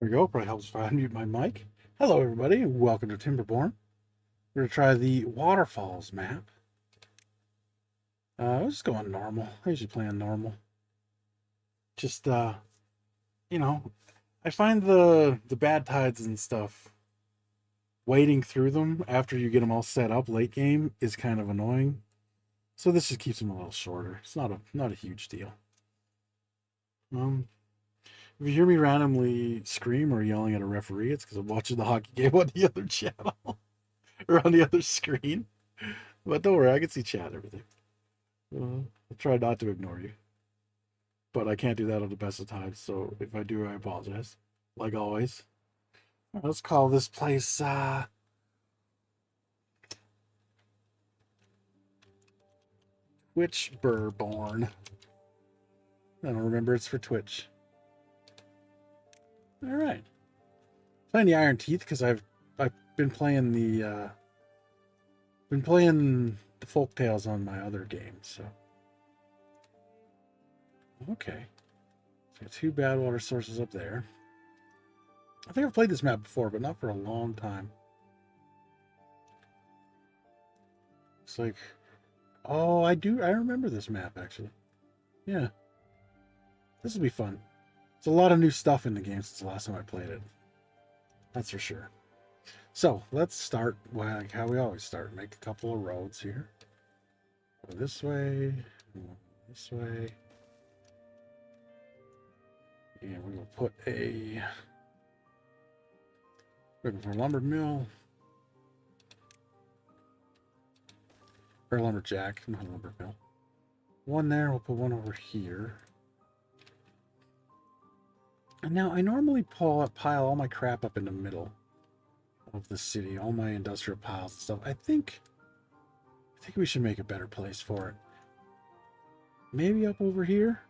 There we go. Probably helps if I unmute my mic. Hello, everybody. Welcome to Timberborn. We're going to try the waterfalls map. I was just going normal. I usually play on normal. Just, you know, I find the bad tides and stuff, wading through them after you get them all set up late game is kind of annoying. So this just keeps them a little shorter. It's not a huge deal. If you hear me randomly scream or yelling at a referee, it's because I'm watching the hockey game on the other channel or on the other screen. But don't worry, I can see chat and everything. I'll try not to ignore you. But I can't do that on the best of times, so if I do, I apologize. Like always. Let's call this place Twitchberborn. I don't remember it's for Twitch. Alright. Playing the Iron Teeth because I've been playing the folk tales on my other games, so. Okay. So got two bad water sources up there. I think I've played this map before, but not for a long time. It's like, oh, I remember this map actually. Yeah. This will be fun. There's a lot of new stuff in the game since the last time I played it. That's for sure. So let's start like how we always start. Make a couple of roads here. Go this way, this way. And we will put looking for a lumber mill. Or a lumberjack, not a lumber mill. One there, we'll put one over here. And now I normally pile all my crap up in the middle of the city, all my industrial piles and stuff. I think we should make a better place for it. Maybe up over here?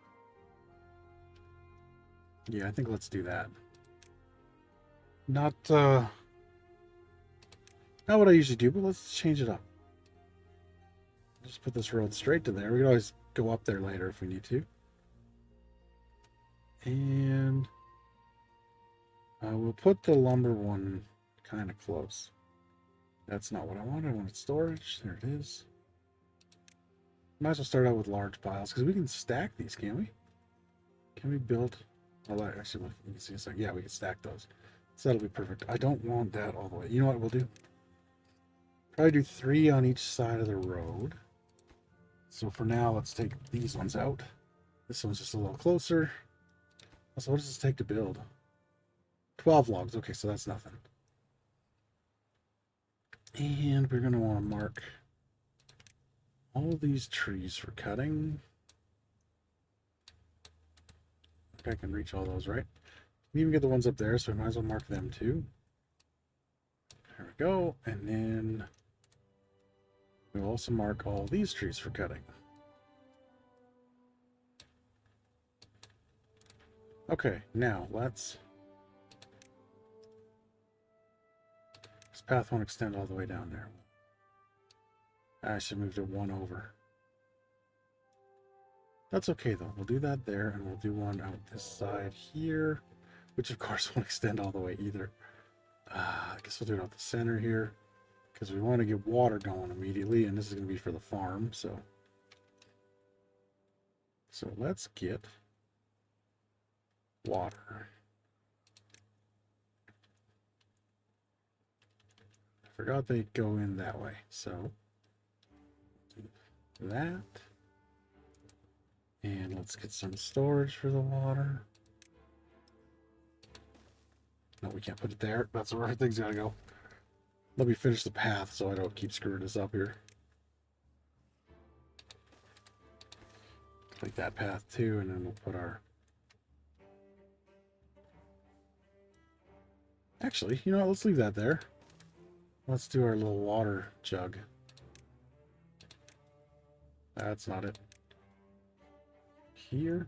Yeah, I think let's do that. Not what I usually do, but let's change it up. Just put this road straight to there. We can always go up there later if we need to. And we'll put the lumber one kind of close. That's not what I wanted. I wanted storage. There it is. Might as well start out with large piles because we can stack these, can't we? Can we build? Well, actually, you can see it's like, yeah, we can stack those. So that'll be perfect. I don't want that all the way. You know what we'll do? Probably do 3 on each side of the road. So for now, let's take these ones out. This one's just a little closer. So what does this take to build? 12 logs. Okay, so that's nothing. And we're going to want to mark all these trees for cutting. I think I can reach all those, right? We even get the ones up there, so we might as well mark them too. There we go. And then we'll also mark all these trees for cutting. Okay, now let's... This path won't extend all the way down there. I should move to 1 over. That's okay though. We'll do that there, and we'll do one out this side here, which of course won't extend all the way either. I guess we'll do it out the center here, because we want to get water going immediately, and this is going to be for the farm, so let's get water. I forgot they go in that way, so do that. And let's get some storage for the water. No, we can't put it there. That's where things gotta go. Let me finish the path so I don't keep screwing this up here. Like that path too, and then we'll put our... Actually, you know what? Let's leave that there. Let's do our little water jug. That's not it. Here.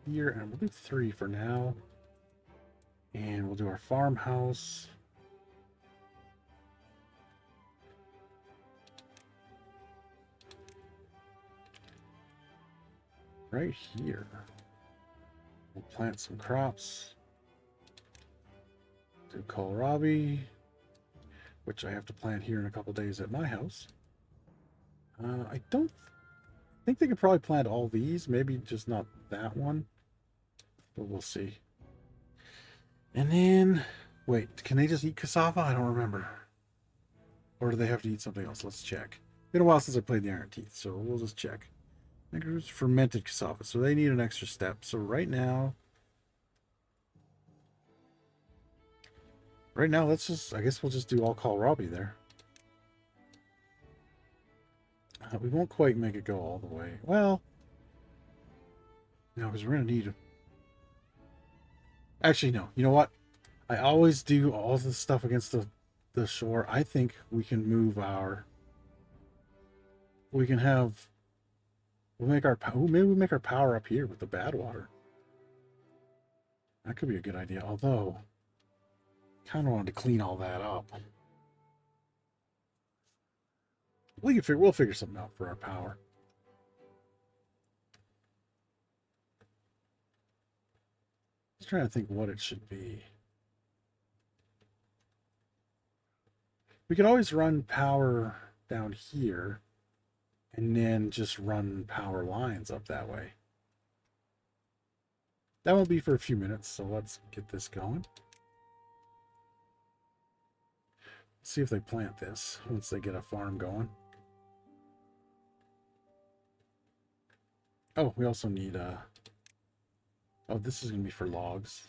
Here, and we'll do 3 for now. And we'll do our farmhouse. Right here. We'll plant some crops. Do kohlrabi, which I have to plant here in a couple days at my house. I don't think they could probably plant all these, maybe just not that one, but we'll see. And then, wait, can they just eat cassava? I don't remember. Or do they have to eat something else? Let's check. It's been a while since I played the Iron Teeth, so we'll just check. It's fermented cassava, so they need an extra step. So right now, let's just, I guess we'll just do all kohlrabi there. We won't quite make it go all the way. Well, no, because we're going to need... Actually, no. You know what? I always do all the stuff against the shore. I think we can move our... We can have... We'll make our... Maybe we make our power up here with the bad water. That could be a good idea. Although, I kind of wanted to clean all that up. We'll figure something out for our power. Just trying to think what it should be. We could always run power down here and then just run power lines up that way. That won't be for a few minutes, so let's get this going. See if they plant this once they get a farm going. Oh, we also need oh, this is going to be for logs.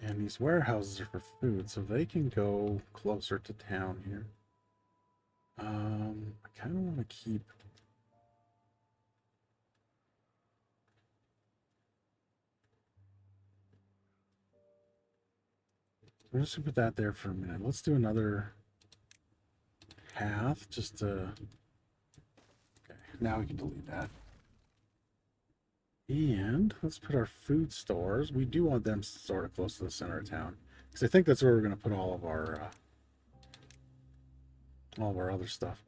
And these warehouses are for food, so they can go closer to town here. I kind of want to keep... I'm just going to put that there for a minute. Let's do another path just to... Okay, now we can delete that. And let's put our food stores. We do want them sort of close to the center of town, because I think that's where we're going to put all of our other stuff.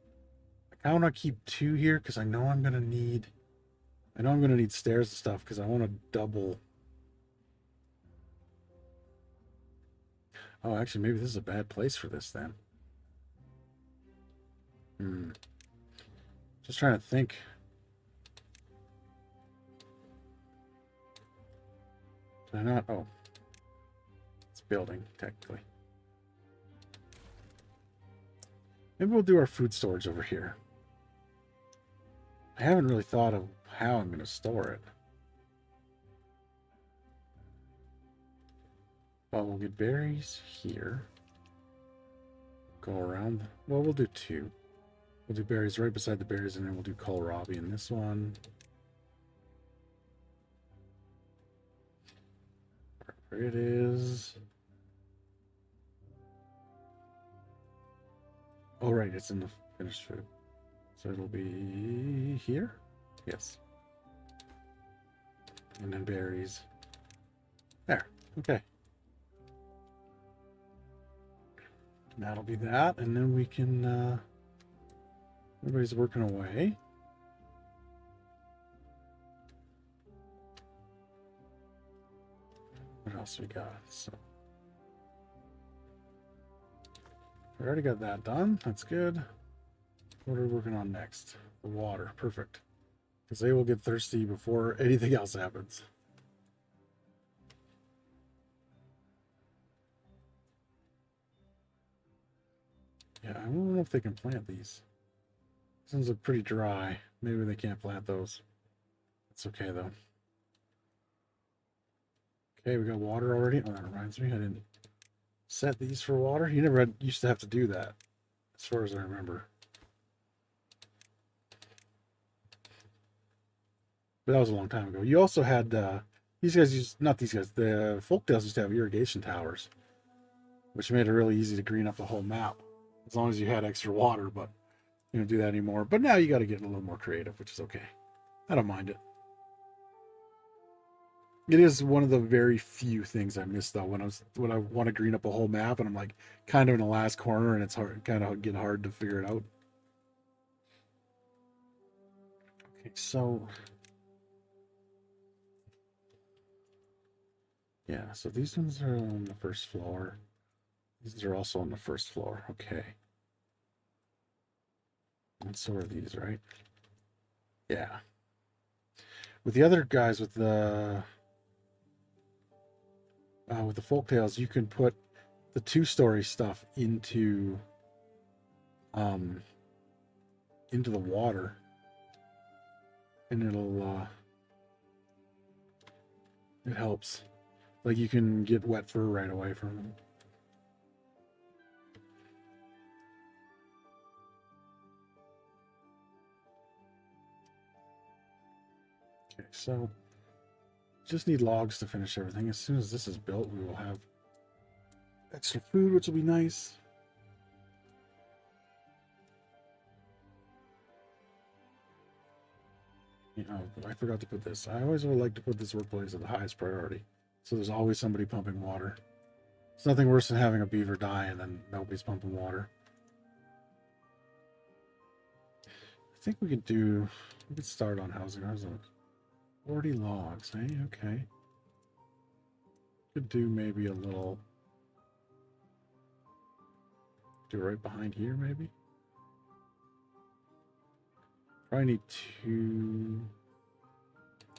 I want to keep 2 here because I know I'm going to need... I know I'm going to need stairs and stuff because I want to double... Oh, actually, maybe this is a bad place for this then. Just trying to think. Did I not? Oh. It's building, technically. Maybe we'll do our food storage over here. I haven't really thought of how I'm going to store it. Well, we'll get berries here. Go around. Well, we'll do 2. We'll do berries right beside the berries, and then we'll do kohlrabi in this one. There it is. Oh, right, it's in the finished food. So it'll be here? Yes. And then berries. There. Okay. That'll be that, and then we can, everybody's working away. What else we got? So, we already got that done. That's good. What are we working on next? The water. Perfect. Because they will get thirsty before anything else happens. Yeah, I don't know if they can plant these. These ones look pretty dry. Maybe they can't plant those. It's okay, though. Okay, we got water already. Oh, that reminds me, I didn't set these for water. You never used to have to do that, as far as I remember. But that was a long time ago. You also had, these guys used, not these guys, the Folktales used to have irrigation towers, which made it really easy to green up the whole map. As long as you had extra water, but you don't do that anymore. But now you got to get a little more creative, which is okay. I don't mind it. It is one of the very few things I miss, though, when I want to green up a whole map and I'm like kind of in the last corner and it's hard, kind of getting hard to figure it out. Okay, so yeah, so these ones are on the first floor. These are also on the first floor. Okay. And so are these, right? Yeah. With the other guys with the folktales, you can put the two-story stuff into the water, and it helps. Like you can get wet fur right away from them. Okay, so just need logs to finish everything. As soon as this is built, we will have extra food, which will be nice. You know, I forgot to put this. I always would like to put this workplace at the highest priority, so there's always somebody pumping water. It's nothing worse than having a beaver die and then nobody's pumping water. I think we could start on housing. How's that? 40 logs, eh? Okay. Could do maybe a little. Do right behind here, maybe? Probably need 2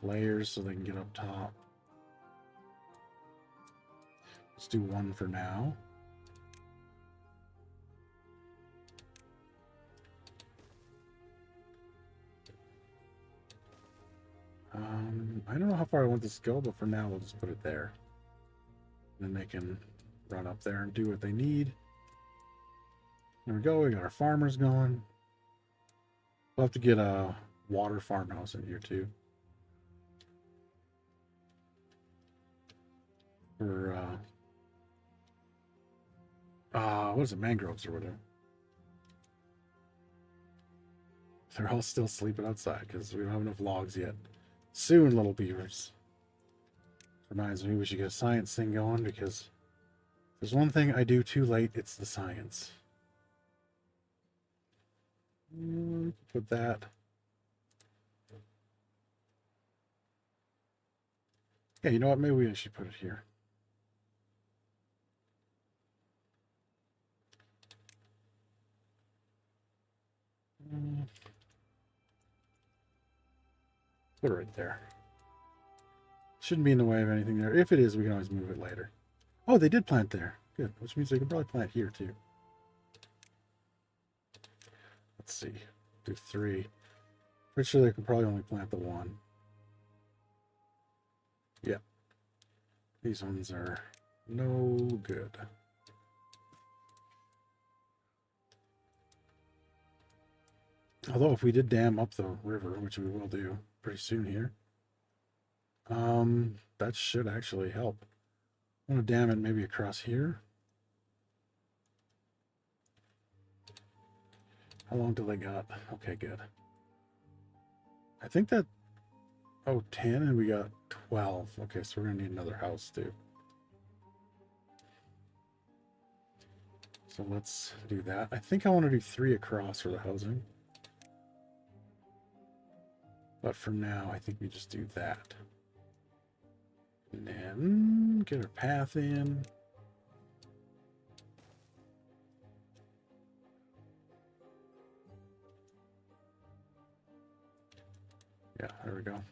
layers so they can get up top. Let's do 1 for now. I don't know how far I want this to go, but for now we'll just put it there. Then they can run up there and do what they need. There we go. We got our farmers going. We'll have to get a water farmhouse in here too. For what is it, mangroves or whatever. They're all still sleeping outside because we don't have enough logs yet. Soon, little beavers. Reminds me we should get a science thing going, because if there's one thing I do too late, it's the science. Put that. Yeah, you know what? Maybe we should put it here. Put it right there. Shouldn't be in the way of anything there. If it is, we can always move it later. Oh, they did plant there. Good. Which means they can probably plant here too. Let's see. Do 3. Pretty sure they can probably only plant the 1. Yep. These ones are no good. Although if we did dam up the river, which we will do pretty soon here, that should actually help. I'm gonna dam it maybe across here. How long do they got? Okay, good. I think that, oh, 10 and we got 12. Okay, so we're gonna need another house too. So let's do that. I think I want to do 3 across for the housing. But for now, I think we just do that. And then get our path in. Yeah, there we go.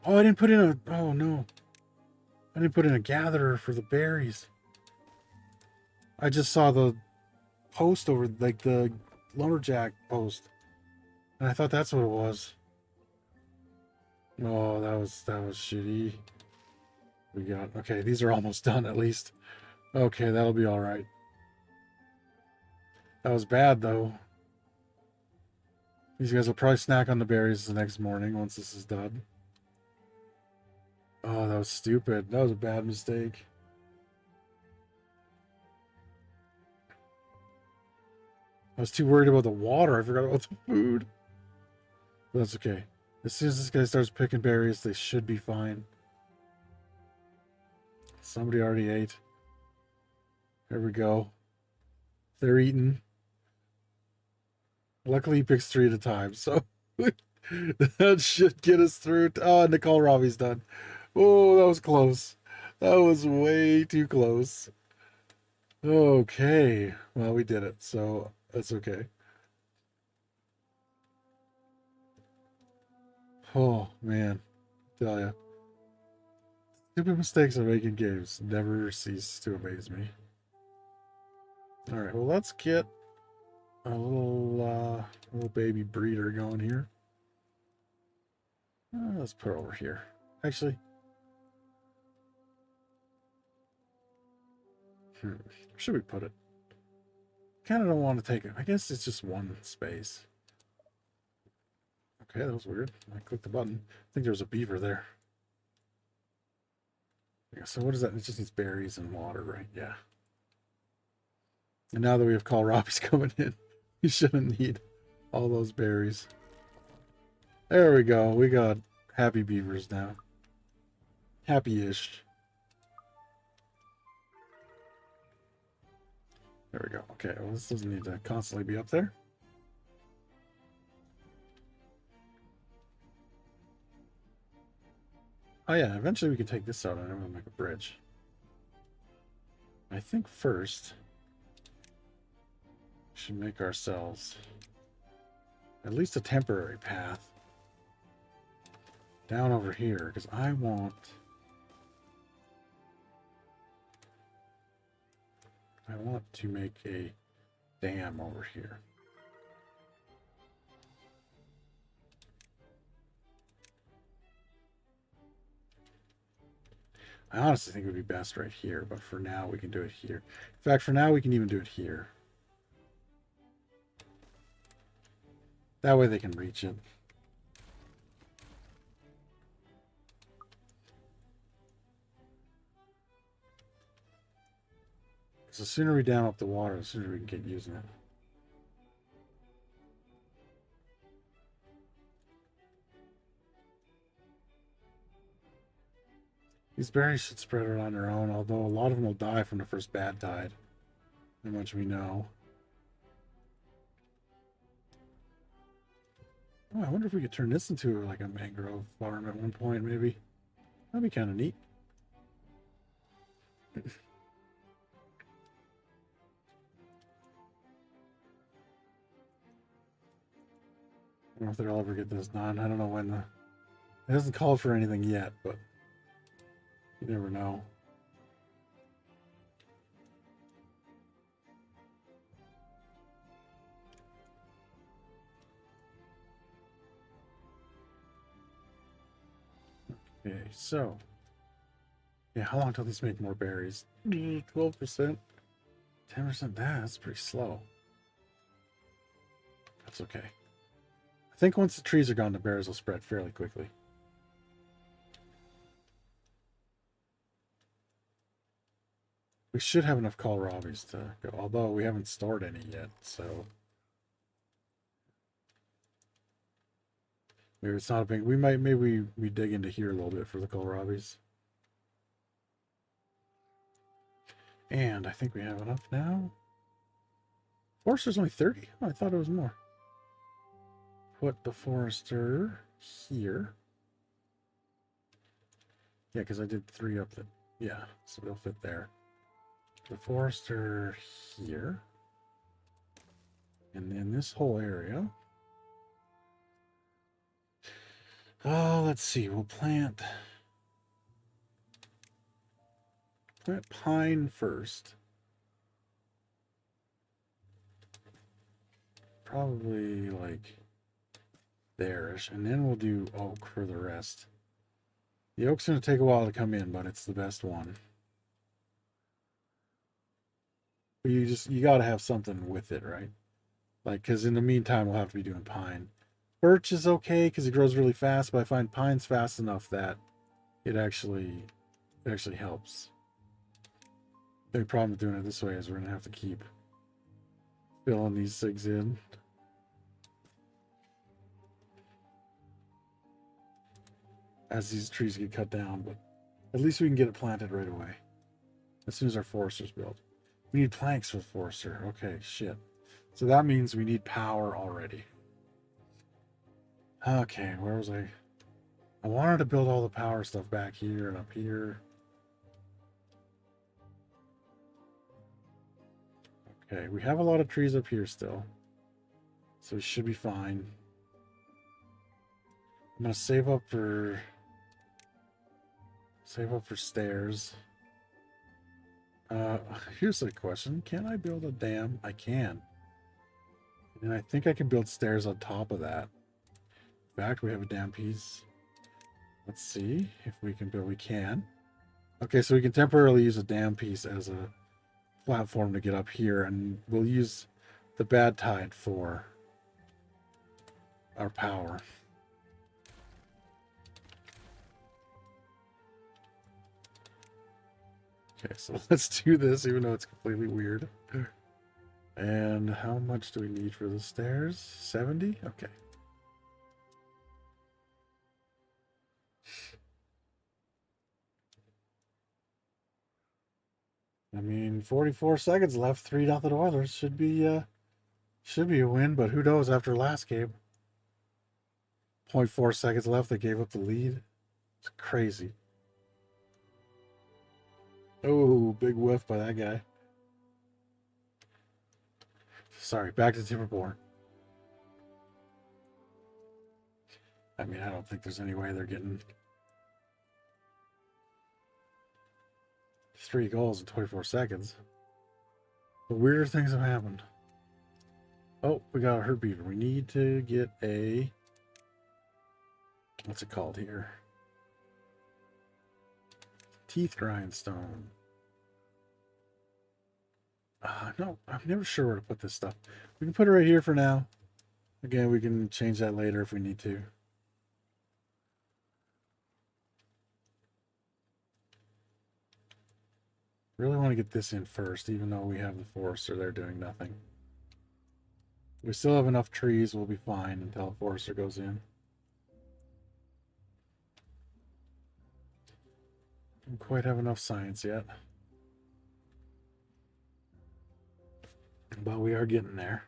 Oh, I didn't put in a, oh no. I didn't put in a gatherer for the berries. I just saw the post over, like the lumberjack post. And I thought that's what it was. Oh, that was shitty. We got, okay, these are almost done at least. Okay, that'll be all right. That was bad though. These guys will probably snack on the berries the next morning once this is done. Oh, that was stupid. That was a bad mistake. I was too worried about the water. I forgot about the food. But that's okay. As soon as this guy starts picking berries, they should be fine. Somebody already ate. There we go. They're eating. Luckily, he picks 3 at a time, so that should get us through. Oh, Nicole Robbie's done. Oh, that was close. That was way too close. Okay, well, we did it, so that's okay. Oh, man, tell ya. Stupid mistakes I make in games never cease to amaze me. Alright, well, let's get a little baby breeder going here. Let's put it over here. Actually, where should we put it? Kind of don't want to take it. I guess it's just one space. Okay, that was weird. I clicked the button. I think there was a beaver there. Yeah, so what is that? It just needs berries and water, right? Yeah. And now that we have kohlrabies coming in, we shouldn't need all those berries. There we go. We got happy beavers now. Happy-ish. There we go. Okay, well, this doesn't need to constantly be up there. Oh yeah, eventually we can take this out and I'm gonna make a bridge. I think first we should make ourselves at least a temporary path down over here, because I want to make a dam over here. I honestly think it would be best right here, but for now we can do it here. In fact, for now we can even do it here. That way they can reach it. So the sooner we dam up the water, the sooner we can get using it. These berries should spread out on their own, although a lot of them will die from the first bad tide. How much we know. Oh, I wonder if we could turn this into like a mangrove farm at one point, maybe. That'd be kind of neat. I don't know if they'll ever get this done. I don't know when it hasn't called for anything yet, but you never know. Okay, so yeah, how long till these make more berries? 12%, 10%. That's pretty slow. That's okay. I think once the trees are gone, the berries will spread fairly quickly. We should have enough kohlrabies to go, although we haven't stored any yet, so maybe it's not a big. Maybe we dig into here a little bit for the kohlrabies. And I think we have enough now. Forester's only 30? Oh, I thought it was more. Put the forester here. Yeah, because I did 3 up there. Yeah, so they'll fit there. The forester here. And then this whole area. Oh, let's see. We'll plant pine first. Probably like there-ish. And then we'll do oak for the rest. The oak's going to take a while to come in, but it's the best one. But you got to have something with it, right? Like, because in the meantime, we'll have to be doing pine. Birch is okay because it grows really fast, but I find pine's fast enough that it actually helps. The only problem with doing it this way is we're going to have to keep filling these things in. As these trees get cut down, but at least we can get it planted right away. As soon as our forester's built. We need planks for the forester. Okay, shit. So that means we need power already. Okay, where was I? I wanted to build all the power stuff back here and up here. Okay, we have a lot of trees up here still. So we should be fine. I'm gonna save up for stairs. Here's a question. Can I build a dam? I can. And I think I can build stairs on top of that. In fact, we have a dam piece. Let's see if we can build. We can. Okay, so we can temporarily use a dam piece as a platform to get up here, and we'll use the bad tide for our power. Okay, so let's do this, even though it's completely weird. And how much do we need for the stairs? 70? Okay. I mean, 44 seconds left. 3-0 Oilers should be a win, but who knows after last game? 0.4 seconds left. They gave up the lead. It's crazy. Oh, big whiff by that guy. Sorry, back to Timberborn. I mean, I don't think there's any way they're getting 3 goals in 24 seconds. But weirder things have happened. Oh, we got a hurt beaver. We need to get a... What's it called here? Teeth grindstone. No, I'm never sure where to put this stuff. We can put it right here for now. Again, we can change that later if we need to. Really want to get this in first, even though we have the forester there doing nothing. We still have enough trees, we'll be fine until the forester goes in. Don't quite have enough science yet. But we are getting there.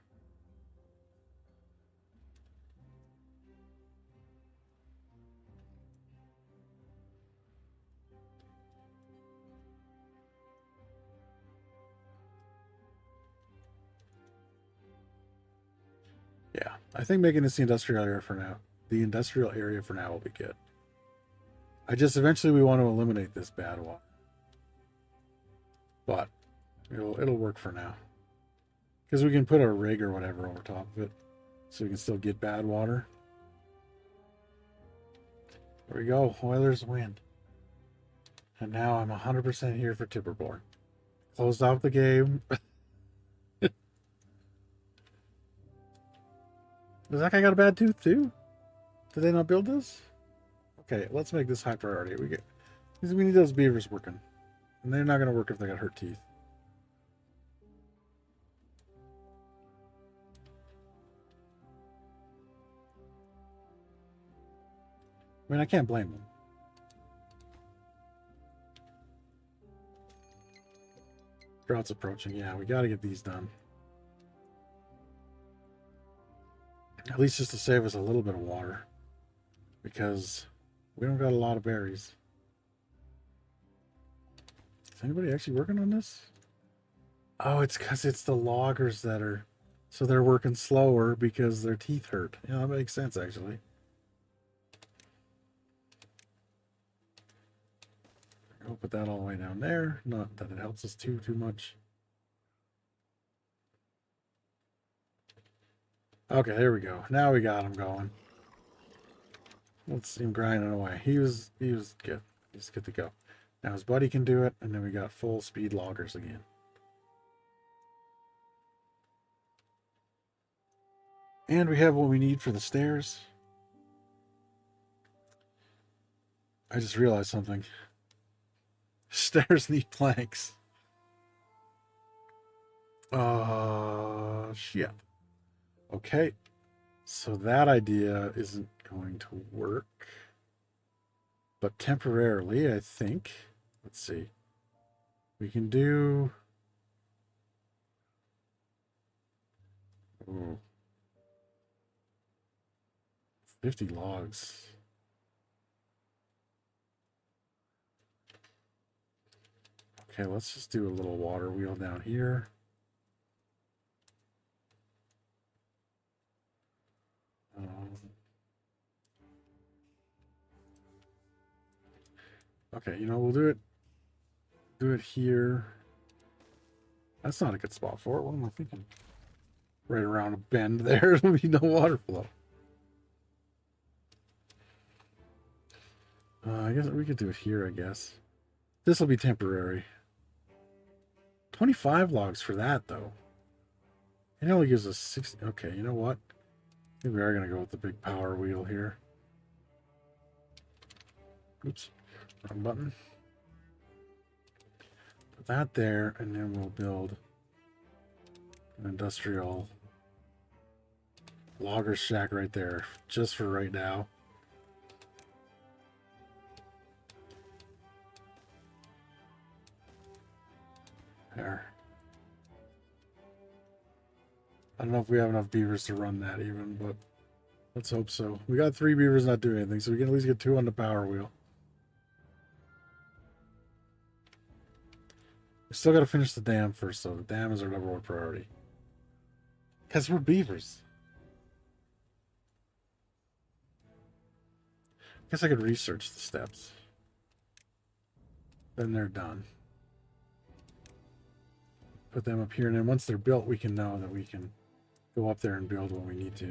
Yeah, I think making this the industrial area for now. The industrial area for now will be good. I just eventually we want to eliminate this bad water. But it'll work for now. Because we can put a rig or whatever over top of it. So we can still get bad water. There we go. Oilers win. And now I'm 100% here for Timberborn. Closed out the game. Does that guy got a bad tooth too? Did they not build this? Okay, let's make this high priority. We need those beavers working. And they're not going to work if they got hurt teeth. I mean, I can't blame them. Drought's approaching. Yeah, we got to get these done. At least just to save us a little bit of water. Because we don't got a lot of berries. Is anybody actually working on this? Oh, it's because it's the loggers that are... So they're working slower because their teeth hurt. Yeah, that makes sense, actually. I'll put that all the way down there. Not that it helps us too much. Okay, there we go. Now we got him going. Let's see him grinding away. He was good. He's good to go. Now his buddy can do it, and then we got full speed loggers again. And we have what we need for the stairs. I just realized something. Stairs need planks. Shit. Okay. So that idea isn't going to work. But temporarily, I think. Let's see. We can do... Ooh. 50 logs. Okay, let's just do a little water wheel down here. Okay, you know, we'll do it here. That's not a good spot for it. What am I thinking? Right around a bend there, there'll be no water flow. I guess we could do it here, I guess. This will be temporary. 25 logs for that, though. It only gives us 60. Okay, you know what? I think we are going to go with the big power wheel here. Oops. Wrong button. Put that there, and then we'll build an industrial logger shack right there, just for right now. There. I don't know if we have enough beavers to run that even, but let's hope so. We got 3 beavers not doing anything, so we can at least get 2 on the power wheel. We still got to finish the dam first, so the dam is our #1 priority. Because we're beavers. I guess I could research the steps. Then they're done. Put them up here, and then once they're built, we can know that we can go up there and build when we need to.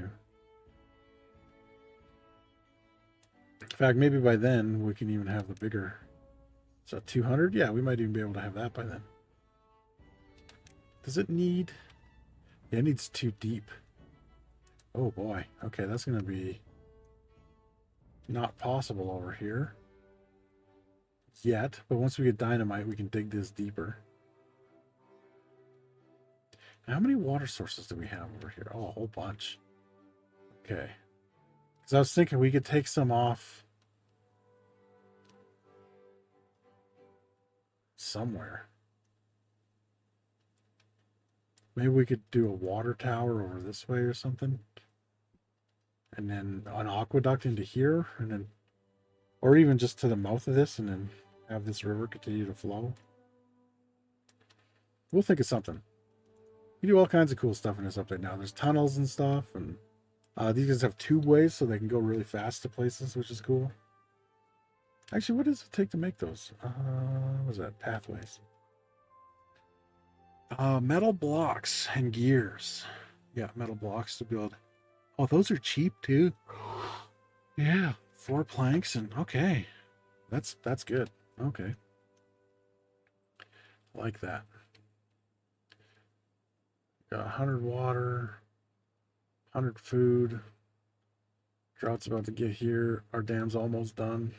In fact, maybe by then we can even have the bigger. So 200? Yeah, we might even be able to have that by then. Does it need... Yeah, it needs 2 deep. Oh boy. Okay, that's going to be not possible over here yet. But once we get dynamite, we can dig this deeper. How many water sources do we have over here? Oh, a whole bunch. Okay. Because I was thinking we could take some off somewhere. Maybe we could do a water tower over this way or something. And then an aqueduct into here. And then, or even just to the mouth of this and then have this river continue to flow. We'll think of something. You do all kinds of cool stuff in this update now. There's tunnels and stuff, and these guys have tubeways, so they can go really fast to places, which is cool. Actually, what does it take to make those? What was that? Pathways. Metal blocks and gears. Yeah, metal blocks to build. Oh, those are cheap too. Yeah, 4 planks and okay, that's good. Okay, like that. Got 100 water, 100 food. Drought's about to get here. Our dam's almost done.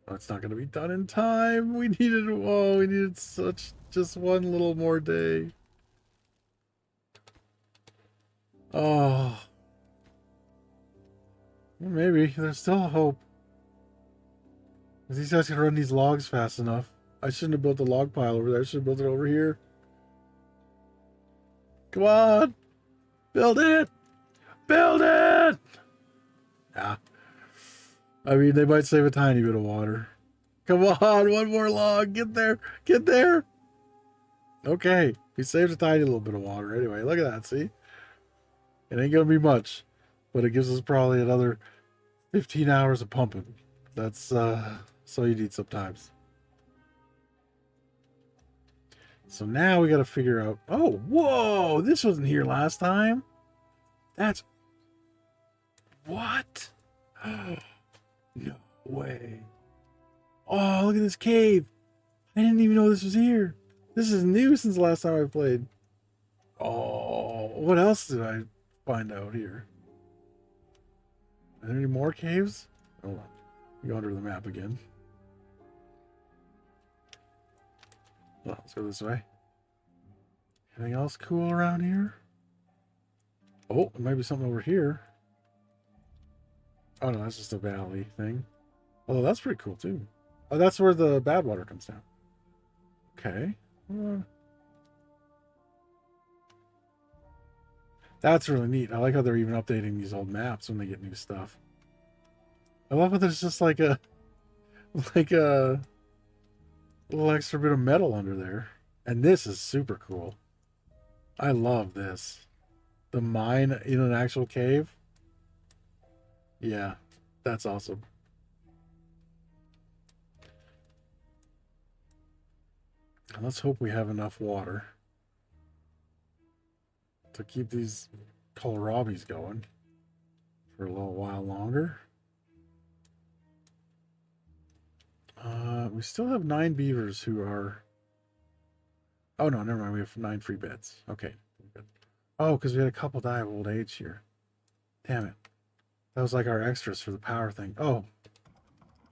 Oh, it's not going to be done in time. We needed, whoa, we needed just one little more day. Oh. Maybe. There's still hope. If these guys can run these logs fast enough. I shouldn't have built the log pile over there. I should have built it over here. Come on! Build it! Build it! Yeah. I mean, they might save a tiny bit of water. Come on, one more log. Get there. Get there. Okay. We saved a tiny little bit of water anyway. Look at that, see? It ain't going to be much. But it gives us probably another 15 hours of pumping. That's all you need sometimes. So now we got to figure out... Oh, whoa! This wasn't here last time. That's... What? No way. Oh, look at this cave. I didn't even know this was here. This is new since the last time I played. Oh, what else did I find out here? Are there any more caves? Hold on. Go under the map again. Well, let's go this way. Anything else cool around here? Oh, there might be something over here. Oh no, that's just a valley thing. Oh, that's pretty cool too. Oh, that's where the bad water comes down. Okay. That's really neat. I like how they're even updating these old maps when they get new stuff. I love how there's just like a little extra bit of metal under there. And this is super cool. I love this. The mine in an actual cave. Yeah, that's awesome. And let's hope we have enough water to keep these kohlrabies going for a little while longer. We still have 9 beavers who are... Oh, no, never mind. We have 9 free beds. Okay. Oh, because we had a couple die of old age here. Damn it. That was like our extras for the power thing. Oh.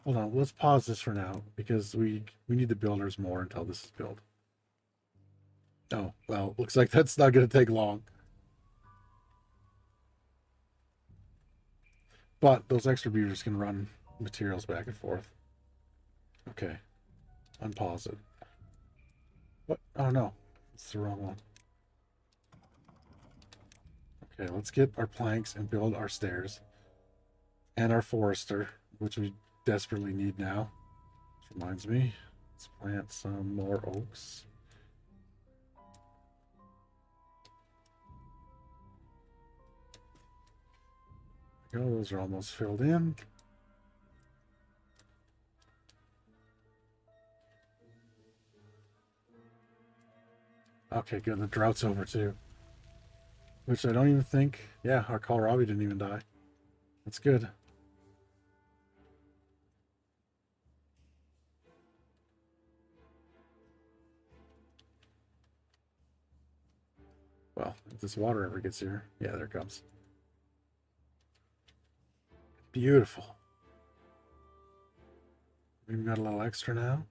Hold on. Let's pause this for now because we need the builders more until this is built. Oh, well, looks like that's not going to take long. But those extra beavers can run materials back and forth. Okay. Unpause it. What? Oh, no. It's the wrong one. Okay, let's get our planks and build our stairs. And our forester, which we desperately need now. Which reminds me, let's plant some more oaks. There we go, those are almost filled in. Okay, good. The drought's over too. Which I don't even think... Yeah, our kohlrabi didn't even die. That's good. Well, if this water ever gets here... Yeah, there it comes. Beautiful. We've got a little extra now.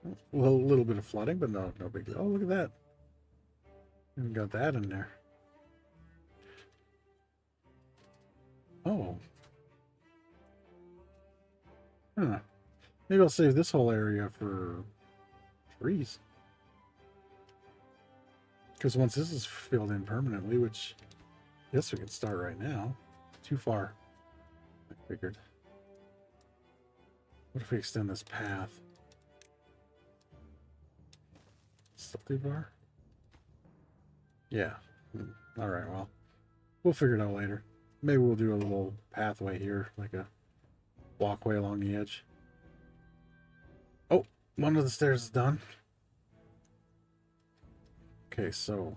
A little bit of flooding, but no big deal. Oh, look at that. Even got that in there. Oh. Huh. Maybe I'll save this whole area for trees. Because once this is filled in permanently, which I guess we can start right now. Too far, I figured. What if we extend this path? Still too far? Yeah. Alright, well. We'll figure it out later. Maybe we'll do a little pathway here, like a walkway along the edge. Oh, one of the stairs is done. Okay, so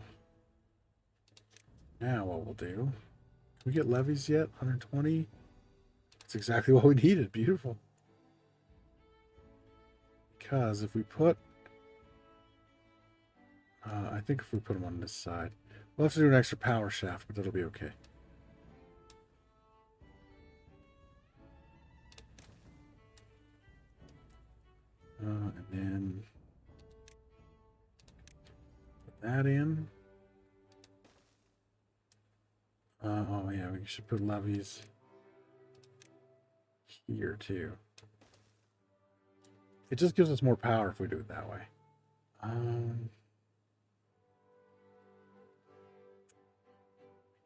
now what we'll do... Can we get levees yet? 120? That's exactly what we needed. Beautiful. Because if we put... I think if we put them on this side... We'll have to do an extra power shaft, but that'll be okay. And then... Put that in. Oh yeah, we should put levees here too. It just gives us more power if we do it that way.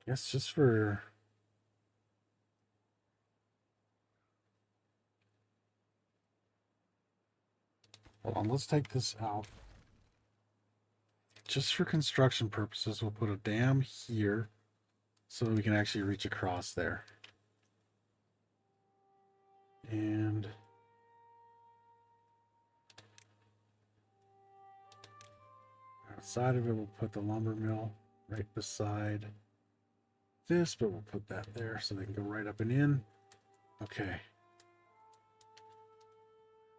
Guess just for... Hold on, let's take this out. Just for construction purposes, we'll put a dam here so that we can actually reach across there. And outside of it, we'll put the lumber mill right beside this, but we'll put that there so they can go right up and in. Okay.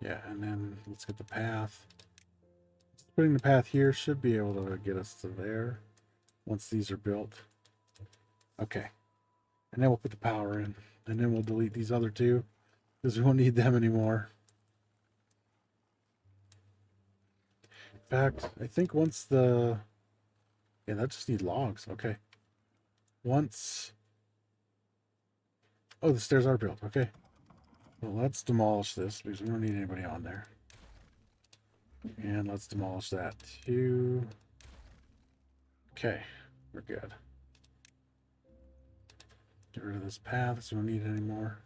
Yeah, and then let's get the path. Putting the path here should be able to get us to there once these are built. Okay. And then we'll put the power in. And then we'll delete these other two because we won't need them anymore. In fact, I think once the Yeah, that just needs logs. Okay. Once... Oh, the stairs are built. Okay. Well, let's demolish this because we don't need anybody on there. And let's demolish that too. Okay, we're good. Get rid of this path so we don't need it anymore.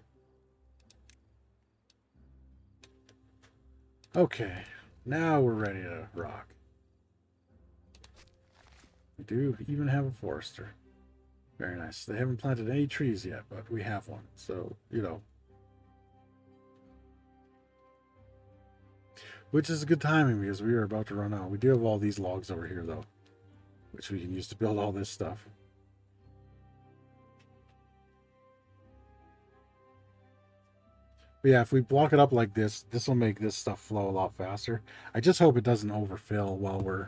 Okay, now we're ready to rock. We do even have a forester. Very nice. They haven't planted any trees yet, but we have one. So, you know. Which is good timing because we are about to run out. We do have all these logs over here, though, which we can use to build all this stuff. But yeah, if we block it up like this, this will make this stuff flow a lot faster. I just hope it doesn't overfill while we're,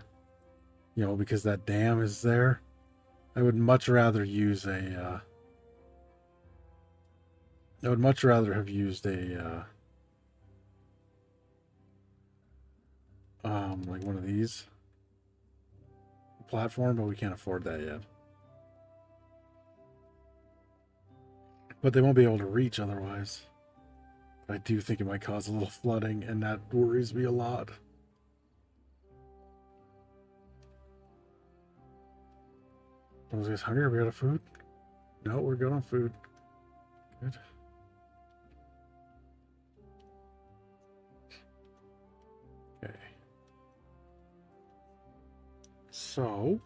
you know, because that dam is there. I would much rather use a, I would much rather have used a, like one of these platform, but we can't afford that yet. But they won't be able to reach otherwise. I do think it might cause a little flooding, and that worries me a lot. Are those guys hungry? Are we out of food? No, we're good on food. Good. Okay. So,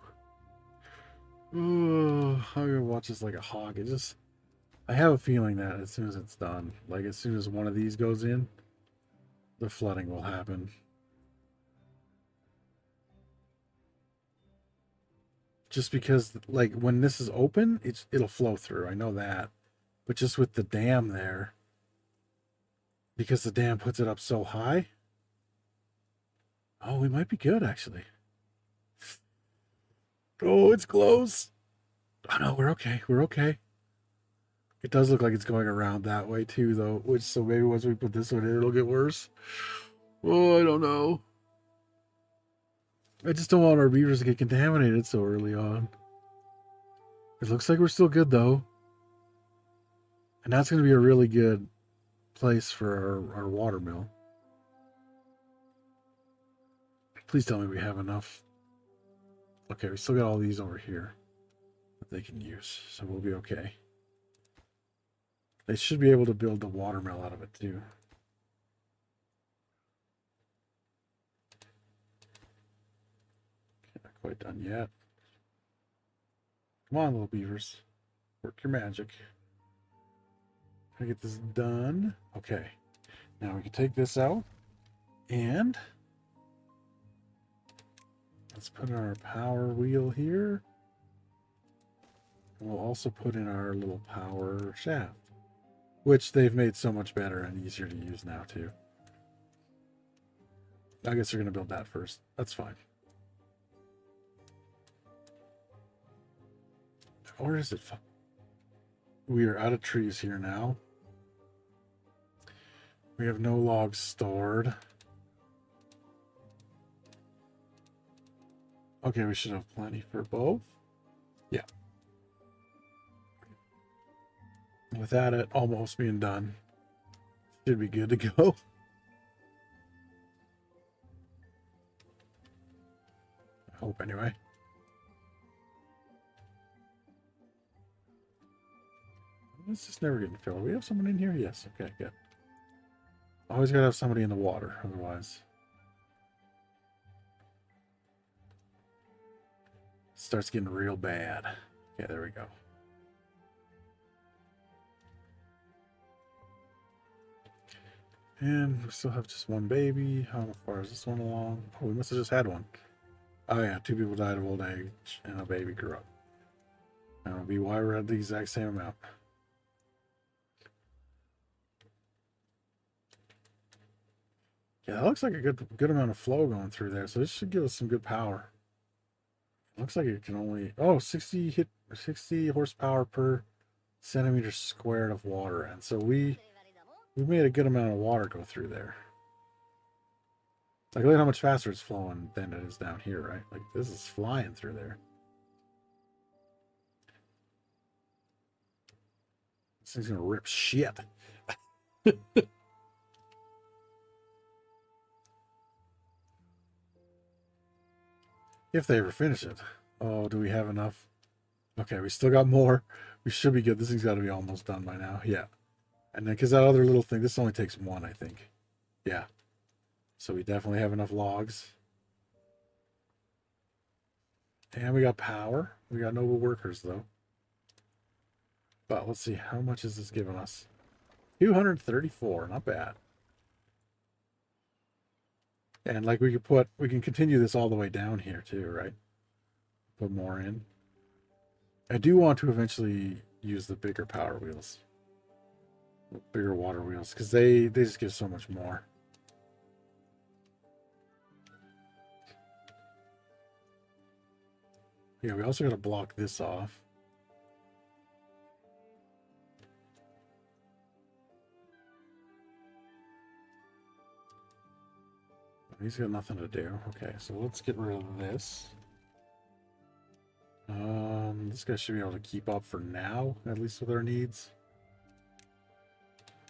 I'm gonna watch this like a hawk. It just, I have a feeling that as soon as it's done, like as soon as one of these goes in, the flooding will happen. Just because, like, when this is open, it'll flow through. I know that. But just with the dam there, because the dam puts it up so high. Oh, we might be good, actually. Oh, it's close. Oh, no, we're okay. We're okay. It does look like it's going around that way, too, though. Which, so maybe once we put this one in, it'll get worse. Oh, I don't know. I just don't want our beavers to get contaminated so early on. It looks like we're still good, though. And that's going to be a really good place for our water mill. Please tell me we have enough. Okay, we still got all these over here that they can use, so we'll be okay. They should be able to build the water mill out of it, too. Okay, not quite done yet. Come on, little beavers. Work your magic. Can I get this done? Okay. Now we can take this out. And let's put in our power wheel here. And we'll also put in our little power shaft, which they've made so much better and easier to use now, too. I guess they're going to build that first. That's fine. Or is it? We are out of trees here now. We have no logs stored. Okay, we should have plenty for both. Yeah. With that, it almost being done. Should be good to go. I hope, anyway. It's just never getting filled. We have someone in here? Yes. Okay, good. Always gotta have somebody in the water, otherwise it starts getting real bad. Okay, there we go. And we still have just one baby. How far is this one along? Oh, we must have just had one. Oh yeah, 2 people died of old age and a baby grew up. That would be why we're at the exact same amount. Yeah, that looks like a good amount of flow going through there, so this should give us some good power. Looks like it can only 60 horsepower per centimeter squared of water, and so we made a good amount of water go through there. Like, look at how much faster it's flowing than it is down here, right? Like, this is flying through there. This thing's gonna rip shit. If they ever finish it. Oh, do we have enough? Okay, we still got more. We should be good. This thing's got to be almost done by now. Yeah. And then, because that other little thing, this only takes one, I think. Yeah. So we definitely have enough logs. And we got power. We got noble workers, though. But let's see. How much is this giving us? 234. Not bad. And like we can continue this all the way down here, too, right? Put more in. I do want to eventually use the bigger power wheels. Bigger water wheels, because they just give so much more. Yeah, we also got to block this off. He's got nothing to do. Okay, so let's get rid of this. This guy should be able to keep up for now, at least with our needs.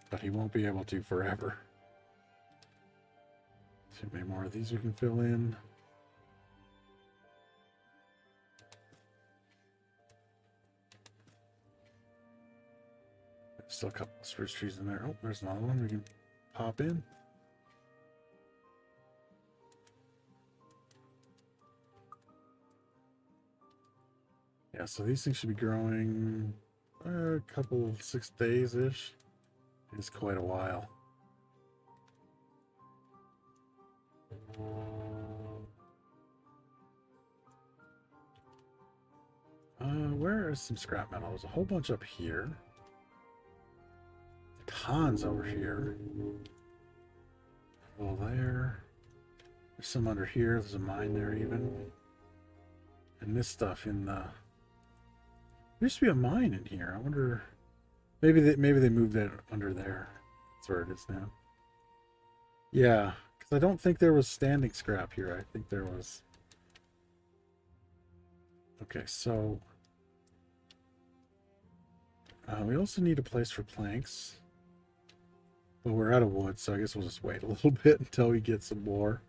But he won't be able to forever. Too many more of these we can fill in. There's still a couple of spruce trees in there. Oh, there's another one we can pop in. Yeah, so these things should be growing a couple 6 days-ish. It's quite a while. Where is some scrap metal? There's a whole bunch up here. Tons over here. Well, there. There's some under here. There's a mine there even. And this stuff in the... There used to be a mine in here. I wonder... Maybe they moved it under there. That's where it is now. Yeah, because I don't think there was standing scrap here. I think there was... Okay, so... we also need a place for planks. But we're out of wood, so I guess we'll just wait a little bit until we get some more.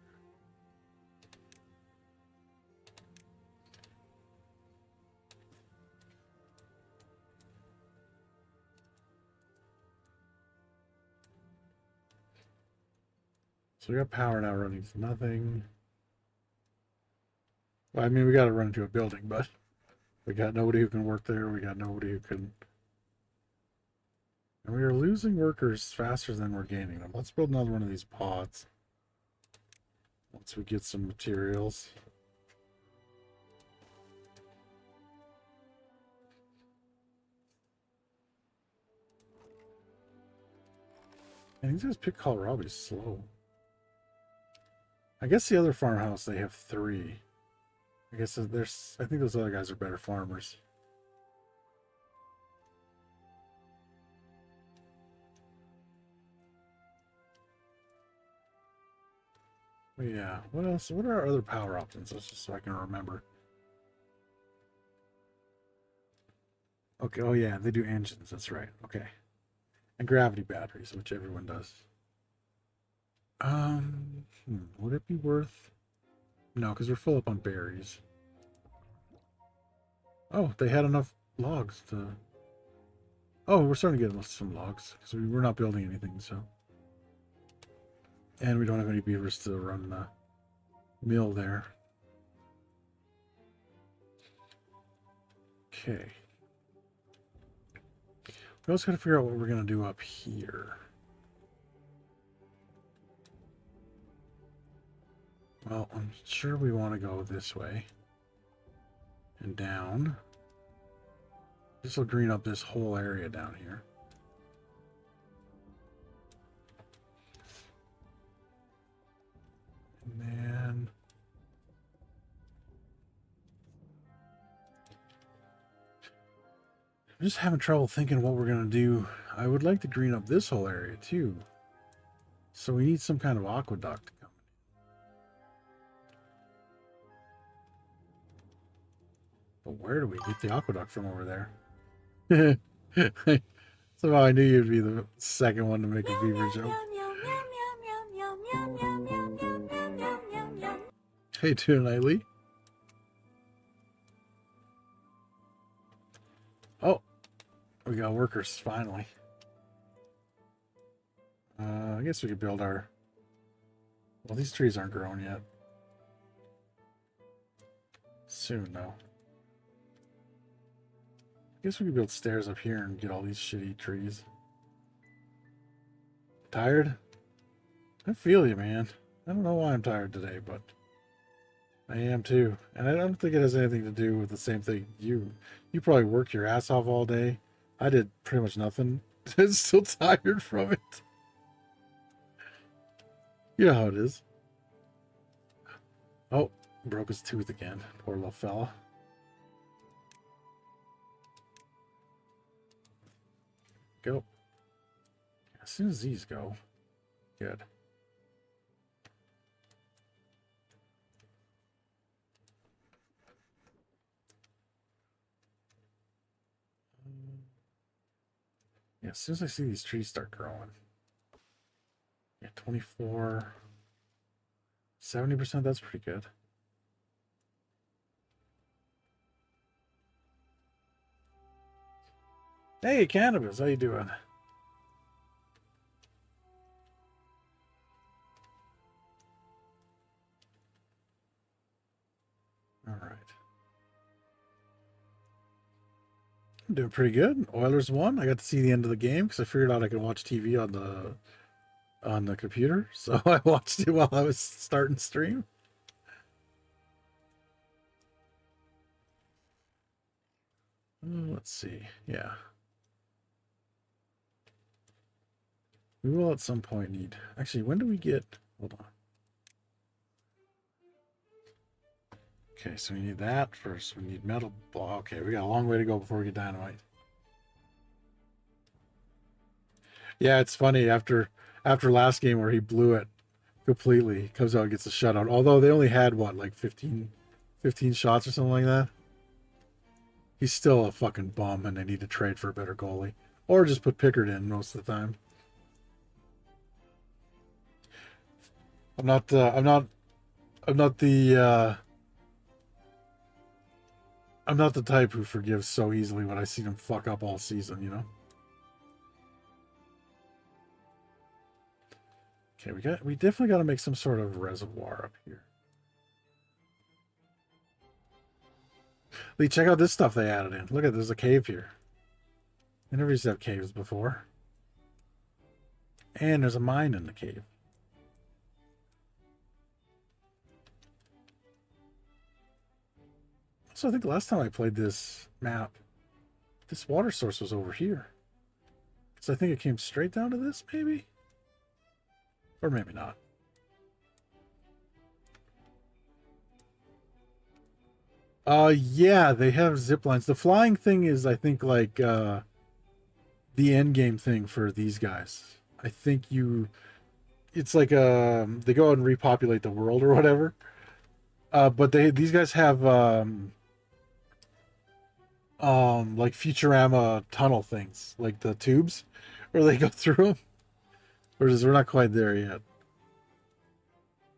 So we got power now running to nothing. Well, I mean, we got to run into a building, but we got nobody who can work there. We got nobody who can... And we are losing workers faster than we're gaining them. Let's build another one of these pods. Once we get some materials. And these guys pick kohlrabi slow. I guess the other farmhouse, they have 3. I guess there's... I think those other guys are better farmers. But yeah, what else? What are our other power options? That's just so I can remember. Okay, oh yeah, they do engines, that's right. Okay. And gravity batteries, which everyone does. Would it be worth... No, because we're full up on berries. Oh, they had enough logs to... Oh, we're starting to get some logs, because we're not building anything, so... And we don't have any beavers to run the mill there. Okay. We also got to figure out what we're going to do up here. Well, I'm sure we want to go this way. And down. This will green up this whole area down here. And then... I'm just having trouble thinking what we're going to do. I would like to green up this whole area too. So we need some kind of aqueduct coming. But where do we get the aqueduct from over there? It's Somehow I knew you'd be the second one to make a beaver joke. Hey, too, Nightly. Oh, we got workers finally. I guess we could build our. Well, these trees aren't grown yet. Soon, though. I guess we could build stairs up here and get all these shitty trees. Tired? I feel you, man. I don't know why I'm tired today, but I am too. And I don't think it has anything to do with the same thing. You probably worked your ass off all day. I did pretty much nothing. I'm still tired from it. You know how it is. Oh, broke his tooth again. Poor little fella. Go. As soon as these go. Good. Yeah, as soon as I see these trees start growing. Yeah, 24. 70%, that's pretty good. Hey, Cannabis, how you doing? All right. I'm doing pretty good. Oilers won. I got to see the end of the game because I figured out I could watch TV on the computer. So I watched it while I was starting stream. Let's see. Yeah. We will at some point need... Actually, when do we get... Hold on. Okay, so we need that first. We need metal... Okay, we got a long way to go before we get dynamite. Yeah, it's funny. After last game where he blew it completely, he comes out and gets a shutout. Although they only had, what, like 15 shots or something like that? He's still a fucking bum, and they need to trade for a better goalie. Or just put Pickard in most of the time. I'm not the type who forgives so easily when I see them fuck up all season, you know? Okay, we definitely got to make some sort of reservoir up here. Lee, check out this stuff they added in. Look at, there's a cave here. I never used to have caves before. And there's a mine in the cave. So I think the last time I played this map, this water source was over here. So I think it came straight down to this, maybe? Or maybe not. Yeah, they have zip lines. The flying thing is, I think, like, the end game thing for these guys. I think it's like, they go out and repopulate the world or whatever. But these guys have, like Futurama tunnel things, like the tubes, where they go through them. We're not quite there yet.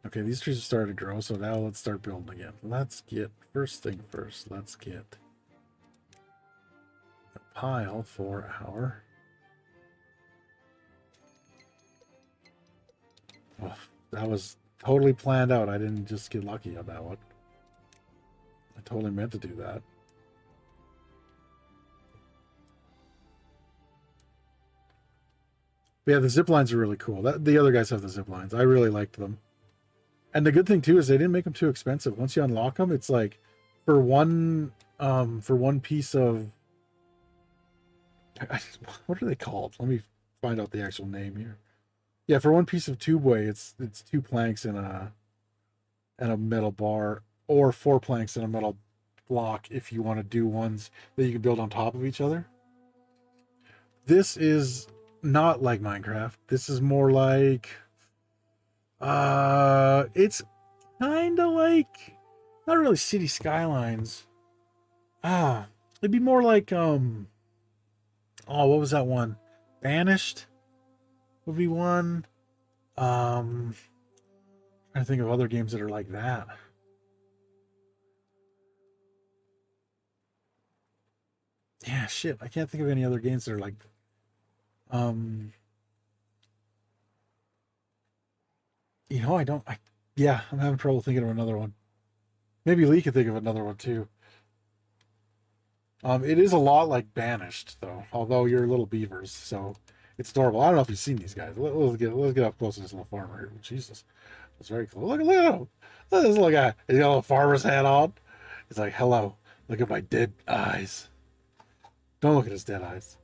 Okay, these trees are starting to grow, so now let's start building again. Let's get, first thing first, let's get a pile for our... Oh, that was totally planned out. I didn't just get lucky on that one. I totally meant to do that. But yeah, the zip lines are really cool. The other guys have the zip lines. I really liked them. And the good thing too is they didn't make them too expensive. Once you unlock them, it's like for one piece of what are they called? Let me find out the actual name here. Yeah, for one piece of tubeway, it's 2 planks and a metal bar, or 4 planks and a metal block if you want to do ones that you can build on top of each other. This is not like Minecraft. This is more like it's kind of like, not really City Skylines. It'd be more like oh, what was that one? Banished would be one. Trying to think of other games that are like that. Yeah, shit. I can't think of any other games that are like, you know, I don't. Yeah, I'm having trouble thinking of another one. Maybe Lee could think of another one too. It is a lot like Banished, though. Although you're little beavers, so it's adorable. I don't know if you've seen these guys. Let's get up close to this little farmer here. Jesus, it's very cool. Look at him. Look at this little guy. He's got a little farmer's hat on. He's like, "Hello. Look at my dead eyes. Don't look at his dead eyes."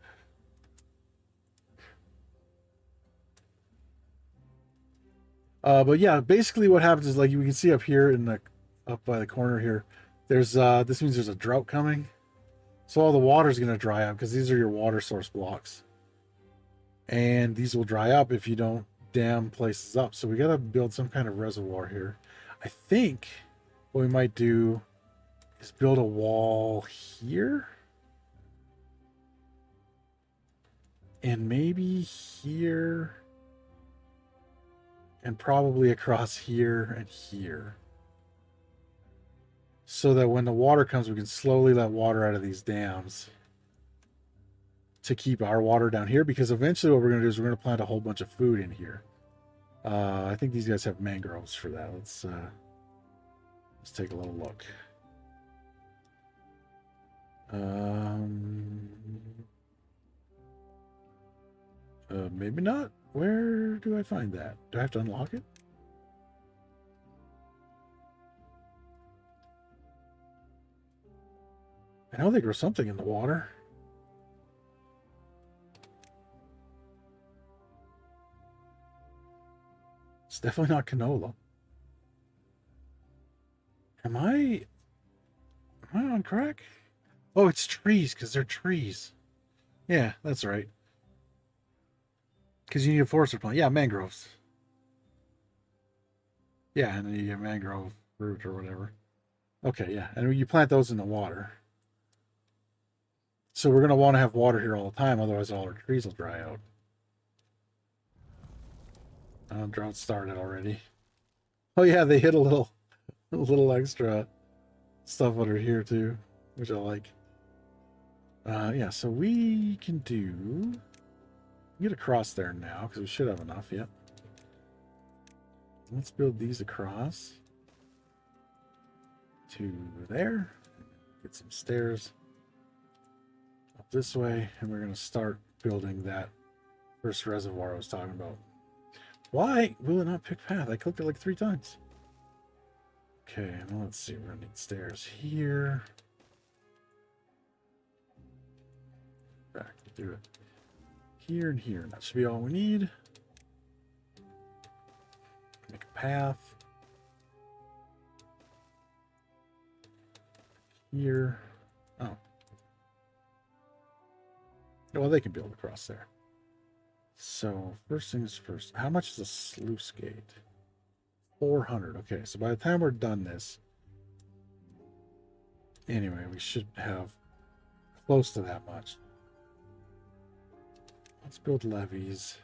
But yeah, basically what happens is like you can see up here in the up by the corner here. There's this means there's a drought coming. So all the water is going to dry up because these are your water source blocks. And these will dry up if you don't dam places up. So we got to build some kind of reservoir here. I think what we might do is build a wall here. And maybe here. And probably across here and here. So that when the water comes, we can slowly let water out of these dams to keep our water down here. Because eventually what we're going to do is we're going to plant a whole bunch of food in here. I think these guys have mangroves for that. Let's take a little look. Maybe not. Where do I find that? Do I have to unlock it? I know they grow something in the water. It's definitely not canola. Am I on crack? Oh, it's trees, because they're trees. Yeah, that's right. Because you need a forest plant. Yeah, mangroves. Yeah, and then you get mangrove fruit or whatever. Okay, yeah. And you plant those in the water. So we're going to want to have water here all the time, otherwise all our trees will dry out. Drought started already. Oh yeah, they hit a little extra stuff under here too, which I like. Yeah, so we can get across there now because we should have enough. Yep. Let's build these across to there. Get some stairs up this way, and we're going to start building that first reservoir I was talking about. Why will it not pick path? I clicked it like 3 times. Okay, now let's see. We're going to need stairs here. Back, do it. Here and here. That should be all we need. Make a path. Here. Oh. Well, they can build across there. So, first things first. How much is a sluice gate? 400. Okay, so by the time we're done this, anyway, we should have close to that much. Let's build levees.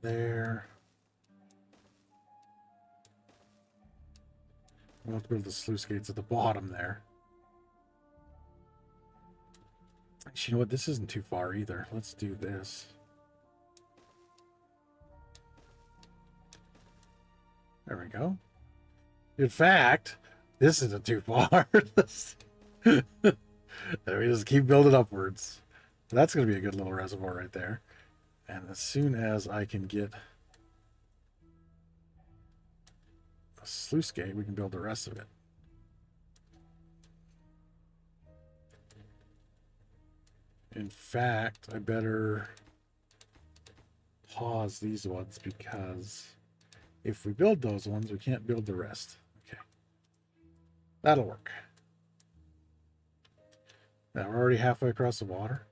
There. We'll have to build the sluice gates at the bottom there. Actually, you know what? This isn't too far either. Let's do this. There we go. In fact, this isn't too far. We just keep building upwards. That's going to be a good little reservoir right there. And as soon as I can get a sluice gate, we can build the rest of it. In fact, I better pause these ones because if we build those ones, we can't build the rest. Okay. That'll work. Now we're already halfway across the water.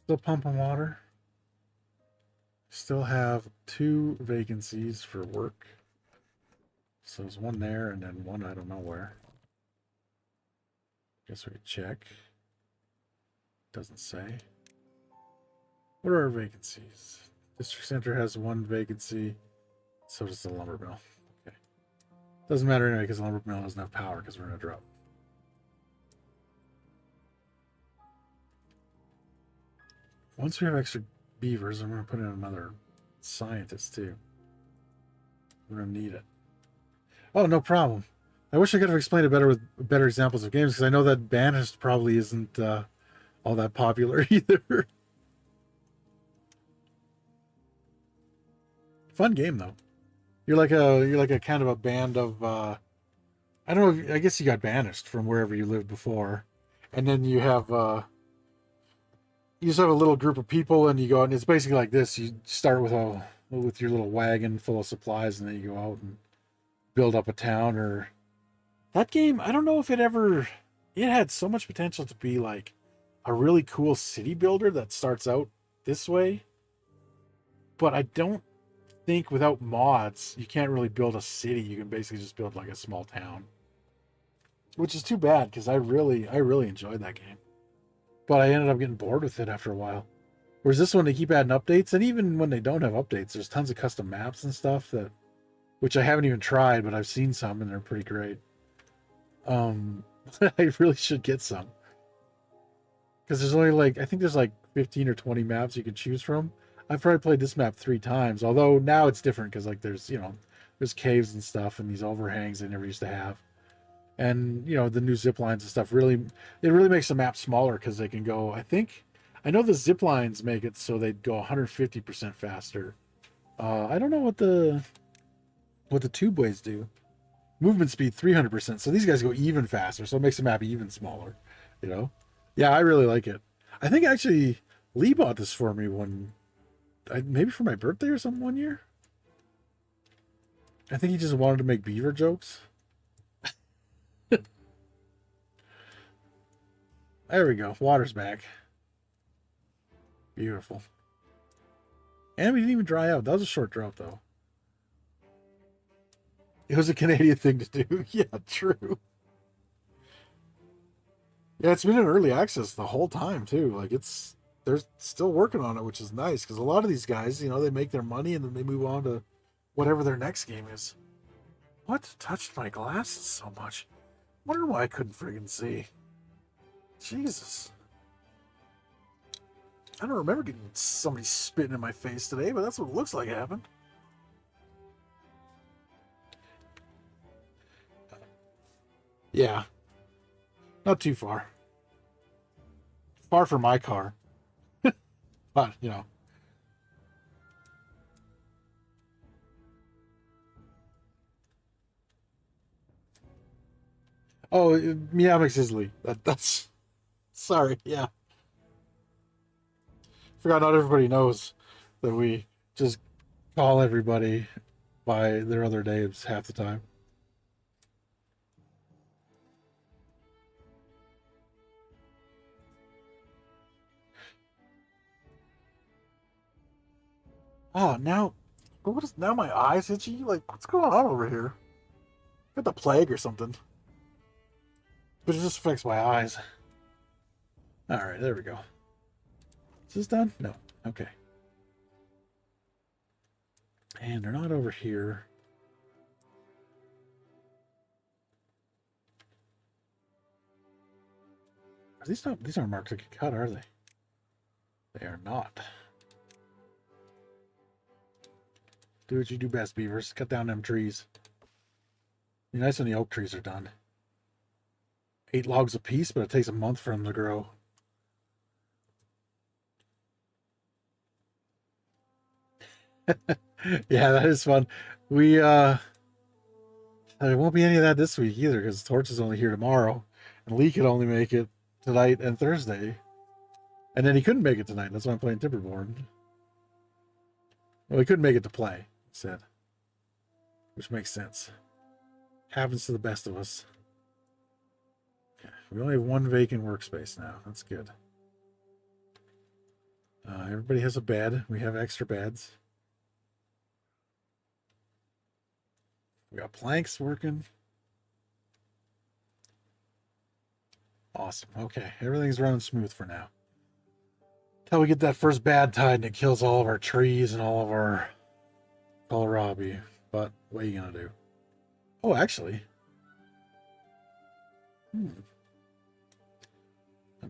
Still pumping water. Still have 2 vacancies for work. So there's one there and then one I don't know where. Guess we could check. Doesn't say. What are our vacancies? District Center has 1 vacancy. So does the lumber mill. Okay. Doesn't matter anyway because the lumber mill doesn't have power because we're in a drought. Once we have extra beavers, I'm going to put in another scientist too. We're going to need it. Oh, no problem. I wish I could have explained it better with better examples of games because I know that Banished probably isn't all that popular either. Fun game though. You're like a kind of a band of I don't know. I guess you got banished from wherever you lived before, and then you just have a little group of people, and you go, and it's basically like this. You start with your little wagon full of supplies, and then you go out and build up a town. Or that game, I don't know if it had so much potential to be like a really cool city builder that starts out this way, but I don't think without mods you can't really build a city. You can basically just build like a small town, which is too bad because I really enjoyed that game, but I ended up getting bored with it after a while. Whereas this one, they keep adding updates, and even when they don't have updates, there's tons of custom maps and stuff which I haven't even tried, but I've seen some and they're pretty great. I really should get some because there's only I think there's 15 or 20 maps you can choose from. I've probably played this map 3 times, although now it's different because there's caves and stuff and these overhangs they never used to have, and the new zip lines and stuff really makes the map smaller because they can go. I know the zip lines make it so they go 150% faster. I don't know what the tubeways do. Movement speed 300%, so these guys go even faster, so it makes the map even smaller. Yeah, I really like it. I think actually Lee bought this for me maybe for my birthday or something one year. I think he just wanted to make beaver jokes. There we go. Water's back. Beautiful. And we didn't even dry out. That was a short drought, though. It was a Canadian thing to do. Yeah, true. Yeah, it's been in early access the whole time, too. They're still working on it, which is nice, because a lot of these guys, they make their money and then they move on to whatever their next game is. What touched my glasses so much? Wonder why I couldn't friggin' see. Jesus. I don't remember getting somebody spitting in my face today, but that's what it looks like happened. Yeah. Not too far. Far from my car. But, Oh, Meow Sizzly. That's... Sorry, yeah. Forgot not everybody knows that we just call everybody by their other names half the time. Oh, now my eyes itchy? What's going on over here? Got the plague or something. But it just affects my eyes. Alright, there we go. Is this done? No. Okay. And they're not over here. These aren't marked to get cut, are they? They are not. Do what you do best, beavers. Cut down them trees. Be nice when the oak trees are done. 8 logs a piece, but it takes a month for them to grow. Yeah, that is fun. There won't be any of that this week either because Torch is only here tomorrow, and Lee could only make it tonight and Thursday, and then he couldn't make it tonight. That's why I'm playing Timberborn. Well, he couldn't make it to play, he said, which makes sense. Happens to the best of us. Okay, we only have 1 vacant workspace now. That's good. Everybody has a bed. We have extra beds. We got planks working. Awesome. Okay, everything's running smooth for now. Till we get that first bad tide and it kills all of our trees and all of our kohlrabi. But what are you gonna do? Oh, actually, I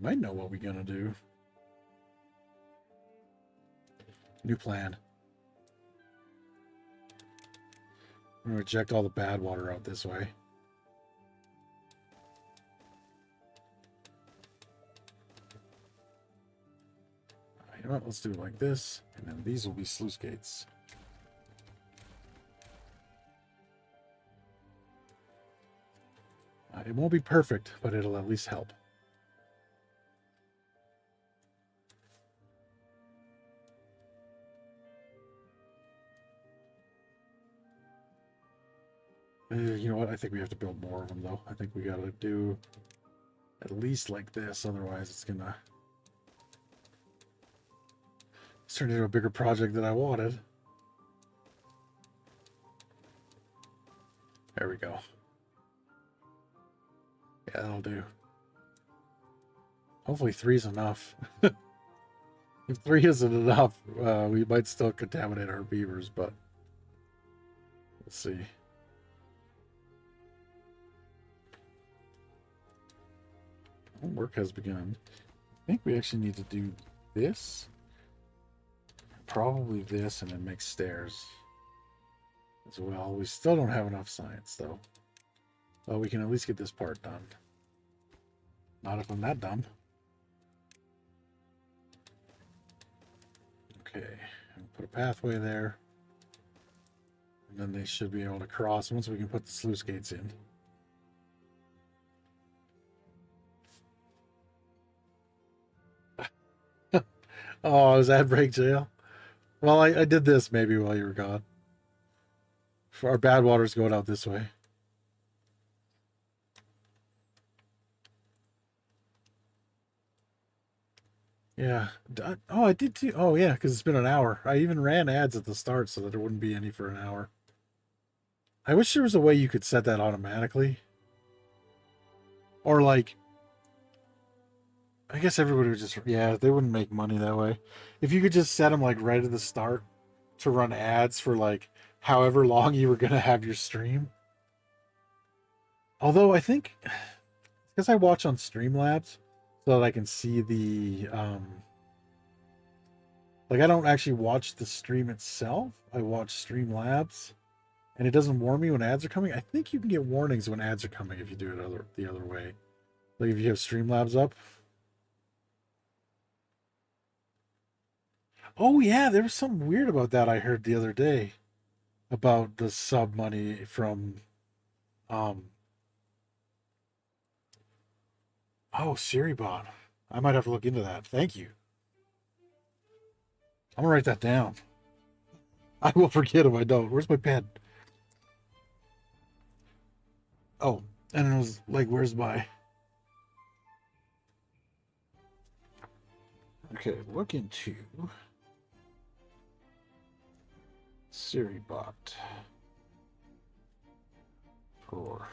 might know what we're gonna do. New plan. I'm gonna eject all the bad water out this way. You know what? Let's do it like this, and then these will be sluice gates. It won't be perfect, but it'll at least help. You know what? I think we have to build more of them, though. I think we gotta do at least like this, otherwise it's gonna turn into a bigger project than I wanted. There we go. Yeah, that'll do. Hopefully 3 is enough. If 3 isn't enough, we might still contaminate our beavers, but let's see. Work has begun. I think we actually need to do this. Probably this, and then make stairs as well. We still don't have enough science, though. Well, we can at least get this part done. Not if I'm that dumb. Okay, put a pathway there. And then they should be able to cross once we can put the sluice gates in. Oh, is that break jail? Well, I did this maybe while you were gone. Our bad water's going out this way. Yeah. Oh, I did too. Oh, yeah, because it's been an hour. I even ran ads at the start so that there wouldn't be any for an hour. I wish there was a way you could set that automatically. Or like, I guess everybody would just, yeah, they wouldn't make money that way. If you could just set them like right at the start to run ads for like however long you were going to have your stream. Although I think, because I watch on Streamlabs so that I can see the, like I don't actually watch the stream itself. I watch Streamlabs and it doesn't warn me when ads are coming. I think you can get warnings when ads are coming if you do it the other way. Like if you have Streamlabs up. Oh yeah, there was something weird about that I heard the other day about the sub money from oh, SiriBot. I might have to look into that. Thank you. I'm gonna write that down. I will forget if I don't. Where's my pen? Oh, and it was like, where's my... Okay, look into SiriBot for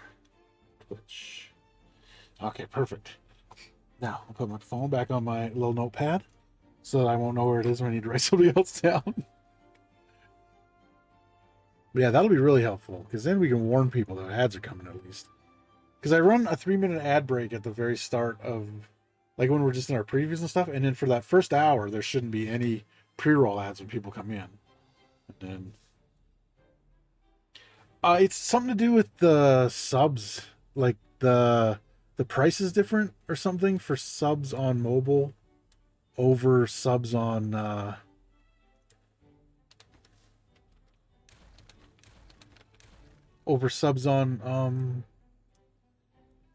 Twitch. Okay, perfect. Now, I'll put my phone back on my little notepad so that I won't know where it is when I need to write somebody else down. But yeah, that'll be really helpful because then we can warn people that ads are coming at least. Because I run a 3-minute ad break at the very start of, like when we're just in our previews and stuff, and then for that first hour, there shouldn't be any pre-roll ads when people come in. And then it's something to do with the subs, like the price is different or something for subs on mobile over subs on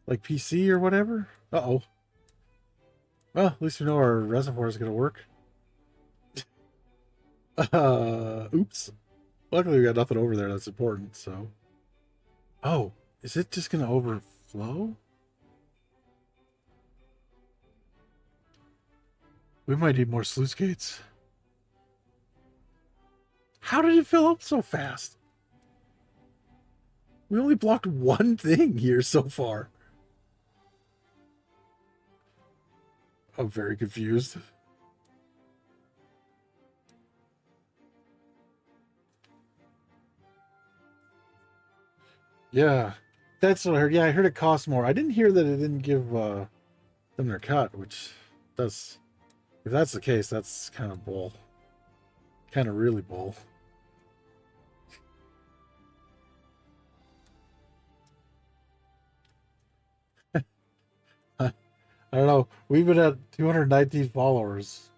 like PC or whatever. Uh-oh. Well, at least we know our reservoir is going to work. Oops. Luckily we got nothing over there that's important, so. Oh, is it just going to overflow? We might need more sluice gates. How did it fill up so fast? We only blocked one thing here so far. I'm very confused. Yeah, that's what I heard. Yeah, I heard it costs more. I didn't hear that it didn't give them their cut, which does. If that's the case, that's kind of bull. Kind of really bull. I don't know. We've been at 219 followers.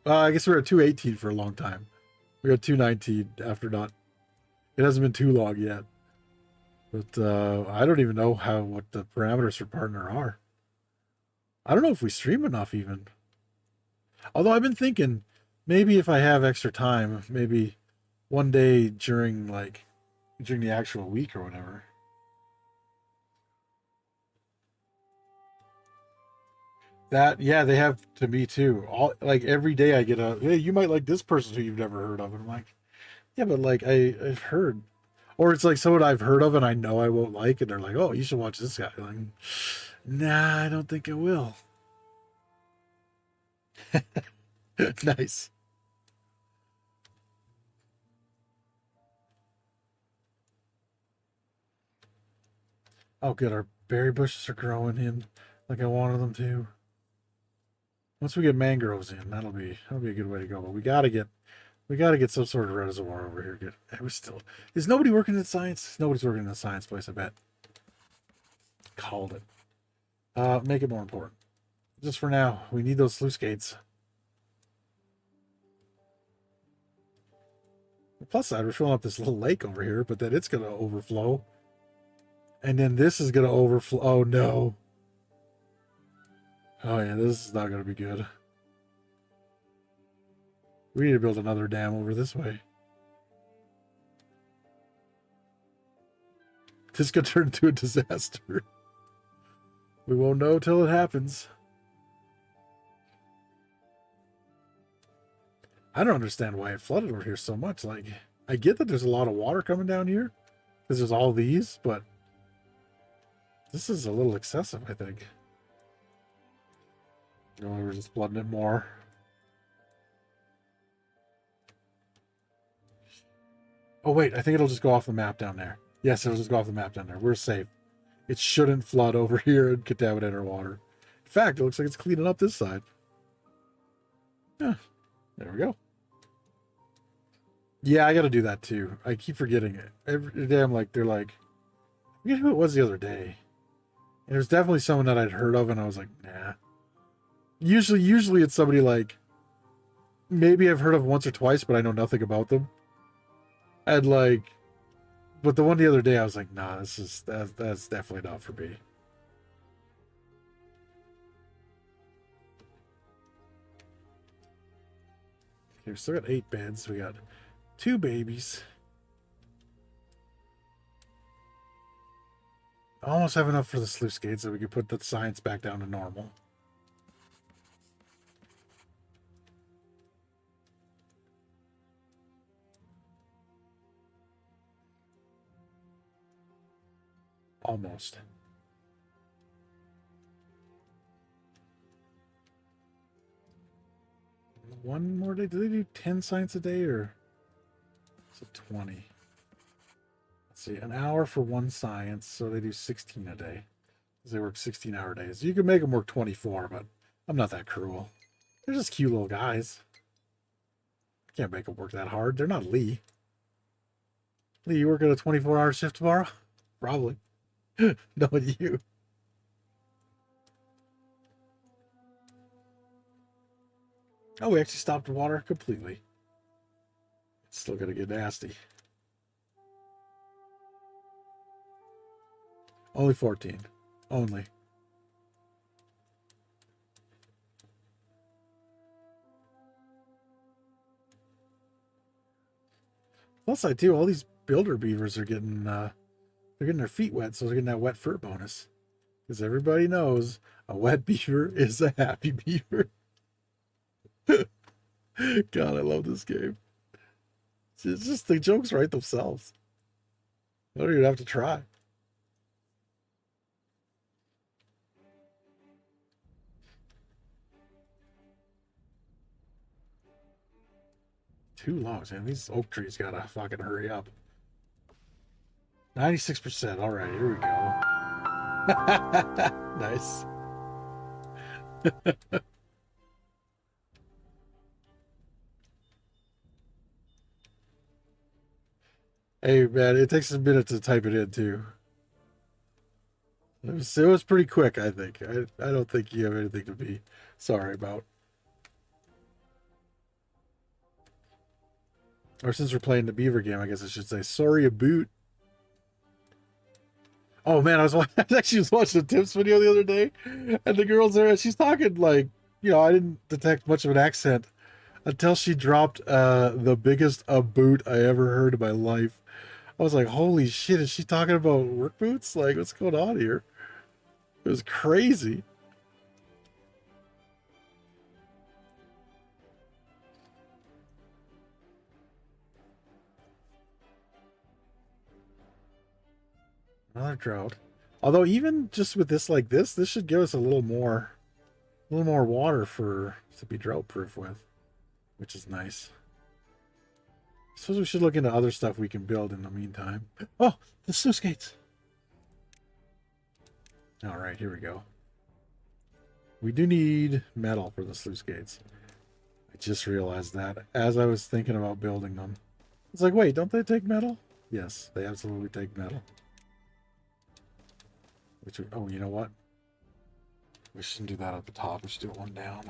I guess we're at 218 for a long time. We got 219 after not. It hasn't been too long yet. But I don't even know what the parameters for partner are. I don't know if we stream enough even. Although I've been thinking maybe if I have extra time, maybe one day during the actual week or whatever. That yeah, they have to me too. All like every day I get a hey, you might like this person who you've never heard of, and I'm like, yeah, but like I've heard, or it's like someone I've heard of and I know I won't like, and they're like, oh, you should watch this guy. I'm like, nah, I don't think I will. Nice. Oh, good. Our berry bushes are growing in like I wanted them to. Once we get mangroves in, that'll be a good way to go. But we gotta get some sort of reservoir over here. Good. We still is nobody working in science? Nobody's working in the science place, I bet. Called it. Make it more important. Just for now, we need those sluice gates. The plus side, we're filling up this little lake over here, but then it's gonna overflow. And then this is gonna overflow. Oh no. Oh yeah, this is not gonna be good. We need to build another dam over this way. This could turn into a disaster. We won't know till it happens. I don't understand why it flooded over here so much. Like, I get that there's a lot of water coming down here because there's all these, but this is a little excessive, I think. No, we're just flooding it more. Oh, wait, I think it'll just go off the map down there. Yes, it'll just go off the map down there. We're safe. It shouldn't flood over here and contaminate our water. In fact, it looks like it's cleaning up this side. Yeah, there we go. Yeah, I got to do that too. I keep forgetting it. Every day I'm like, they're like, I forget who it was the other day. And it was definitely someone that I'd heard of, and I was like, nah. Usually it's somebody like, maybe I've heard of once or twice, but I know nothing about them. And like, but the one the other day, I was like, nah, that's definitely not for me. Okay, we still got 8 beds. We got 2 babies. Almost have enough for the sluice gates so we can put the science back down to normal. Almost. One more day? Do they do 10 science a day or is it 20? Let's see, an hour for one science, so they do 16 a day. Because they work 16-hour days. You can make them work 24, but I'm not that cruel. They're just cute little guys. Can't make them work that hard. They're not Lee. Lee, you work at a 24-hour shift tomorrow? Probably. Knowing you. Oh, we actually stopped water completely. It's still gonna get nasty. Only 14. Only. Plus, I do. All these builder beavers are getting they're getting their feet wet, so they're getting that wet fur bonus. Because everybody knows a wet beaver is a happy beaver. God, I love this game. It's just the jokes write themselves. I don't even have to try. Too long, man. These oak trees gotta fucking hurry up. 96%. All right, here we go. Nice. Hey, man, it takes a minute to type it in, too. It was pretty quick, I think. I don't think you have anything to be sorry about. Or since we're playing the Beaver game, I guess I should say sorry a boot. Oh man, I actually was watching a Tips video the other day, and the girl's there, and she's talking like, I didn't detect much of an accent until she dropped the biggest boot I ever heard in my life. I was like, holy shit, is she talking about work boots? Like, what's going on here? It was crazy. Another drought. Although even just with this like this should give us a little more water to be drought proof with, which is nice. I suppose we should look into other stuff we can build in the meantime. Oh, the sluice gates. All right, here we go. We do need metal for the sluice gates. I just realized that as I was thinking about building them. It's like, wait, don't they take metal? Yes, they absolutely take metal. Oh, you know what? We shouldn't do that at the top. We should do it one down.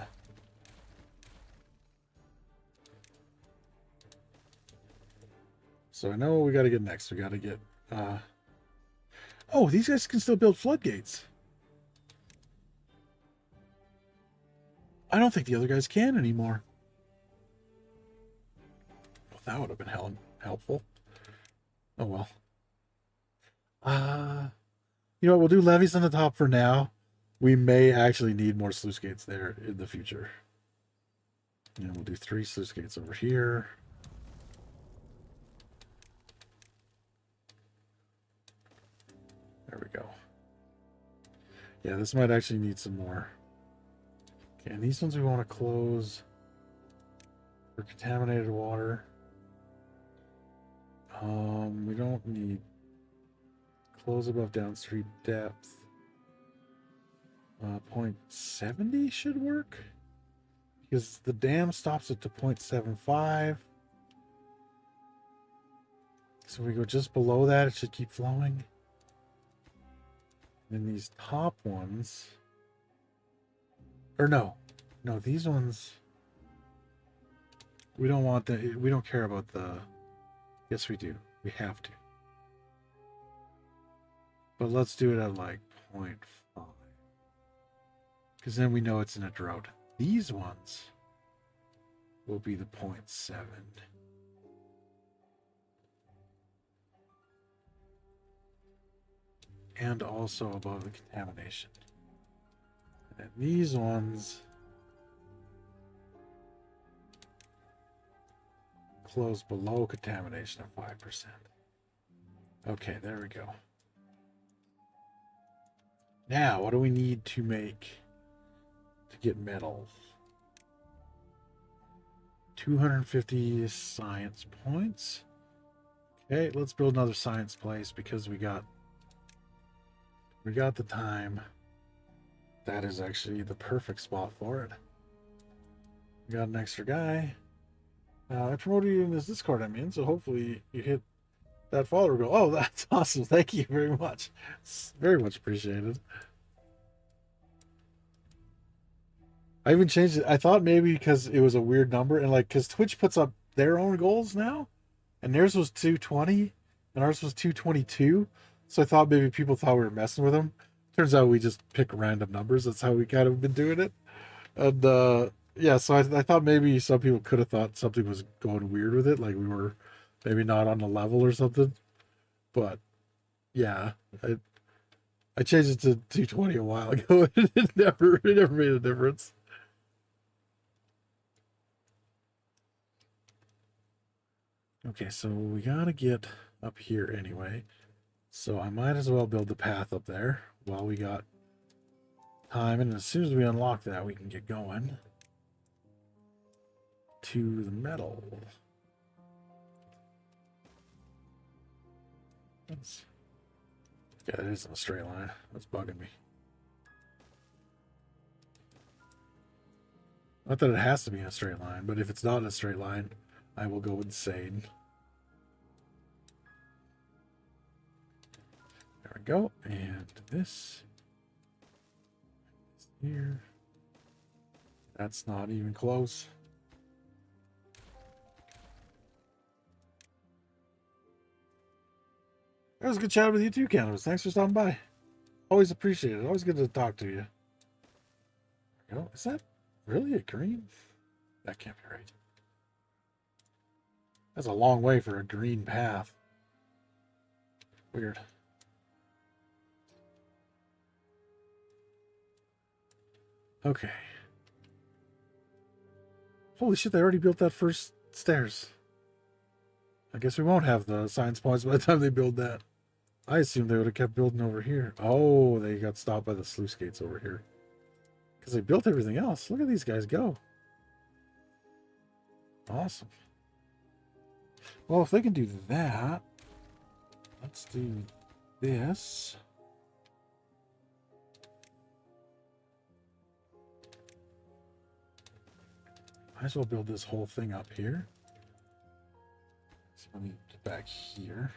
So I know what we got to get next. We got to get... Oh, these guys can still build floodgates. I don't think the other guys can anymore. Well, that would have been helpful. Oh, well. You know what? We'll do levees on the top for now. We may actually need more sluice gates there in the future. And we'll do 3 sluice gates over here. There we go. Yeah, this might actually need some more. Okay, and these ones we want to close for contaminated water. We don't need close above downstream depth. 0.70 should work because the dam stops it to 0.75. So we go just below that, it should keep flowing. And then these top ones, or no, these ones, we don't want the, we don't care about the, yes we do, we have to. But let's do it at like 0.5. Because then we know it's in a drought. These ones will be the 0.7. And also above the contamination. And these ones close below contamination of 5%. Okay, there we go. Now, what do we need to get metal? 250 science points. Okay, let's build another science place because we got the time. That is actually the perfect spot for it. We got an extra guy. I promoted you in this Discord I'm in, so hopefully you hit that follower goal. Oh, that's awesome. Thank you very much. It's very much appreciated. I even changed it. I thought maybe because it was a weird number and like because Twitch puts up their own goals now, and theirs was 220 and ours was 222. So I thought maybe people thought we were messing with them. Turns out we just pick random numbers. That's how we kind of been doing it. And yeah, so I thought maybe some people could have thought something was going weird with it, like we were maybe not on the level or something. But yeah, I changed it to 220 a while ago. It never made a difference. Okay, so we gotta get up here anyway. So I might as well build the path up there while we got time. And as soon as we unlock that, we can get going to the metal. Yeah, it isn't a straight line. That's bugging me. Not that it has to be in a straight line, but if it's not in a straight line, I will go insane. There we go. And this here. That's not even close. It was a good chat with you too, Cannabis. Thanks for stopping by. Always appreciate it. Always good to talk to you. You know, is that really a green? That can't be right. That's a long way for a green path. Weird. Okay. Holy shit, they already built that first stairs. I guess we won't have the science points by the time they build that. I assumed they would have kept building over here. Oh, they got stopped by the sluice gates over here. Because they built everything else. Look at these guys go. Awesome. Well, if they can do that, let's do this. Might as well build this whole thing up here. So let me get back here.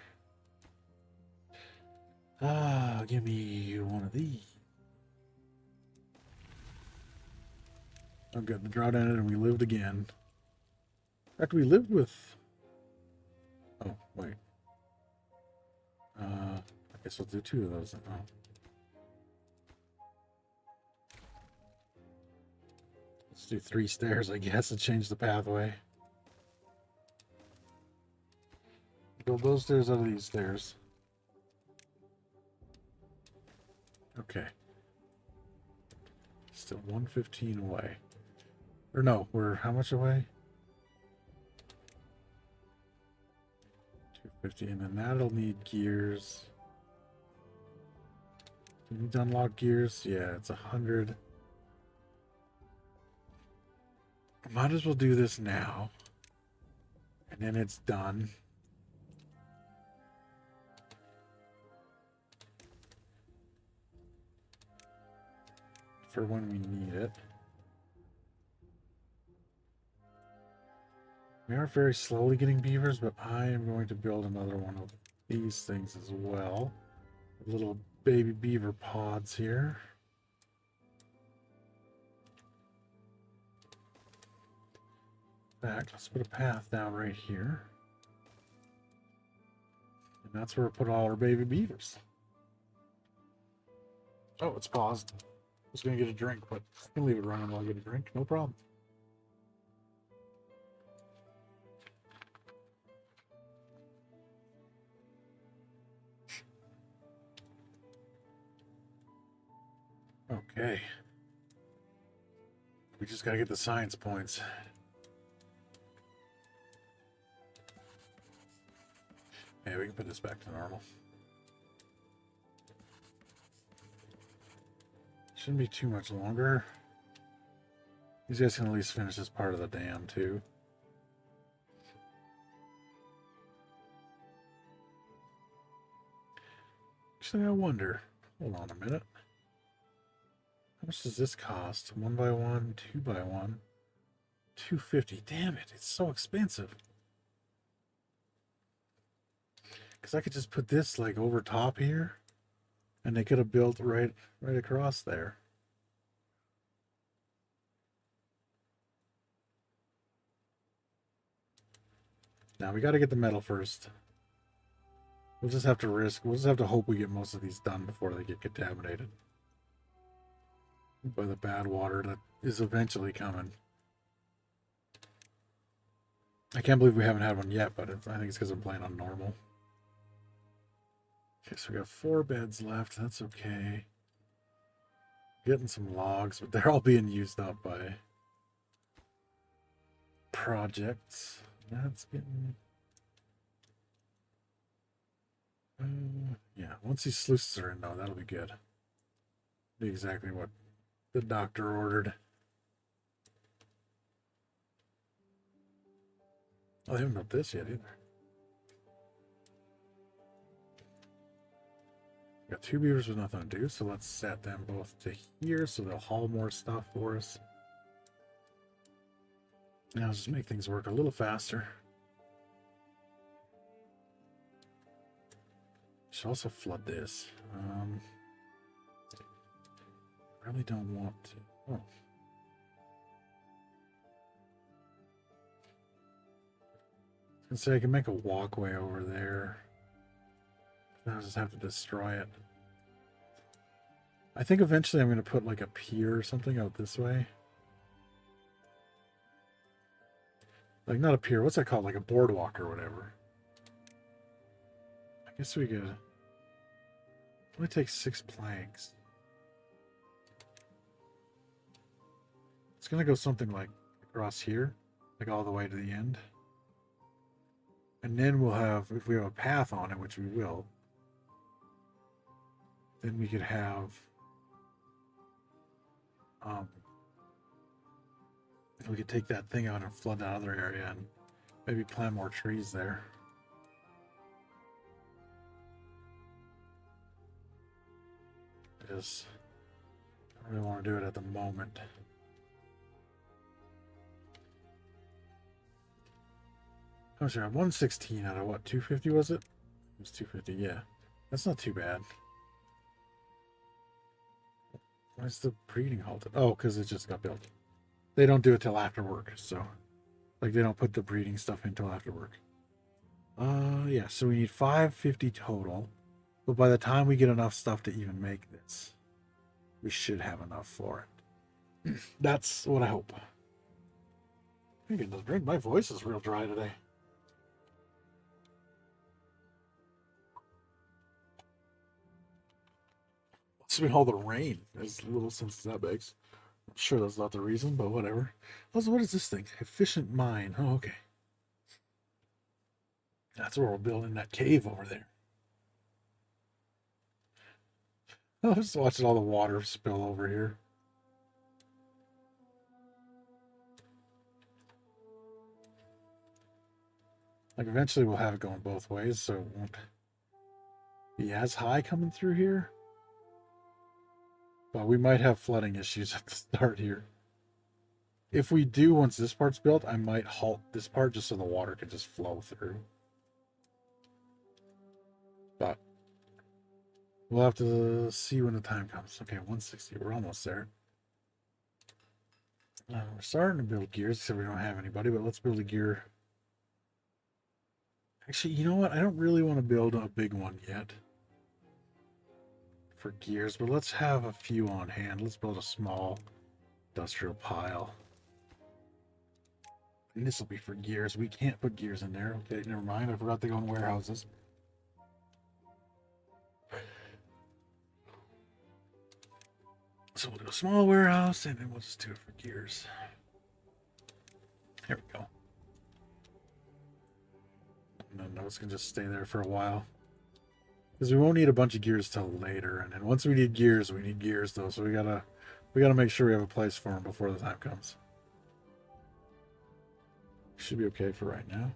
Give me one of these. Oh good, the drought ended and we lived again. After we lived with... Oh, wait. I guess we'll do two of those. Oh. Let's do 3 stairs, I guess, to change the pathway. Build those stairs out of these stairs. Okay. Still 115 away. Or no, we're how much away? 250, and then that'll need gears. Do we need to unlock gears? Yeah, it's 100. Might as well do this now. And then it's done. For when we need it. We are very slowly getting beavers, but I am going to build another one of these things as well. Little baby beaver pods here. In fact, let's put a path down right here. And that's where we put all our baby beavers. Oh, it's paused. I was going to get a drink, but I can leave it running while I get a drink. No problem. Okay. We just got to get the science points. Yeah, we can put this back to normal. Shouldn't be too much longer. These guys can at least finish this part of the dam too. Actually, I wonder. Hold on a minute. How much does this cost? 1 by 1, 2 by 1, 250. Damn it! It's so expensive. Because I could just put this like over top here, and they could have built right across there. Now we got to get the metal first. We'll just have to risk. We'll just have to hope we get most of these done before they get contaminated by the bad water that is eventually coming. I can't believe we haven't had one yet, but I think it's because I'm playing on normal. Okay, so we got 4 beds left. That's okay. Getting some logs, but they're all being used up by projects. That's getting... yeah, once these sluices are in, though, that'll be good. Be exactly what the doctor ordered. Oh, they haven't built this yet either. Got 2 beavers with nothing to do, so let's set them both to here so they'll haul more stuff for us. Now let's just make things work a little faster. Should also flood this. Really don't want to. Oh. I was gonna say I can make a walkway over there. I'll just have to destroy it. I think eventually I'm going to put like a pier or something out this way. Like not a pier, what's that called? Like a boardwalk or whatever. I guess we could... only take 6 planks. It's going to go something like across here. Like all the way to the end. And then we'll have, if we have a path on it, which we will, then we could have we could take that thing out and flood that other area and maybe plant more trees there. I just don't really want to do it at the moment. Oh sure, 116 out of what, 250 was it? It was 250, yeah. That's not too bad. Why is the breeding halted? Oh, because it just got built. They don't do it till after work, so like they don't put the breeding stuff in till after work. Yeah, so we need 550 total. But by the time we get enough stuff to even make this, we should have enough for it. That's what I hope. I'm getting to drink. My voice is real dry today. It's been all the rain, as little since that makes. I'm sure that's not the reason, but whatever. Also, what is this thing? Efficient mine. Oh, okay. That's where we're building that cave over there. I was just watching all the water spill over here. Like, eventually we'll have it going both ways, so it won't be as high coming through here. But we might have flooding issues at the start here. If we do, once this part's built, I might halt this part just so the water can just flow through. But we'll have to see when the time comes. Okay, 160. We're almost there. We're starting to build gears, except we don't have anybody, but let's build a gear. Actually, you know what? I don't really want to build a big one yet for gears, but let's have a few on hand. Let's build a small industrial pile. And this will be for gears. We can't put gears in there. Okay, never mind. I forgot they go in warehouses. So we'll do a small warehouse, and then we'll just do it for gears. Here we go. And then those can just stay there for a while. Because we won't need a bunch of gears till later. And then once we need gears though. So we gotta make sure we have a place for them before the time comes. Should be okay for right now.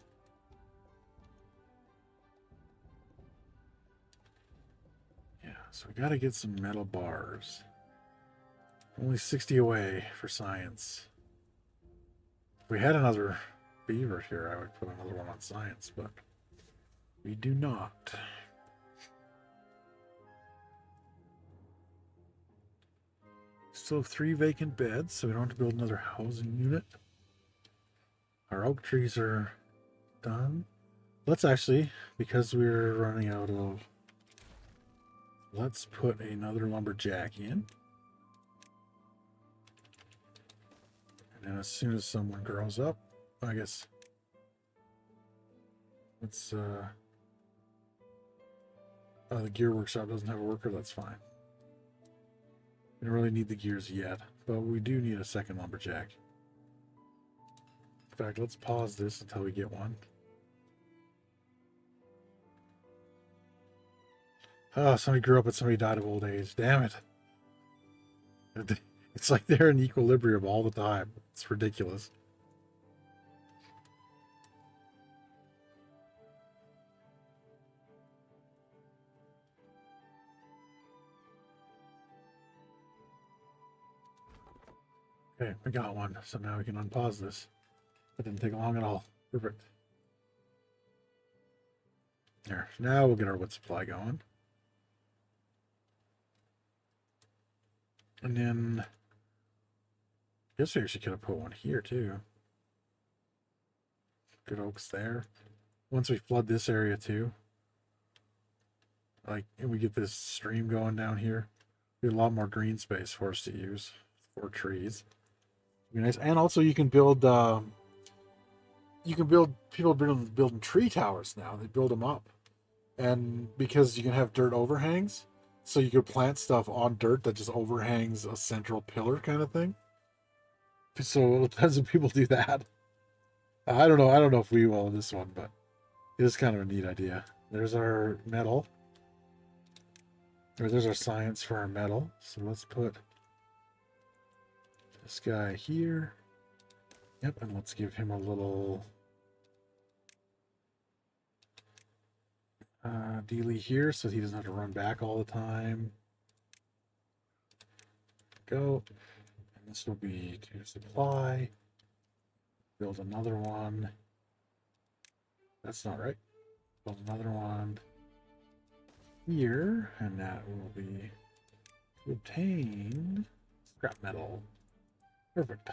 Yeah, so we gotta get some metal bars. Only 60 away for science. If we had another beaver here, I would put another one on science, but we do not. Still have 3 vacant beds, so we don't have to build another housing unit. Our oak trees are done. Let's actually, because we're running out of... Let's put another lumberjack in. And then as soon as someone grows up, I guess... Let's, oh, the gear workshop doesn't have a worker, that's fine. We don't really need the gears yet, but we do need a second lumberjack. In fact, let's pause this until we get one. Oh, somebody grew up and somebody died of old age. Damn it. It's like they're in equilibrium all the time. It's ridiculous. Okay, we got one. So now we can unpause this. That didn't take long at all. Perfect. There. Now we'll get our wood supply going. And then I guess we actually could have put one here too. Good oaks there. Once we flood this area too, like, and we get this stream going down here, we have a lot more green space for us to use for trees. Be nice. And also you can build people building tree towers now. They build them up, and because you can have dirt overhangs, so you could plant stuff on dirt that just overhangs a central pillar kind of thing. So tons of people do that. I don't know if we will in this one, but it is kind of a neat idea. There's our metal, or there's our science for our metal. So let's put this guy here. Yep, and let's give him a little dealie here so he doesn't have to run back all the time. Go. And this will be to supply. Build another one. That's not right. Build another one here, and that will be to obtain scrap metal. Perfect.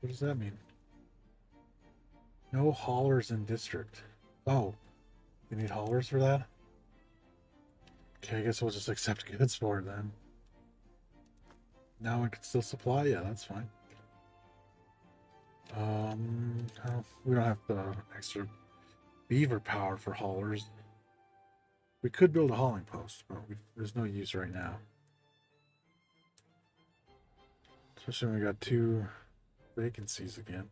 What does that mean? No haulers in district. Oh, you need haulers for that? Okay, I guess we'll just accept goods for it then. Now I can still supply? Yeah, that's fine. Oh, we don't have the extra beaver power for haulers. We could build a hauling post, but there's no use right now. Especially when we got 2 vacancies again.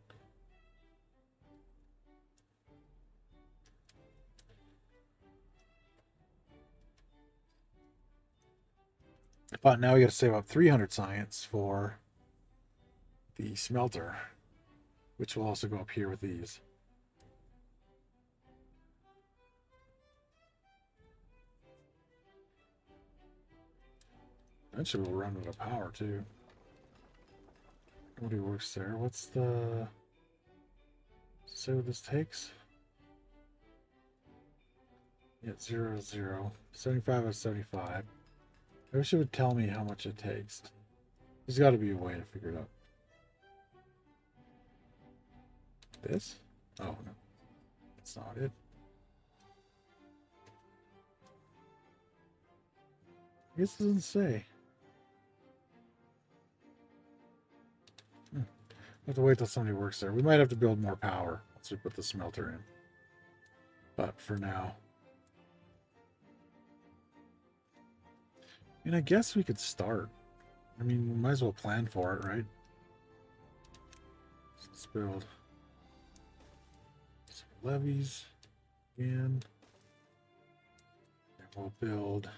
But now we got to save up 300 science for the smelter, which will also go up here with these. Eventually we'll run out of power too. Nobody works there. What's the... say what this takes? Yeah, 0, 0. 75 out of 75. I wish it would tell me how much it takes. There's got to be a way to figure it out. This? Oh, no. That's not it. I guess it doesn't say. Have to wait till somebody works there. We might have to build more power once we put the smelter in. But for now... I mean, I guess we could start. I mean, we might as well plan for it, right? Let's build some levees again. And we'll build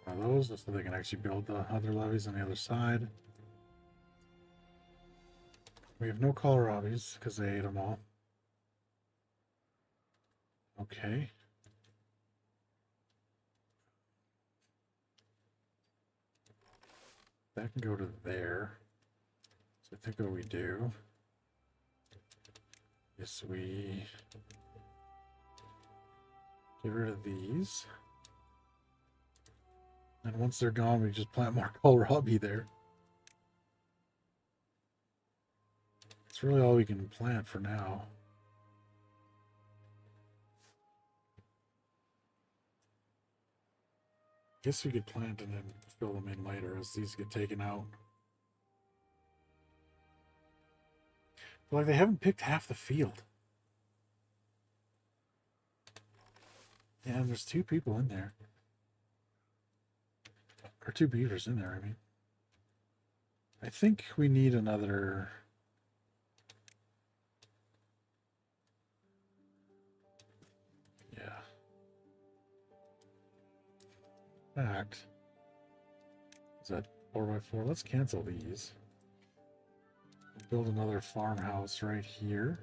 one of those so they can actually build the other levees on the other side. We have no kohlrabies because they ate them all. Okay. That can go to there. So I think what we do is we get rid of these. And once they're gone, we just plant more kohlrabi there. It's really all we can plant for now. Guess we could plant and then fill them in later as these get taken out. But like, they haven't picked half the field. Yeah, and there's 2 people in there. Or 2 beavers in there, I mean. I think we need another... yeah. Fact. Is that 4x4? Let's cancel these. build another farmhouse right here.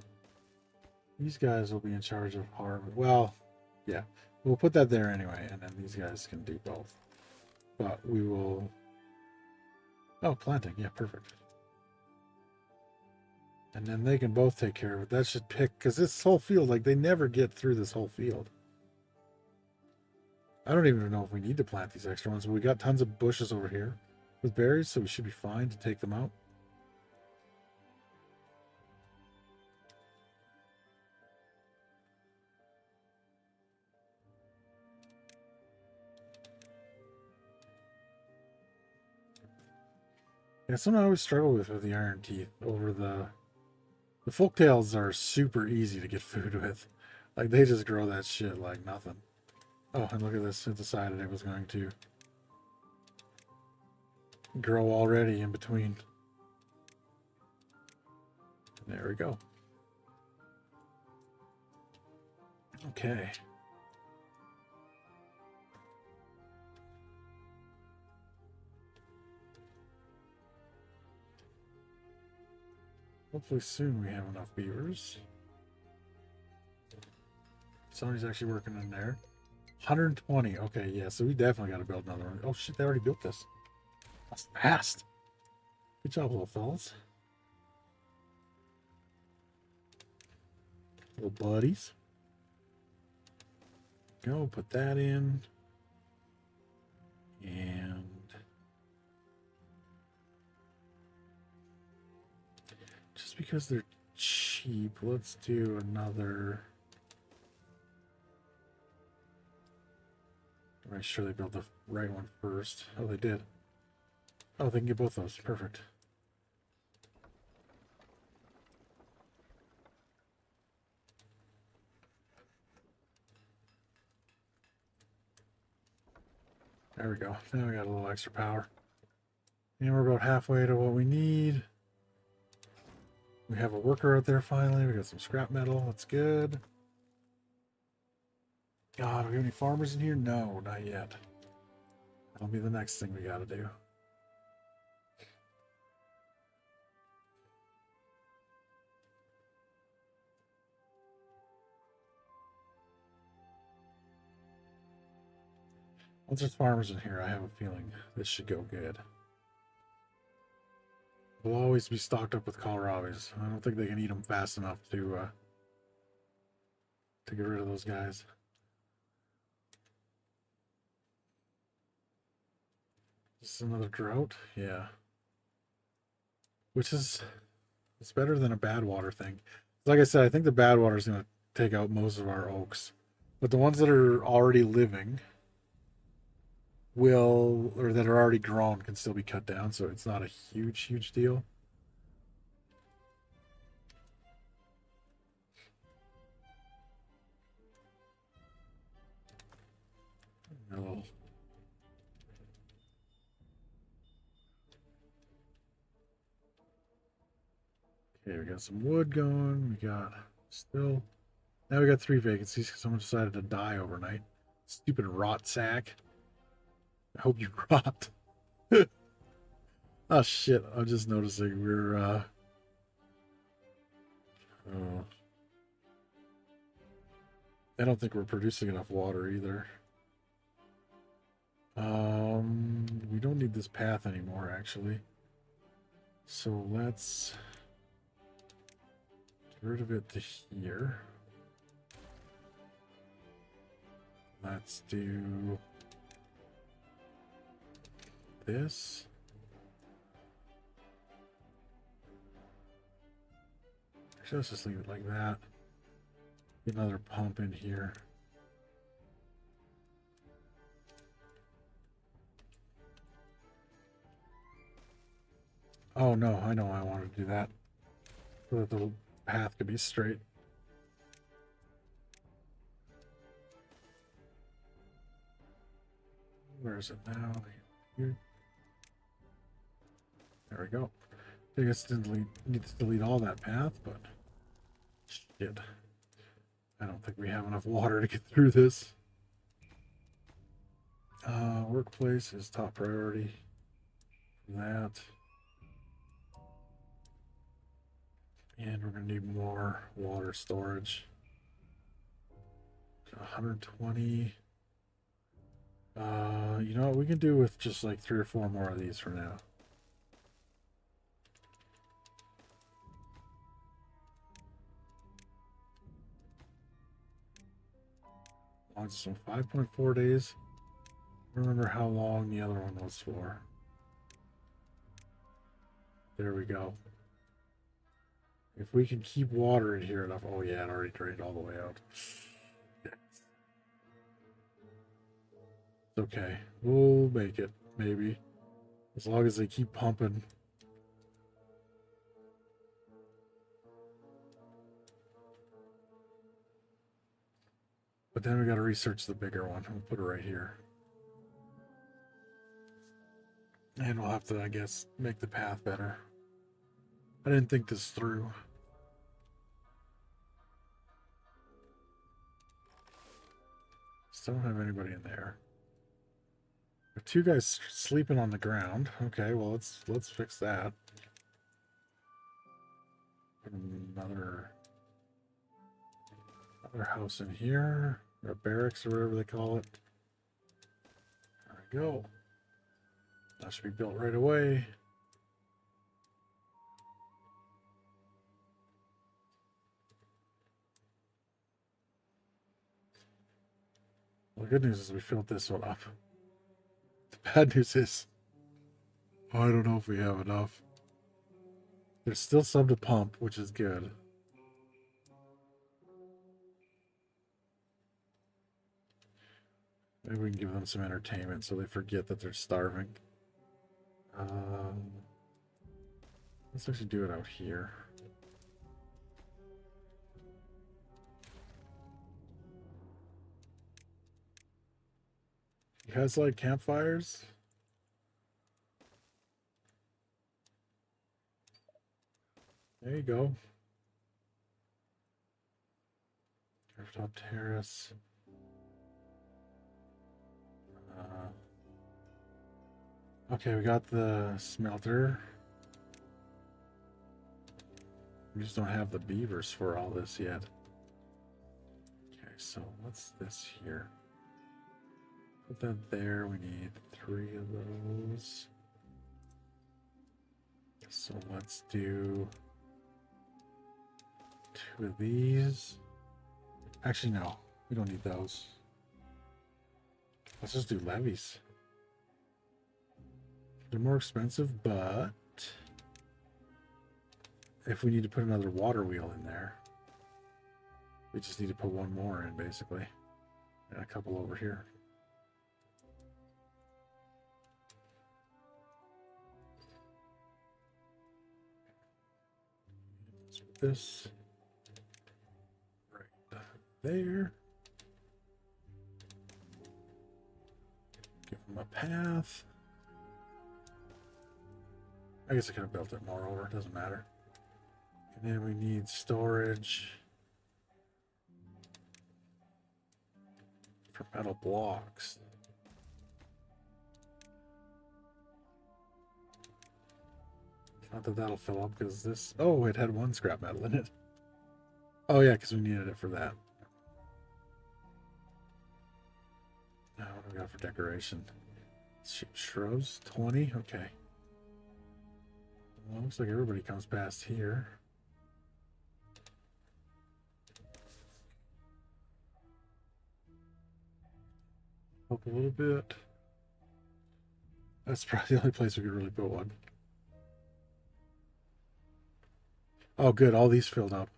These guys will be in charge of harvest. Well, yeah, we'll put that there anyway, and then these guys can do both. But we will... Oh, planting. Yeah, perfect. And then they can both take care of it. That should pick... Because this whole field, like, they never get through this whole field. I don't even know if we need to plant these extra ones, but we got tons of bushes over here with berries, so we should be fine to take them out. Yeah, something I always struggle with the iron teeth over the folktails are super easy to get food with. Like, they just grow that shit like nothing. Oh, and look at this. It decided it was going to grow already in between. There we go. Okay. Hopefully soon we have enough beavers. Somebody's actually working in there. 120. Okay, yeah, so we definitely got to build another one. Oh shit, they already built this. That's fast. Good job, little fellas. Little buddies. Go, put that in. And... just because they're cheap, let's do another... Make sure they built the right one first. Oh, they did. Oh, they can get both those. Perfect. There we go. Now we got a little extra power. And we're about halfway to what we need. We have a worker out there finally. We got some scrap metal. That's good. God, do we have any farmers in here? No, not yet. That'll be the next thing we gotta do. Once there's farmers in here, I have a feeling this should go good. We'll always be stocked up with kohlrabies. I don't think they can eat them fast enough to get rid of those guys. This is another drought? Yeah. Which is... it's better than a bad water thing. Like I said, I think the bad water is going to take out most of our oaks. But the ones that are already living will, or that are already grown, can still be cut down, so it's not a huge deal. No. Okay, we got some wood going. We got still... now we got 3 vacancies because someone decided to die overnight. Stupid rot sack. I hope you rot. Oh shit, I'm just noticing we're oh. I don't think we're producing enough water either. We don't need this path anymore actually. So let's get rid of it to here. Let's do this. Actually, let's just leave it like that. Get another pump in here. Oh no, I know I want to do that. So that the path could be straight. Where is it now? Here. There we go. I guess it didn't need to delete all that path, but shit. I don't think we have enough water to get through this. Workplace is top priority. That. And we're going to need more water storage. 120. You know what? We can do with just like 3 or 4 more of these for now. So 5.4 days. I don't remember how long the other one was for. There we go. If we can keep water in here enough. Oh yeah, it already drained all the way out. It's okay. We'll make it, maybe. As long as they keep pumping. But then we got to research the bigger one. We'll put it right here. And we'll have to, I guess, make the path better. I didn't think this through. Still don't have anybody in there. There are 2 guys sleeping on the ground. Okay, well let's fix that. Another house in here, or a barracks or whatever they call it. There we go. That should be built right away. Well, the good news is we filled this one up. The bad news is, I don't know if we have enough. There's still some to pump, which is good. Maybe we can give them some entertainment so they forget that they're starving. Let's actually do it out here. You guys like campfires? There you go. Rooftop terrace. Okay, we got the smelter. We just don't have the beavers for all this yet. Okay, so what's this here? Put that there. We need 3 of those. So let's do 2 of these. Actually, no. We don't need those. Let's just do levees. They're more expensive, but if we need to put another water wheel in there, we just need to put 1 more in, basically. And a couple over here. Let's put this right there. Give them a path. I guess I could have built it more over, it doesn't matter. And then we need storage for metal blocks. Not that that'll fill up because this... Oh, it had 1 scrap metal in it. Oh yeah, because we needed it for that. Now what do we got for decoration? Sheep shrubs, 20, okay. Well, looks like everybody comes past here. Up a little bit. That's probably the only place we could really put one. Oh, good. All these filled up.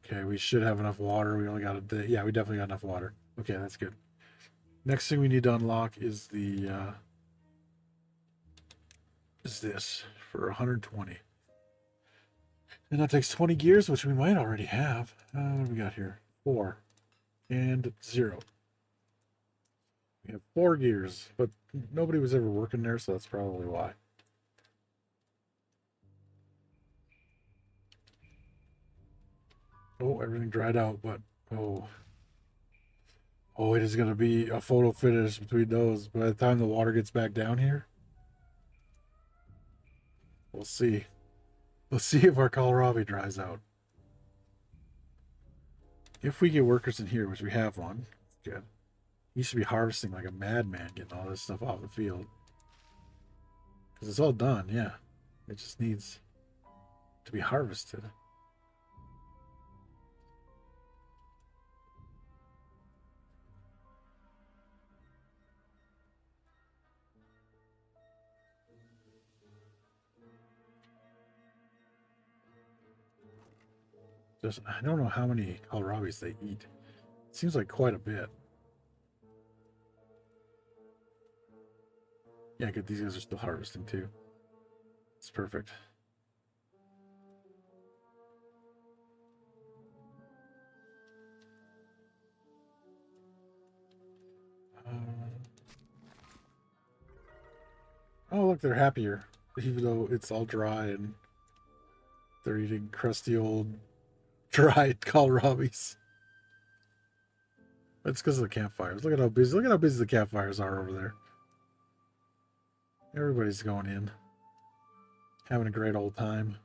Okay, we should have enough water. We only got a day. Yeah, we definitely got enough water. Okay, that's good. Next thing we need to unlock is the... is this for 120. And that takes 20 gears, which we might already have. What do we got here? 4 and 0. We have 4 gears, but nobody was ever working there, so that's probably why. Oh, everything dried out, but oh, it is going to be a photo finish between those. By the time the water gets back down here, we'll see. Let's see if our kohlrabi dries out. If we get workers in here, which we have one, good. He should be harvesting like a madman, getting all this stuff off the field. Because it's all done, yeah. It just needs to be harvested. Just, I don't know how many kohlrabis they eat. It seems like quite a bit. Yeah, good. These guys are still harvesting too. It's perfect. Oh, look, they're happier. Even though it's all dry and they're eating crusty old dried kohlrabis. That's because of the campfires. Look at how busy the campfires are over there. Everybody's going in. Having a great old time.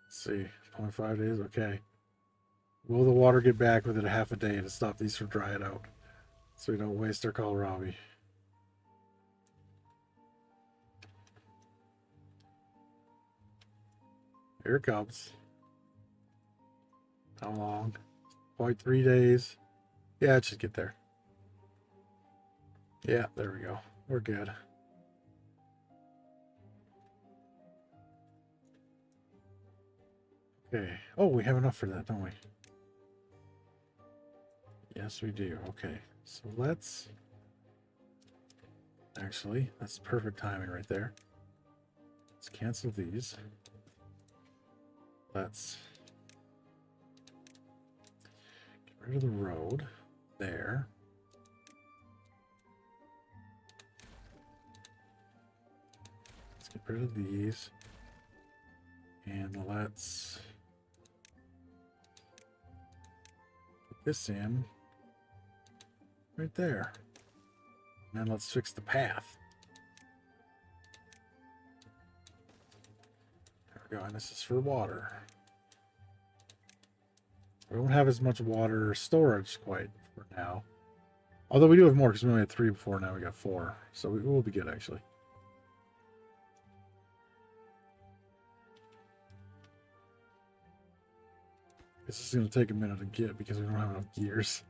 Let's see. 0.5 days, okay. Will the water get back within a half a day to stop these from drying out? So we don't waste our kohlrabi. Here it comes. How long? 0.3 days. Yeah, it should get there. Yeah, there we go. We're good. Okay. Oh, we have enough for that, don't we? Yes, we do. Okay. So let's... Actually, that's perfect timing right there. Let's cancel these. Let's get rid of the road there. Let's get rid of these. And let's put this in right there. And then let's fix the path. There we go. And this is for water. We don't have as much water storage quite for now. Although we do have more because we only had 3 before, now we got 4. So we will be good actually. This is going to take a minute to get because we don't have enough gears.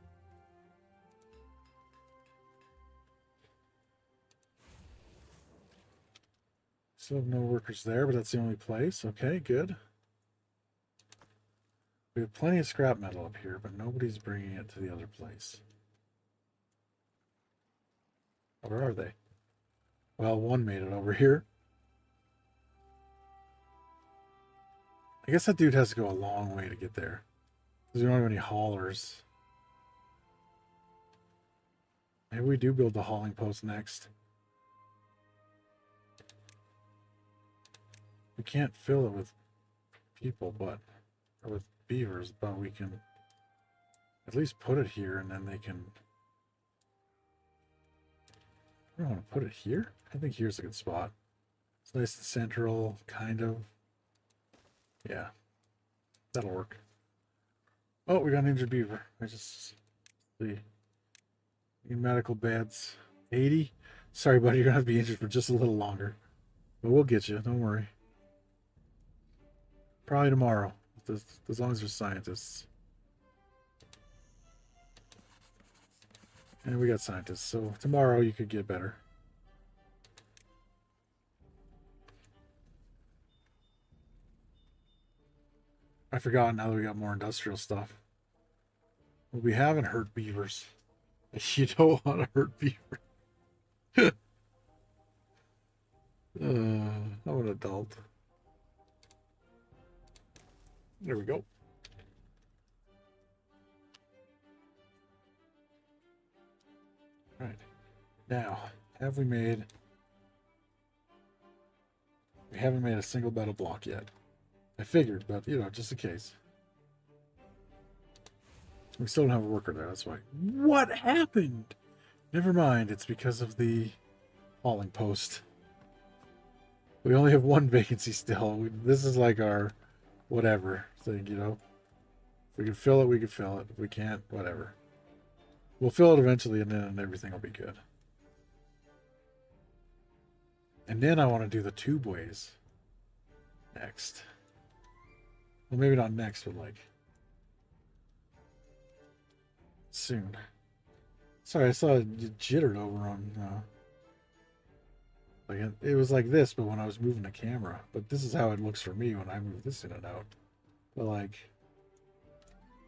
Still have no workers there, but that's the only place. Okay, good. We have plenty of scrap metal up here, but nobody's bringing it to the other place. Where are they? Well, one made it over here. I guess that dude has to go a long way to get there. Because we don't have any haulers. Maybe we do build the hauling post next. We can't fill it with people, or with beavers, but we can at least put it here and then they can... I don't want to put it here. I think here's a good spot. It's nice and central, kind of. Yeah, that'll work. Oh, we got an injured beaver. I just see. Need medical beds. 80? Sorry, buddy, you're going to have to be injured for just a little longer. But we'll get you, don't worry. Probably tomorrow, as long as there's scientists. And we got scientists, so tomorrow you could get better. I forgot now that we got more industrial stuff. Well, we haven't hurt beavers. You don't want to hurt beavers. I'm an adult. There we go. All right. Now, have we made... We haven't made a single metal block yet. I figured, but, you know, just in case. We still don't have a worker there, that's why. What happened? Never mind, it's because of the hauling post. We only have one vacancy still. This is like our whatever thing, you know. If we can fill it, we can fill it. If we can't, whatever. We'll fill it eventually, and then everything will be good. And then I want to do the tubeways next. Well, maybe not next, but like soon. Sorry, I saw it jittered over on. Like it was like this, but when I was moving the camera. But this is how it looks for me when I move this in and out. But like,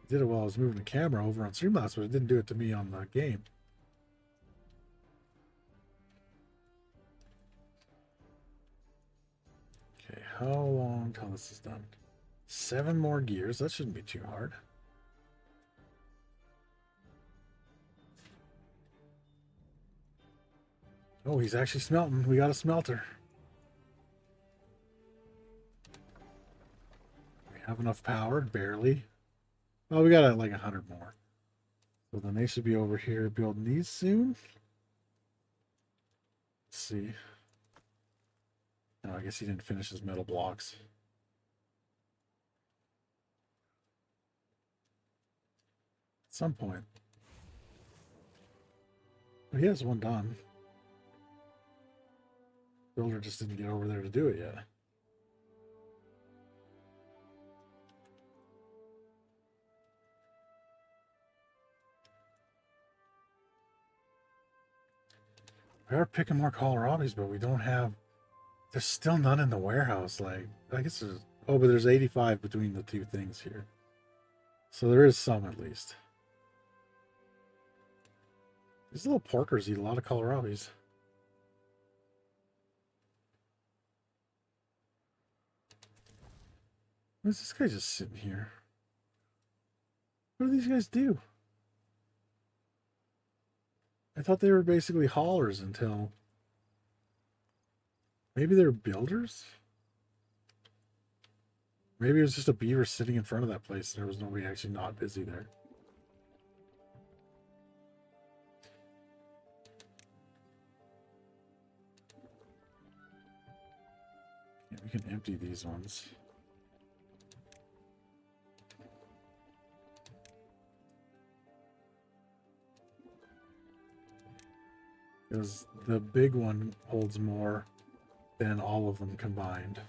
I did it while I was moving the camera over on Streamlabs, but it didn't do it to me on the game. Okay, how long till this is done? 7 more gears. That shouldn't be too hard. Oh, he's actually smelting. We got a smelter. We have enough power, barely. Well, we got like 100 more. So then they should be over here building these soon. Let's see. No, I guess he didn't finish his metal blocks. At some point. Well, he has one done. Builder just didn't get over there to do it yet. We are picking more kohlrabies, but we don't have... There's still none in the warehouse. Like, I guess there's... Oh, but there's 85 between the two things here. So there is some, at least. These little porkers eat a lot of kohlrabies. Why is this guy just sitting here? What do these guys do? I thought they were basically haulers until... Maybe they're builders? Maybe it was just a beaver sitting in front of that place. There was nobody actually not busy there. Yeah, we can empty these ones. Because the big one holds more than all of them combined.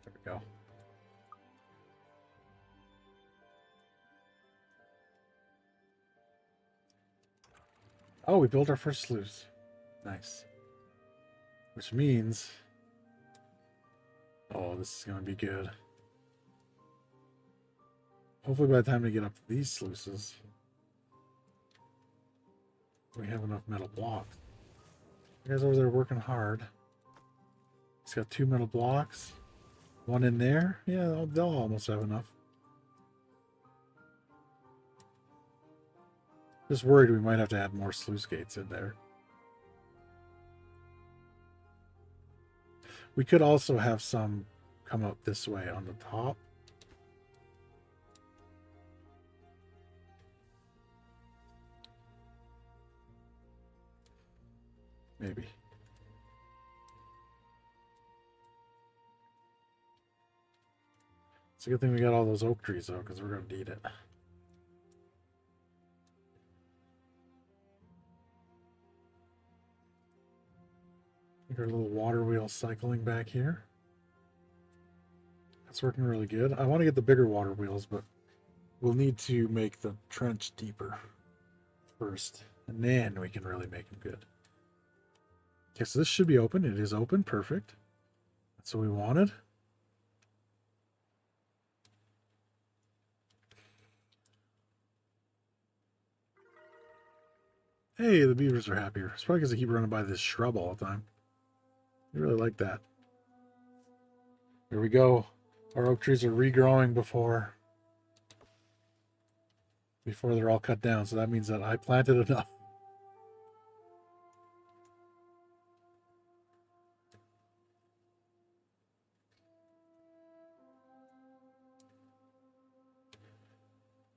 There we go. Oh, we built our first sluice. Nice. Which means... Oh, this is going to be good. Hopefully by the time we get up to these sluices, we have enough metal blocks. You guys over there working hard. He's got 2 metal blocks. 1 in there. Yeah, they'll almost have enough. Just worried we might have to add more sluice gates in there. We could also have some come up this way on the top. Maybe. It's a good thing we got all those oak trees though, because we're going to need it. Our little water wheel cycling back here. That's working really good. I want to get the bigger water wheels, but we'll need to make the trench deeper first, and then we can really make them good. Okay, so this should be open. It is open. Perfect. That's what we wanted. Hey, the beavers are happier. It's probably because they keep running by this shrub all the time. I really like that. Here we go. Our oak trees are regrowing before they're all cut down. So that means that I planted enough.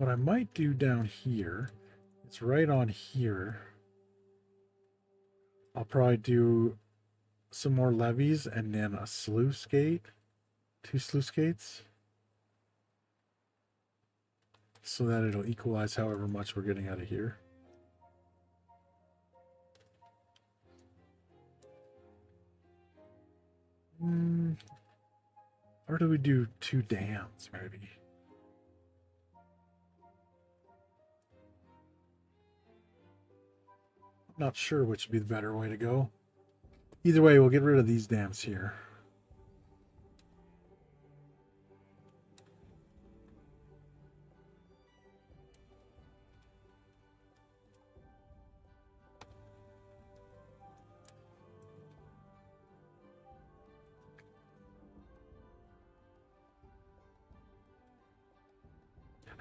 What I might do down here, it's right on here. I'll probably do some more levees and then a sluice gate. 2 sluice gates. So that it'll equalize however much we're getting out of here. Or do we do 2 dams, maybe? I'm not sure which would be the better way to go. Either way, we'll get rid of these dams here.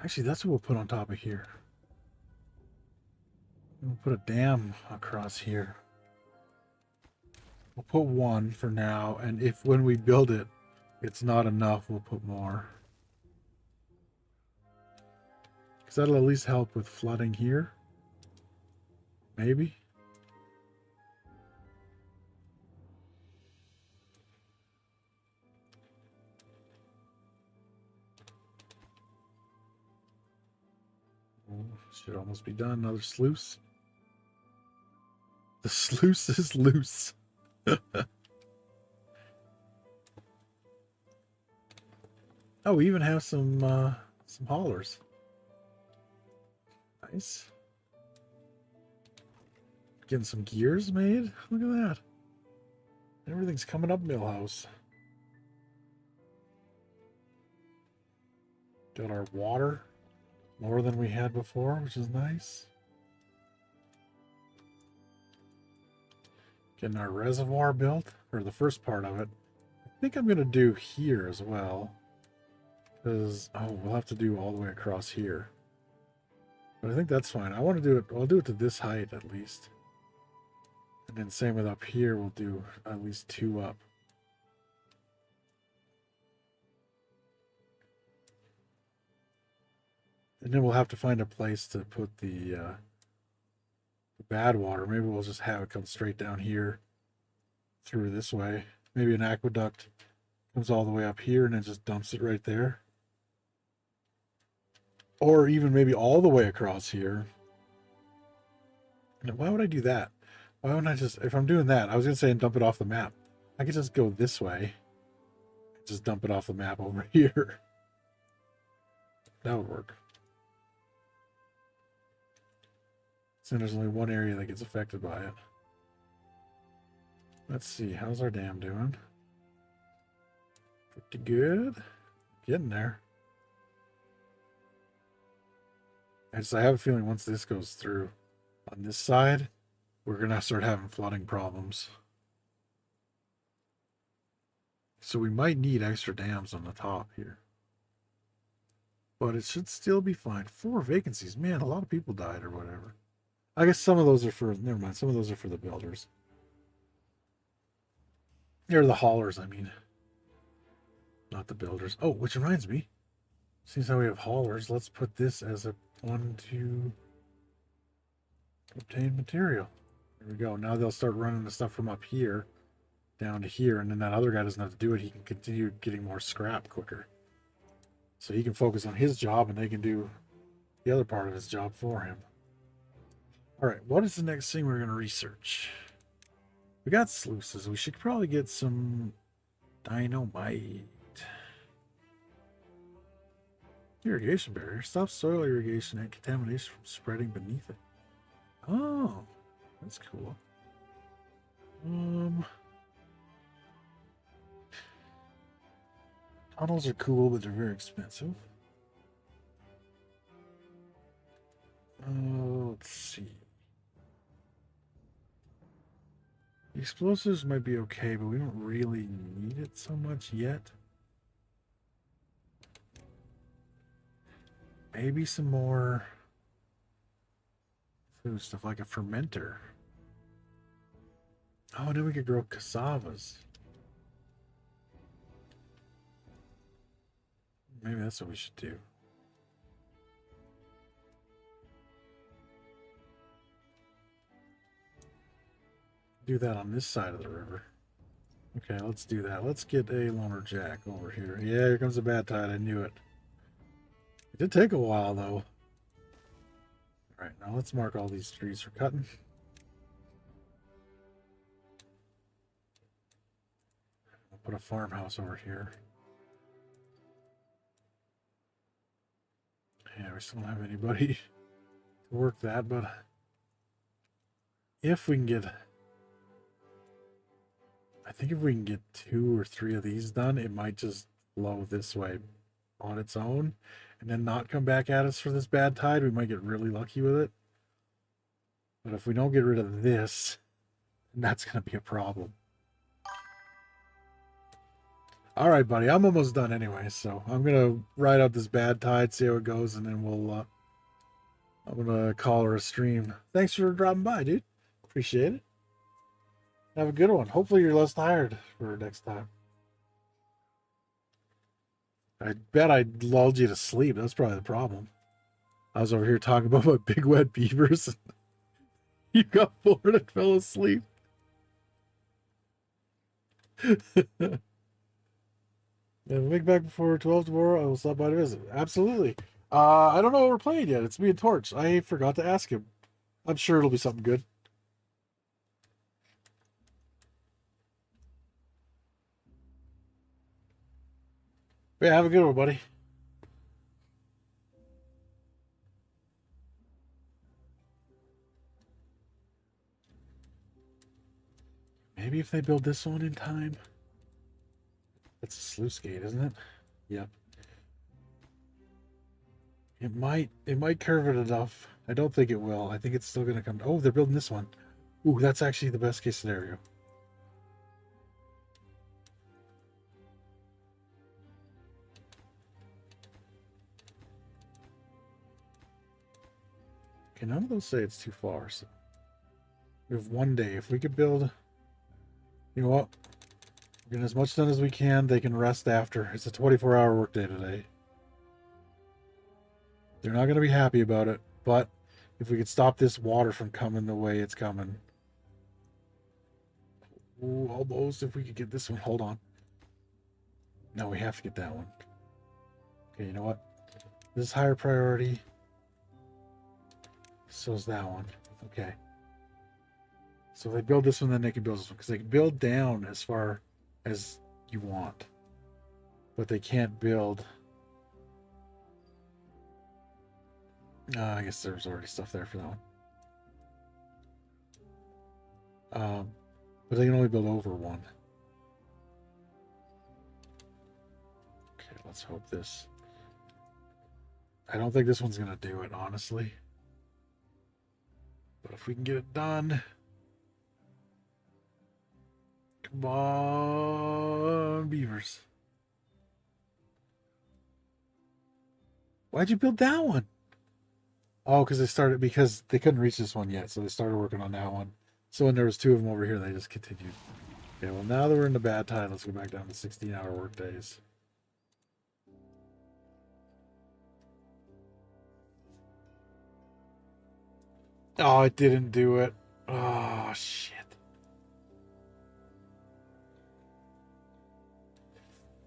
Actually, that's what we'll put on top of here. We'll put a dam across here. We'll put 1 for now, and if when we build it, it's not enough, we'll put more. Because that'll at least help with flooding here. Maybe. Should almost be done. Another sluice. The sluice is loose. Oh, we even have some haulers. Nice. Getting some gears made. Look at that. Everything's coming up, Millhouse. Got our water. More than we had before, which is nice. Getting our reservoir built, or the first part of it. I think I'm going to do here as well. Because, oh, we'll have to do all the way across here. But I think that's fine. I want to do it, I'll do it to this height at least. And then same with up here, we'll do at least 2 up. And then we'll have to find a place to put the bad water. Maybe we'll just have it come straight down here through this way. Maybe an aqueduct comes all the way up here and then just dumps it right there. Or even maybe all the way across here. Now, why would I do that? Why wouldn't I just, if I'm doing that, I was going to say and dump it off the map. I could just go this way. Just dump it off the map over here. That would work. So there's only one area that gets affected by it. Let's see, how's our dam doing? Pretty good. Getting there. And so I have a feeling once this goes through on this side, we're going to start having flooding problems. So we might need extra dams on the top here. But it should still be fine. 4 vacancies. Man, a lot of people died or whatever. I guess some of those are for, never mind, some of those are for the builders. They're the haulers, I mean. Not the builders. Oh, which reminds me. Since how we have haulers, let's put this as a one to obtain material. There we go. Now they'll start running the stuff from up here down to here, and then that other guy doesn't have to do it. He can continue getting more scrap quicker. So he can focus on his job, and they can do the other part of his job for him. All right, what is the next thing we're going to research? We got sluices. We should probably get some dynamite. Irrigation barrier. Stops soil irrigation and contamination from spreading beneath it. Oh, that's cool. Tunnels are cool, but they're very expensive. Let's see. The explosives might be okay, but we don't really need it so much yet. Maybe some more food stuff like a fermenter. Oh, and then we could grow cassavas. Maybe that's what we should do. do that on this side of the river. Okay, let's do that. Let's get a loner jack over here. Yeah, here comes the bad tide. I knew it. It did take a while, though. Alright, now let's mark all these trees for cutting. I'll put a farmhouse over here. Yeah, we still don't have anybody to work that, but if we can get... I think if we can get 2 or 3 of these done, it might just flow this way on its own and then not come back at us for this bad tide. We might get really lucky with it. But if we don't get rid of this, that's going to be a problem. All right, buddy. I'm almost done anyway, so I'm going to ride out this bad tide, see how it goes, and then we'll... I'm going to call her a stream. Thanks for dropping by, dude. Appreciate it. Have a good one. Hopefully you're less tired for next time. I bet I lulled you to sleep. That's probably the problem. I was over here talking about my big wet beavers. And you got bored and fell asleep. Yeah, make back before 12 tomorrow. I will stop by to visit. Absolutely. I don't know what we're playing yet. It's me and Torch. I forgot to ask him. I'm sure it'll be something good. Yeah, have a good one, buddy. Maybe if they build this one in time. That's a sluice gate, isn't it? Yep. It might curve it enough. I don't think it will. I think it's still gonna come. Oh, they're building this one. Ooh, that's actually the best case scenario. Okay, none of those say it's too far, so we have 1 day. If we could build, you know what? We're getting as much done as we can. They can rest after. It's a 24-hour workday today. They're not going to be happy about it, but if we could stop this water from coming the way it's coming. Ooh, almost. If we could get this one. Hold on. No, we have to get that one. Okay, you know what? This is higher priority. So is that one. Okay. So if they build this one, then they can build this one. Because they can build down as far as you want. But they can't build... I guess there's already stuff there for that one. But they can only build over one. Okay, let's hope this... I don't think this one's going to do it, honestly. But if we can get it done... Come on, beavers. Why'd you build that one? Oh, because they couldn't reach this one yet, so they started working on that one. So when there was 2 of them over here, they just continued. Okay, well now that we're in the bad tide, let's go back down to 16-hour work days. Oh, it didn't do it. Oh, shit.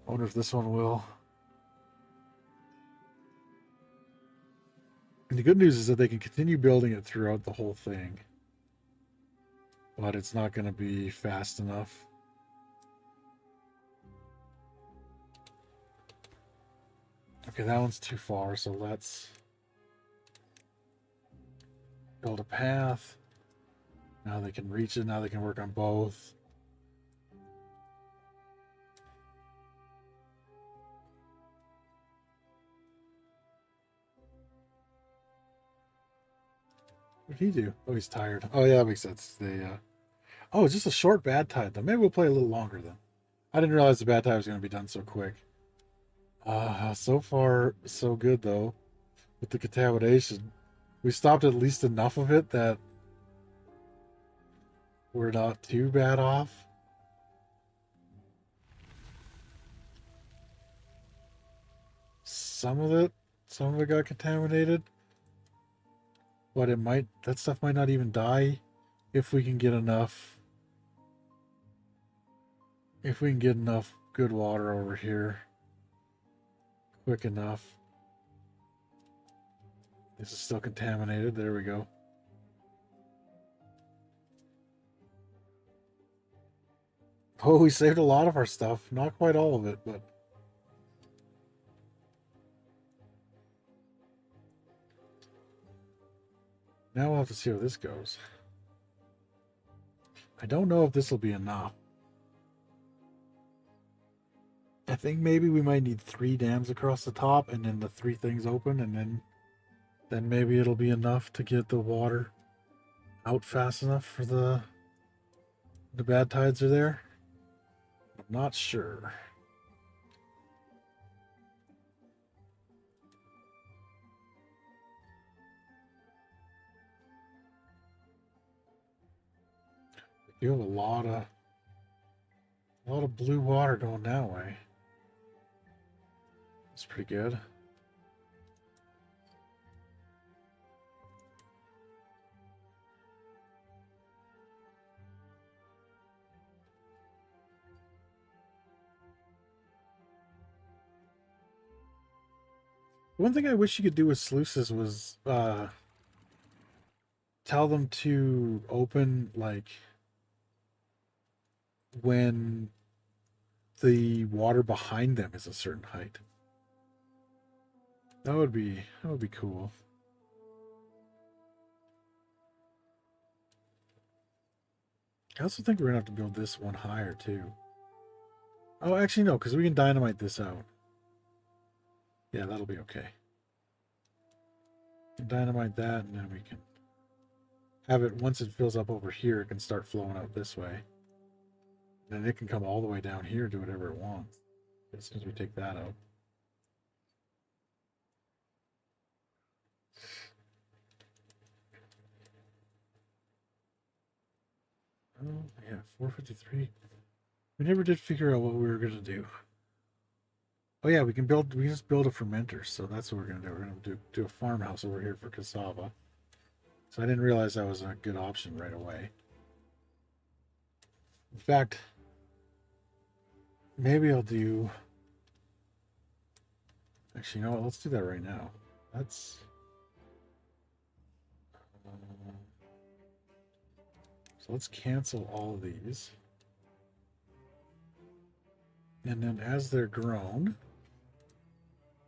I wonder if this one will. And the good news is that they can continue building it throughout the whole thing. But it's not going to be fast enough. Okay, that one's too far, so let's build a path. Now they can reach it. Now they can work on both. What did he do? Oh, he's tired. Oh, yeah, that makes sense. Oh, it's just a short bad tide, though. Maybe we'll play a little longer, then. I didn't realize the bad tide was going to be done so quick. So far, so good, though. With the contamination. We stopped at least enough of it that we're not too bad off. Some of it got contaminated. But that stuff might not even die if we can get enough If we can get enough good water over here quick enough. This is still contaminated. There we go. Oh, we saved a lot of our stuff. Not quite all of it, but... Now we'll have to see how this goes. I don't know if this will be enough. I think maybe we might need 3 dams across the top and then the 3 things open, and then maybe it'll be enough to get the water out fast enough for the bad tides are there. I'm not sure. You have a lot of blue water going that way. That's pretty good. One thing I wish you could do with sluices was tell them to open like when the water behind them is a certain height. That would be cool. I also think we're gonna have to build this one higher too. Oh, actually no, because we can dynamite this out. Yeah, that'll be okay. Dynamite that, and then we can have it, once it fills up over here, it can start flowing out this way. And then it can come all the way down here, do whatever it wants. As soon as we take that out. Oh, yeah, 453. We never did figure out what we were going to do. Oh yeah, we can just build a fermenter, so that's what we're going to do. We're going to do a farmhouse over here for cassava. So I didn't realize that was a good option right away. In fact, maybe I'll do... Actually, you know what? Let's do that right now. That's... So let's cancel all of these. And then as they're grown,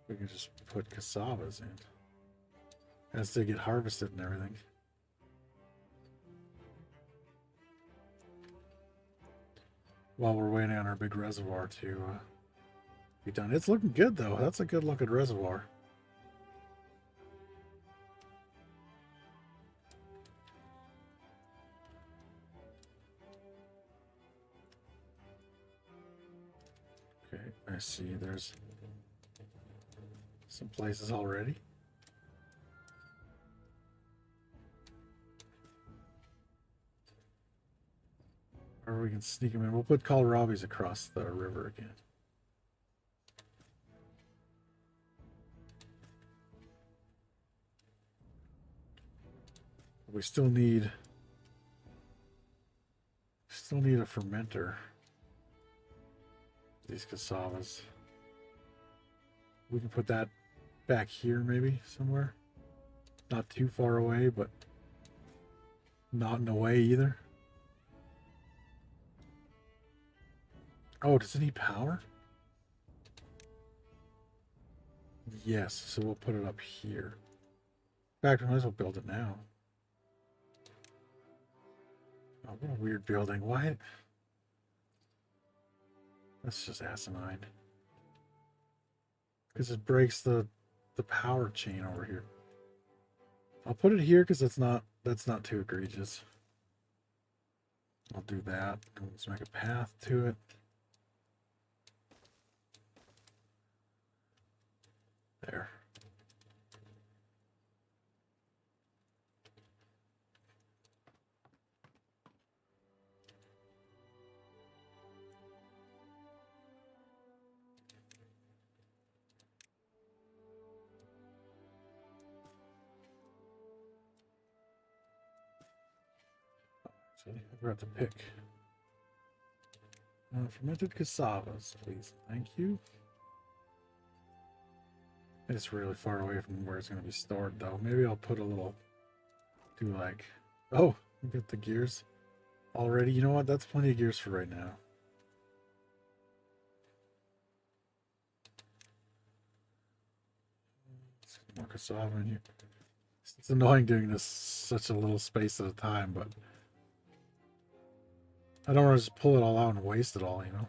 we can just put cassavas in. As they get harvested and everything. While we're waiting on our big reservoir to be done. It's looking good though. That's a good looking reservoir. Okay, I see there's some places already. Or we can sneak them in. We'll put kohlrabies across the river again. We still need a fermenter. These cassavas. We can put that back here maybe somewhere. Not too far away, but not in the way either. Oh, does it need power? Yes, so we'll put it up here. In fact, we might as well build it now. Oh, what a weird building. Why? That's just asinine. Because it breaks the power chain over here. I'll put it here because that's not too egregious. I'll do that. Let's make a path to it. There. I forgot to pick. Fermented cassavas, please. Thank you. It's really far away from where it's going to be stored, though. Maybe I'll put a little... Do like... Oh, we got the gears already. You know what? That's plenty of gears for right now. More cassava in here. It's annoying doing this such a little space at a time, but I don't want to just pull it all out and waste it all, you know?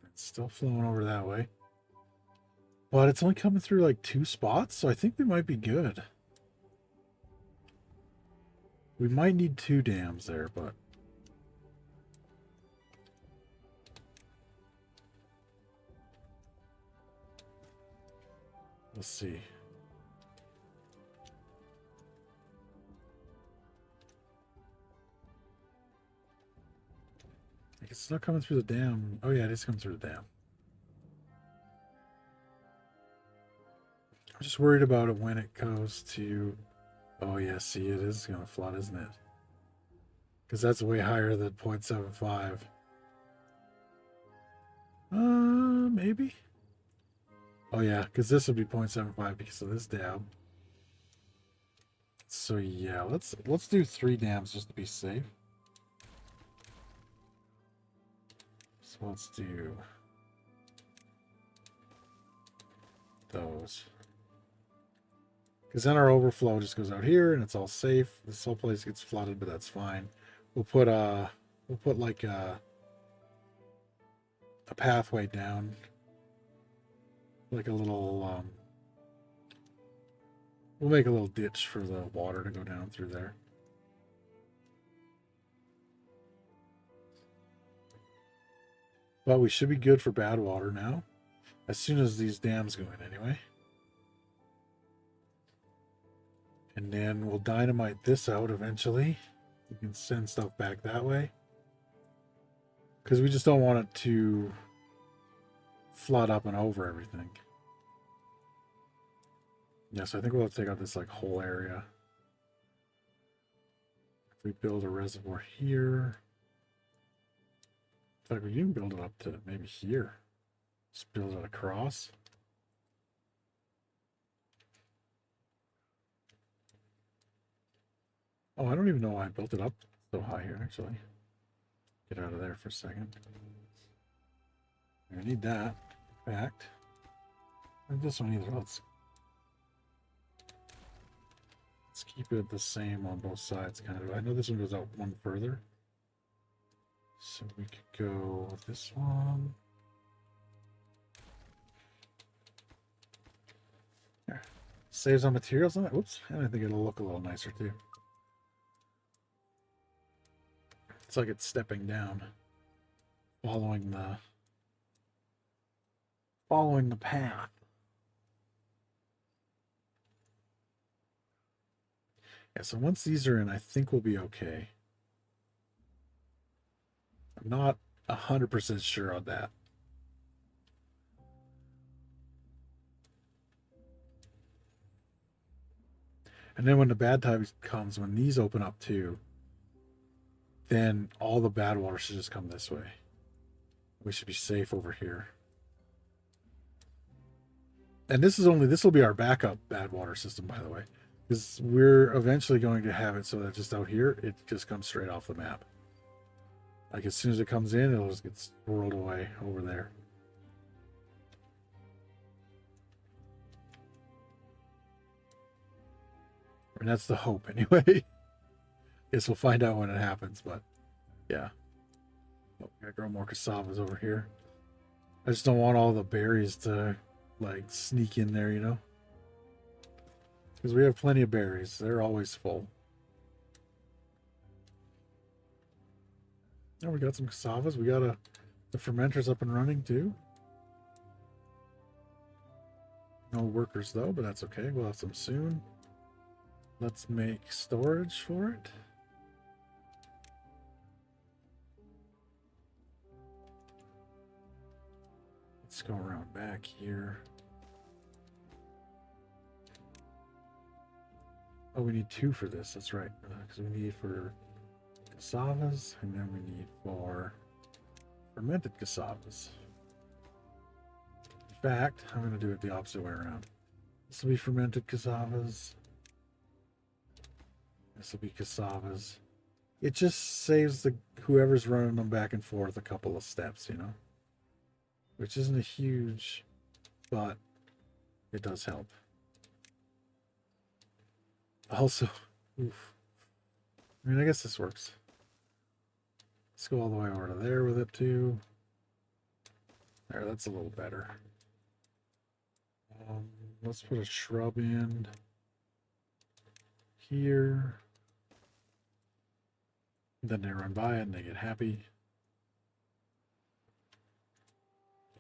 It's still flowing over that way. But it's only coming through like 2 spots, so I think we might be good. We might need 2 dams there, but... Let's see. It's not coming through the dam. Oh yeah, it is coming through the dam. I'm just worried about it when it goes to... Oh yeah, see, it is going to flood, isn't it? Because that's way higher than 0.75. Maybe? Oh yeah, because this would be 0.75 because of this dam. So yeah, let's do 3 dams just to be safe. So let's do those. Because then our overflow just goes out here and it's all safe. This whole place gets flooded, but that's fine. We'll put like a pathway down, like a little we'll make a little ditch for the water to go down through there. But we should be good for bad water now, as soon as these dams go in anyway. And then we'll dynamite this out eventually. We can send stuff back that way. Because we just don't want it to flood up and over everything. Yeah, so I think we'll have to take out this like whole area. If we build a reservoir here. In fact, we can build it up to maybe here. Just build it across. Oh, I don't even know why I built it up so high here, actually. Get out of there for a second. I need that. In fact, and this one either. Let's keep it the same on both sides, kind of. I know this one goes out one further. So we could go with this one. There. Saves on materials on it. Whoops. And I think it'll look a little nicer too. It's like it's stepping down, following the path. Yeah, so once these are in, I think we'll be okay. I'm not 100% sure on that. And then when the bad time comes, when these open up too, then all the bad water should just come this way. We should be safe over here. And this will be our backup bad water system, by the way. Because we're eventually going to have it so that just out here, it just comes straight off the map. Like as soon as it comes in, it'll just get swirled away over there. And that's the hope anyway. Guess we'll find out when it happens, but yeah. Oh, gotta grow more cassavas over here. I just don't want all the berries to like sneak in there, you know? Because we have plenty of berries. They're always full. Oh, we got some cassavas. We got the fermenters up and running too. No workers though, but that's okay. We'll have some soon. Let's make storage for it. Let's Let's go around back here. Oh, we need 2 for this. That's right. Because we need for cassavas, and then we need for fermented cassavas. In fact, I'm going to do it the opposite way around. This will be fermented cassavas. This will be cassavas. It just saves the whoever's running them back and forth a couple of steps, you know? Which isn't a huge, but it does help. Also, oof. I mean, I guess this works. Let's go all the way over to there with it too. There, that's a little better. Let's put a shrub in here. Then they run by it and they get happy.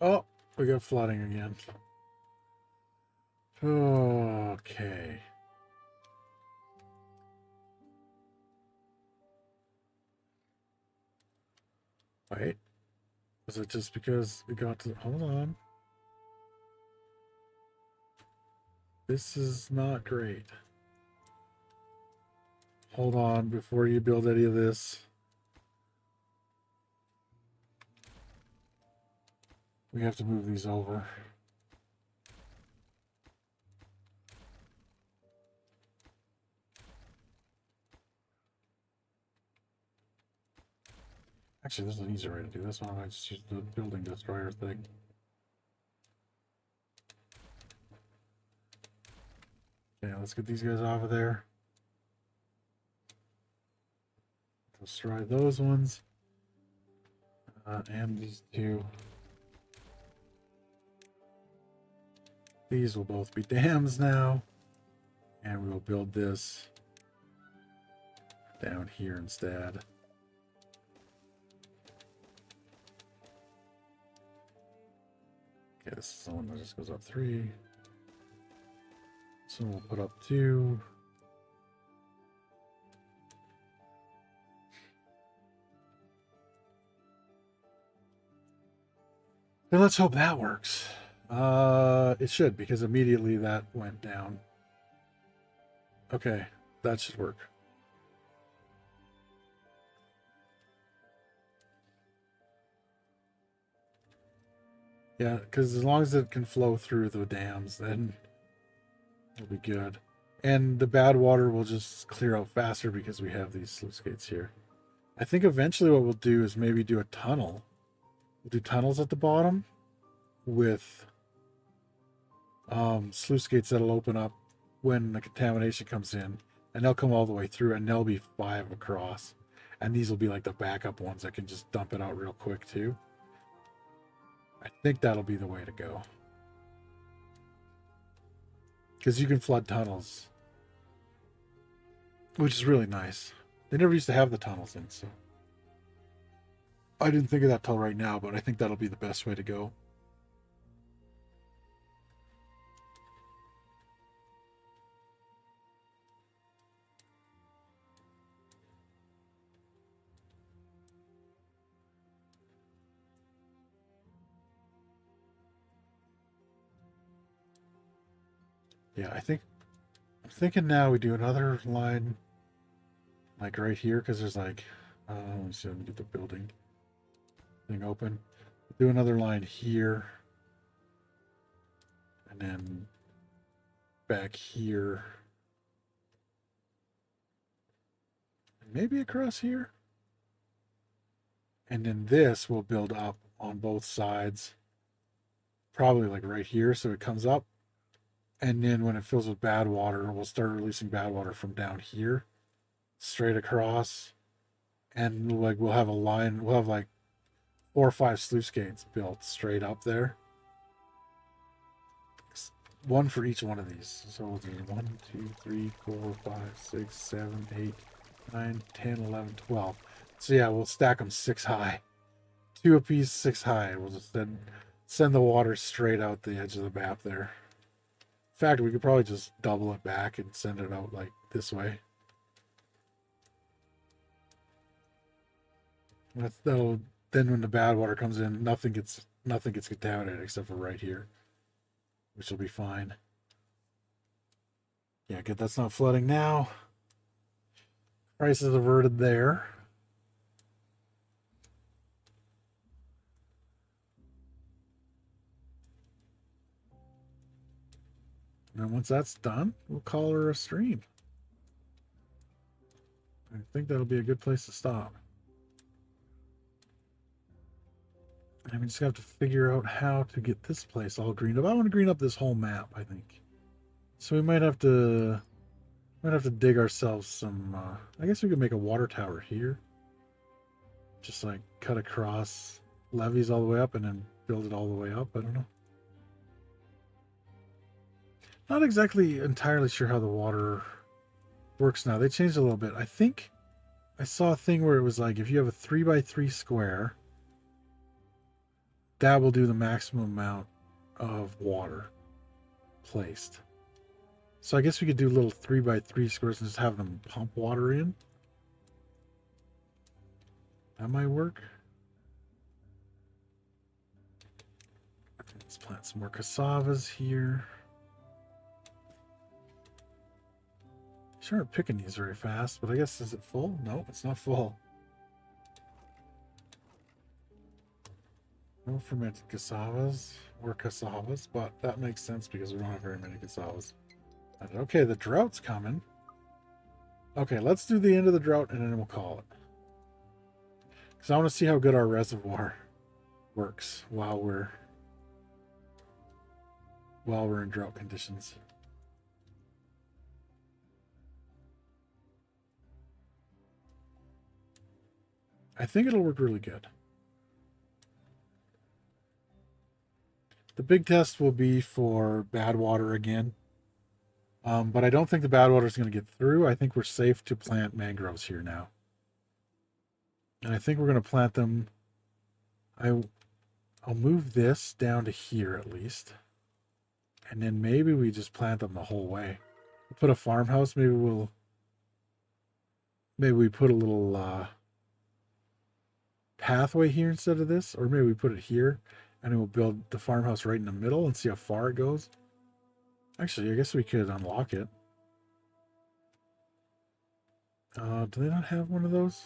Oh, we got flooding again. Okay. Wait. Was it just because it got to... Hold on. This is not great. Hold on before you build any of this. We have to move these over. Actually, there's an easier way to do this one. I just use the building destroyer thing. Okay, let's get these guys off of there. Destroy those ones. And these 2. These will both be dams now. And we will build this down here instead. Okay, this is the one that just goes up 3. So we'll put up 2. And let's hope that works. It should, because immediately that went down. Okay, that should work. Yeah, because as long as it can flow through the dams, then it'll be good. And the bad water will just clear out faster because we have these sluice gates here. I think eventually what we'll do is maybe do a tunnel. We'll do tunnels at the bottom with sluice gates that'll open up when the contamination comes in, and they'll come all the way through, and they'll be 5 across. And these will be like the backup ones that can just dump it out real quick too. I think that'll be the way to go. Because you can flood tunnels, which is really nice. They never used to have the tunnels in, so I didn't think of that till right now, but I think that'll be the best way to go. Yeah, I'm thinking now we do another line like right here, because there's like, let me see, let me get the building thing open. Do another line here, and then back here, and maybe across here, and then this will build up on both sides, probably like right here, so it comes up. And then when it fills with bad water, we'll start releasing bad water from down here, straight across. And like we'll have a line, we'll have like 4 or 5 sluice gates built straight up there. One for each one of these. So we'll do 1, 2, 3, 4, 5, 6, 7, 8, 9, 10, 11, 12. So yeah, we'll stack them 6 high. 2 apiece, 6 high. We'll just then send the water straight out the edge of the map there. In fact, we could probably just double it back and send it out like this way. That'll, then when the bad water comes in, nothing gets nothing gets contaminated except for right here, which will be fine. Yeah, good. That's not flooding now. Crisis averted there. And once that's done, we'll call her a stream. I think that'll be a good place to stop. And we just have to figure out how to get this place all greened up. I want to green up this whole map, I think. So we might have to dig ourselves some I guess we could make a water tower here. Just like cut across levees all the way up and then build it all the way up. I don't know. Not exactly entirely sure how the water works now. They changed a little bit. I think I saw a thing where it was like if you have a 3x3 square, that will do the maximum amount of water placed. So I guess we could do little 3x3 squares and just have them pump water in. That might work. Let's plant some more cassavas here. Sure aren't picking these very fast, but I guess, is it full? No, it's not full. No fermented cassavas or cassavas, but that makes sense because we don't have very many cassavas. Okay, the drought's coming. Okay, let's do the end of the drought and then we'll call it. Because I want to see how good our reservoir works while we're in drought conditions. I think it'll work really good. The big test will be for bad water again. But I don't think the bad water is going to get through. I think we're safe to plant mangroves here now. And I think we're going to plant them. I'll move this down to here at least. And then maybe we just plant them the whole way. We'll put a farmhouse. Maybe we put a little pathway here instead of this. Or maybe we put it here. And then we'll build the farmhouse right in the middle and see how far it goes. Actually, I guess we could unlock it. Do they not have one of those?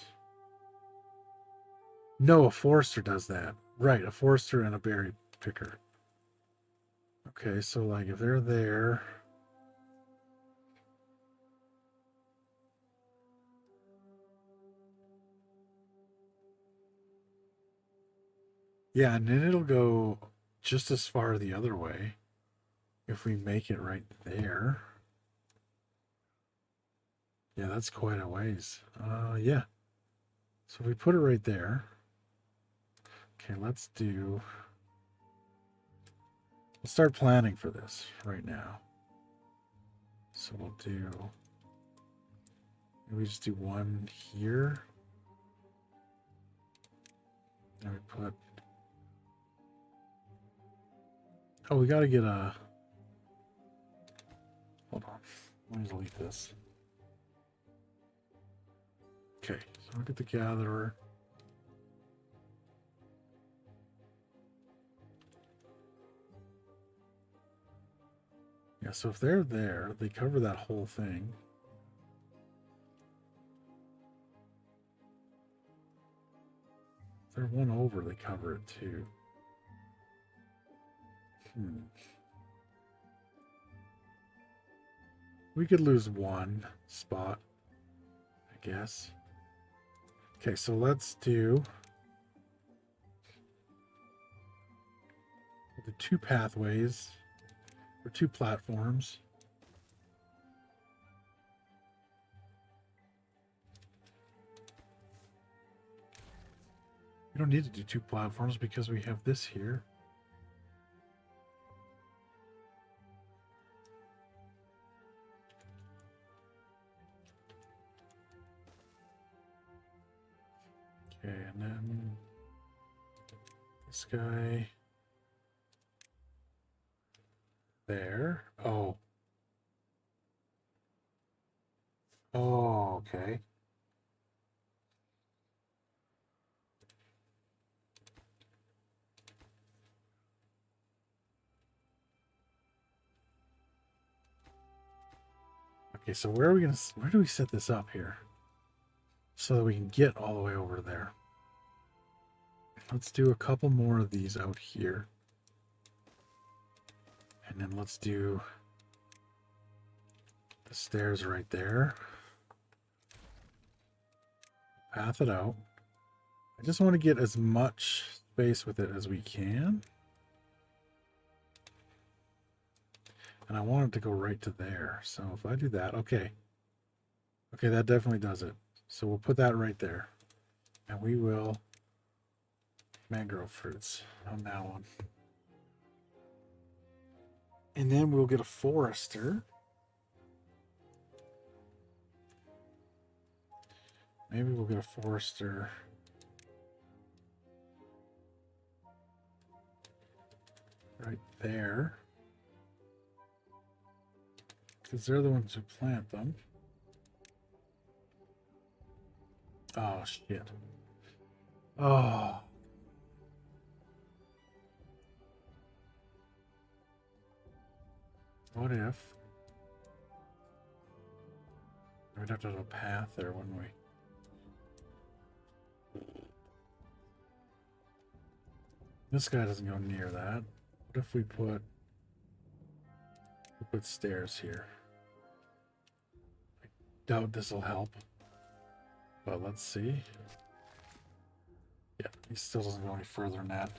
No, a forester does that. Right, a forester and a berry picker. Okay, so like if they're there... Yeah, and then it'll go just as far the other way. If we make it right there. Yeah, that's quite a ways. Yeah. So if we put it right there. Okay, let's start planning for this right now. So we'll do, maybe just do one here. And we put, oh, we got to get a, hold on, let me delete this. Okay, so look at the gatherer. Yeah, so if they're there, they cover that whole thing. If they're one over, they cover it too. We could lose one spot, I guess. Okay, so let's do the two pathways or two platforms. We don't need to do two platforms because we have this here. Okay, and then this guy there. Oh. Oh, okay. Okay, so where do we set this up here? So that we can get all the way over there. Let's do a couple more of these out here. And then let's do the stairs right there. Path it out. I just want to get as much space with it as we can. And I want it to go right to there. So if I do that, okay. Okay, that definitely does it. So we'll put that right there. And we will mangrove fruits on that one. And then we'll get a forester. Maybe we'll get a forester right there. Because they're the ones who plant them. Oh, shit. Oh. What if? We'd have to have a path there, wouldn't we? This guy doesn't go near that. What if we put stairs here? I doubt this will help. But let's see. Yeah, he still doesn't go any further than that.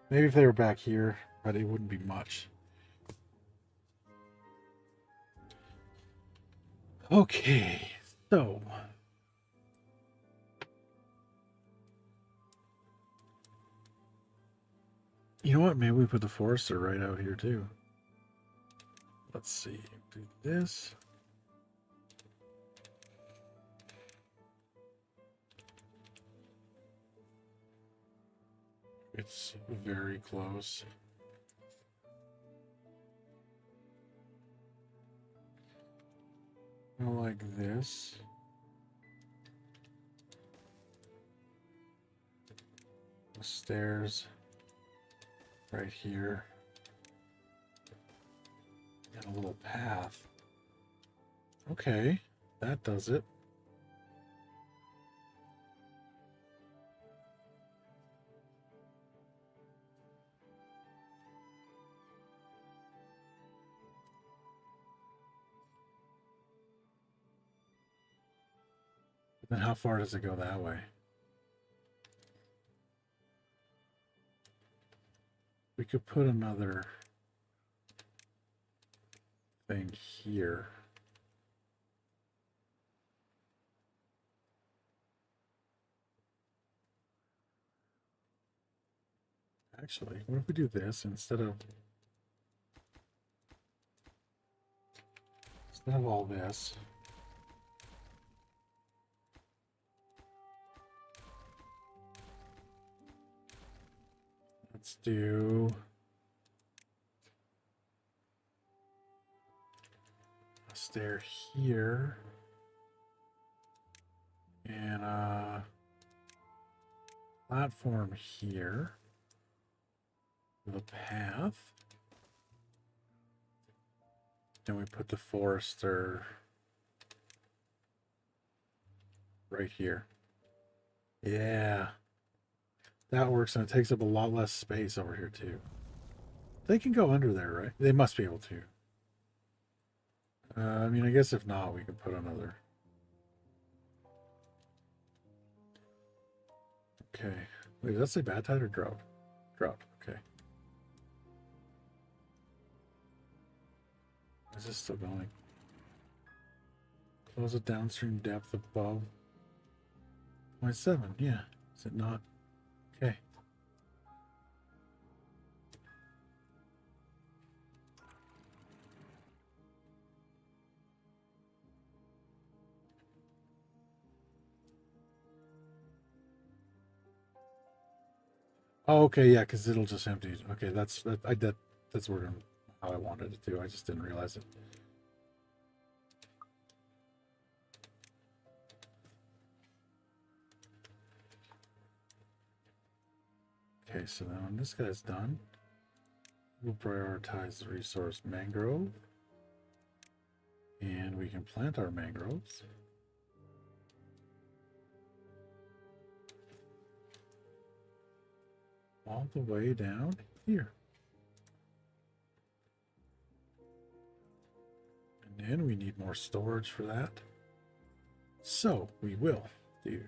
Maybe if they were back here, but it wouldn't be much. Okay, so you know what? Maybe we put the forester right out here too. Let's see. Do this. It's very close. Like this. The stairs right here. And a little path. Okay, that does it. Then how far does it go that way? We could put another thing here. Actually, what if we do this instead of all this? Let's do a stair here and a platform here with a path. Then we put the forester right here. Yeah. That works, and it takes up a lot less space over here, too. They can go under there, right? They must be able to. I mean, I guess if not, we can put another. Okay. Wait, does that say bad tide or drought? Drought, okay. Is this still going? Close a downstream depth above 0.7, yeah. Is it not? Okay. Oh, okay, yeah, because it'll just empty. Okay, that's working how I wanted it to. I just didn't realize it. Okay, so then when this guy's done, we'll prioritize the resource mangrove. And we can plant our mangroves. All the way down here. And then we need more storage for that. So we will do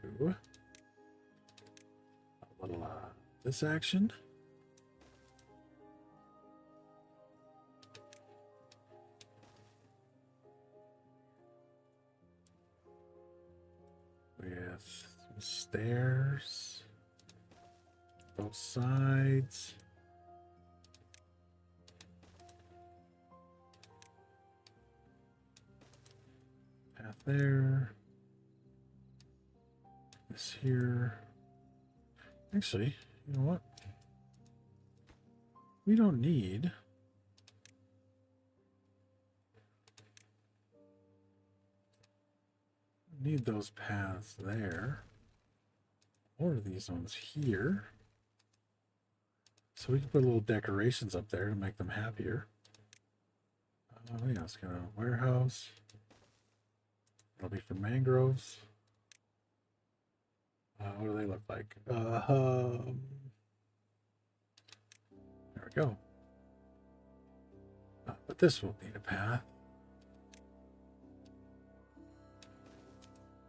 a little this action. With some stairs, both sides. Path there. This here. Actually, you know what? We don't need those paths there, or these ones here. So we can put little decorations up there to make them happier. Yeah, let's go to warehouse. It'll be for mangroves. What do they look like? There we go. But this will need a path.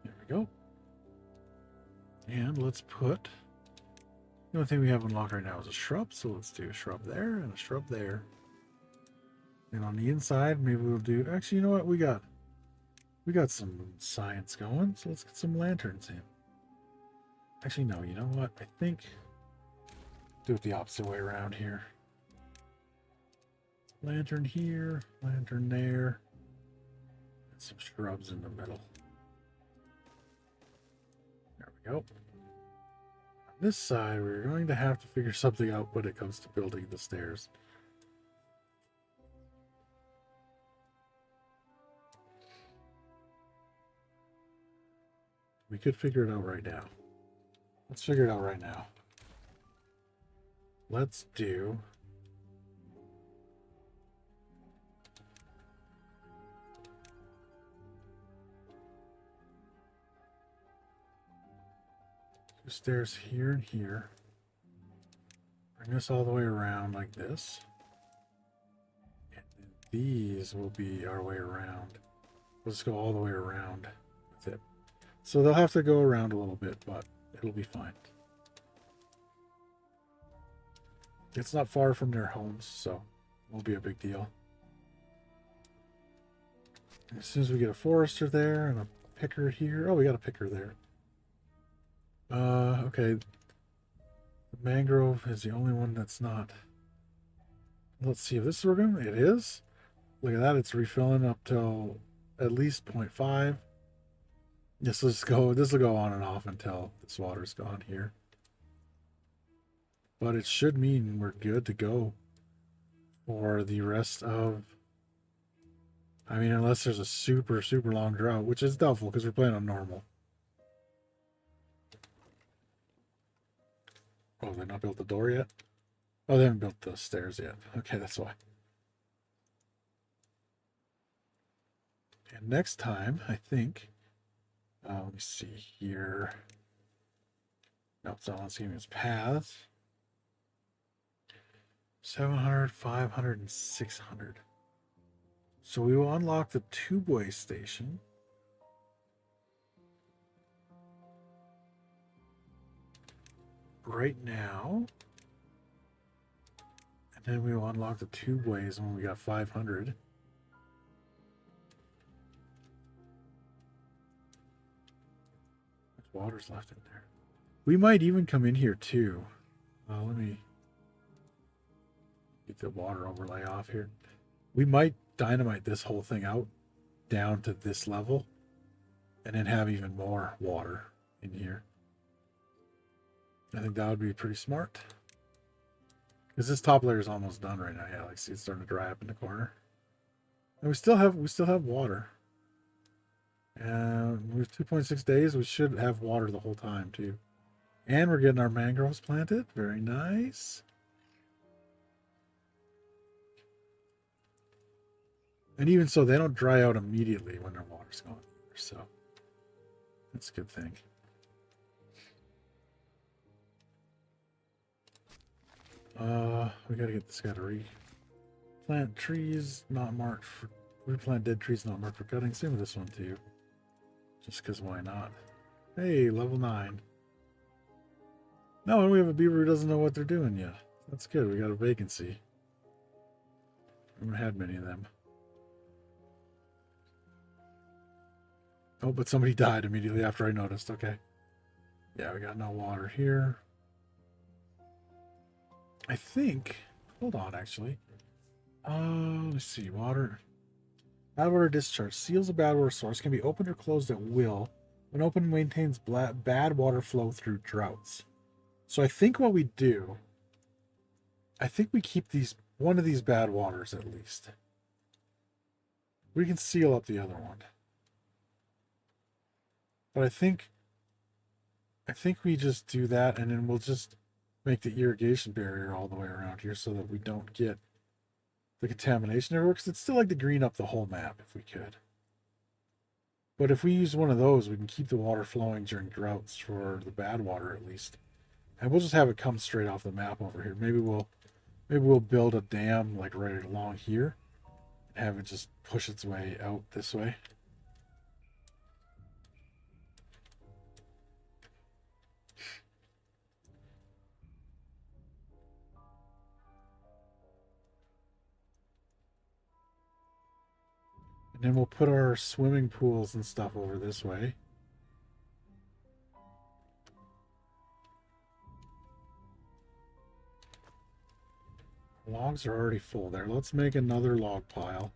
There we go. And let's put... The only thing we have unlocked right now is a shrub, so let's do a shrub there and a shrub there. And on the inside, maybe we'll do... Actually, you know what? We got some science going, so let's get some lanterns in. Actually, no, you know what? I think do it the opposite way around here. Lantern here, lantern there, and some shrubs in the middle. There we go. On this side, we're going to have to figure something out when it comes to building the stairs. We could figure it out right now. Let's figure it out right now. Let's do... two stairs here and here. Bring this all the way around like this. And then these will be our way around. We'll just go all the way around with it. So they'll have to go around a little bit, but it'll be fine. It's not far from their homes, so it won't be a big deal. As soon as we get a forester there and a picker here. Oh, we got a picker there. Okay. The mangrove is the only one that's not. Let's see if this is working. It is. Look at that. It's refilling up till at least 0.5. This will go on and off until this water's gone here. But it should mean we're good to go for the rest of... I mean, unless there's a super, super long drought, which is doubtful because we're playing on normal. Oh, they not built the door yet? Oh, they haven't built the stairs yet. Okay, that's why. And next time, I think... let me see here. No, it's not on scheme. It's paths. 700, 500, and 600. So we will unlock the tubeway station. Right now. And then we will unlock the tubeways when we got 500. There's water's left in there. We might even come in here too. Let me get the water overlay off here. We might dynamite this whole thing out down to this level and then have even more water in here. I think that would be pretty smart. Because this top layer is almost done right now. Yeah, like see it's starting to dry up in the corner. And we still have water. And with 2.6 days, we should have water the whole time too. And we're getting our mangroves planted. Very nice. And even so, they don't dry out immediately when their water's gone. So that's a good thing. We gotta get this guy to replant trees not marked for replant dead trees not marked for cutting. Same with this one too. Just because why not? Hey, level 9. No, and we have a beaver who doesn't know what they're doing yet. That's good. We got a vacancy. We haven't had many of them. Oh, but somebody died immediately after I noticed. Okay. Yeah, we got no water here. I think... Hold on, actually. Let's see. Water. Bad water discharge. Seals a bad water source can be opened or closed at will. When open, maintains bad water flow through droughts. So I think what we do... I think we keep one of these bad waters at least. We can seal up the other one. But I think we just do that, and then we'll just make the irrigation barrier all the way around here so that we don't get the contamination everywhere, because it's still like to green up the whole map if we could. But if we use one of those, we can keep the water flowing during droughts for the bad water at least. And we'll just have it come straight off the map over here. Maybe we'll build a dam like right along here and have it just push its way out this way. And then we'll put our swimming pools and stuff over this way. Logs are already full there. Let's make another log pile,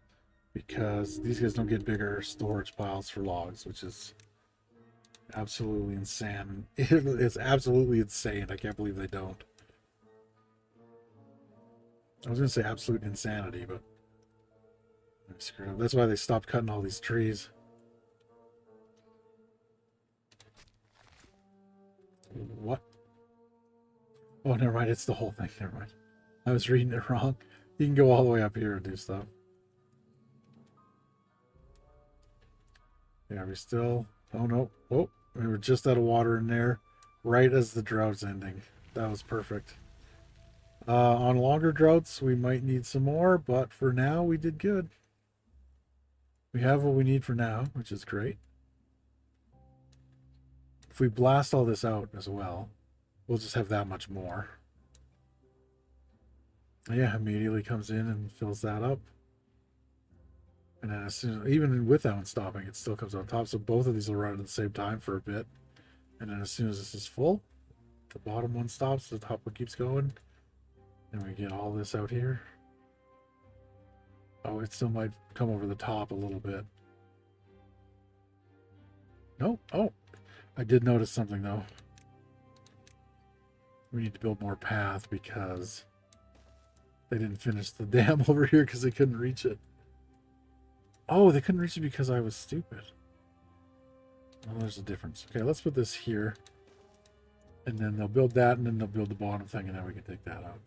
because these guys don't get bigger storage piles for logs, which is absolutely insane. It's absolutely insane. I can't believe they don't. I was going to say absolute insanity, but I screwed up. That's why they stopped cutting all these trees. What? Oh, never mind. It's the whole thing. Never mind. I was reading it wrong. You can go all the way up here and do stuff. Yeah, we still... Oh, no. Oh, we were just out of water in there right as the drought's ending. That was perfect. On longer droughts, we might need some more, but for now, we did good. We have what we need for now, which is great. If we blast all this out as well, we'll just have that much more. Yeah, immediately comes in and fills that up. And then as soon as, even with that one stopping, it still comes on top. So both of these will run at the same time for a bit. And then as soon as this is full, the bottom one stops, the top one keeps going. And we get all this out here. Oh, it still might come over the top a little bit. Nope. Oh, I did notice something though. We need to build more path because they didn't finish the dam over here because they couldn't reach it. Oh, they couldn't reach it because I was stupid. Well, there's a difference. Okay, let's put this here. And then they'll build that, and then they'll build the bottom thing, and then we can take that out.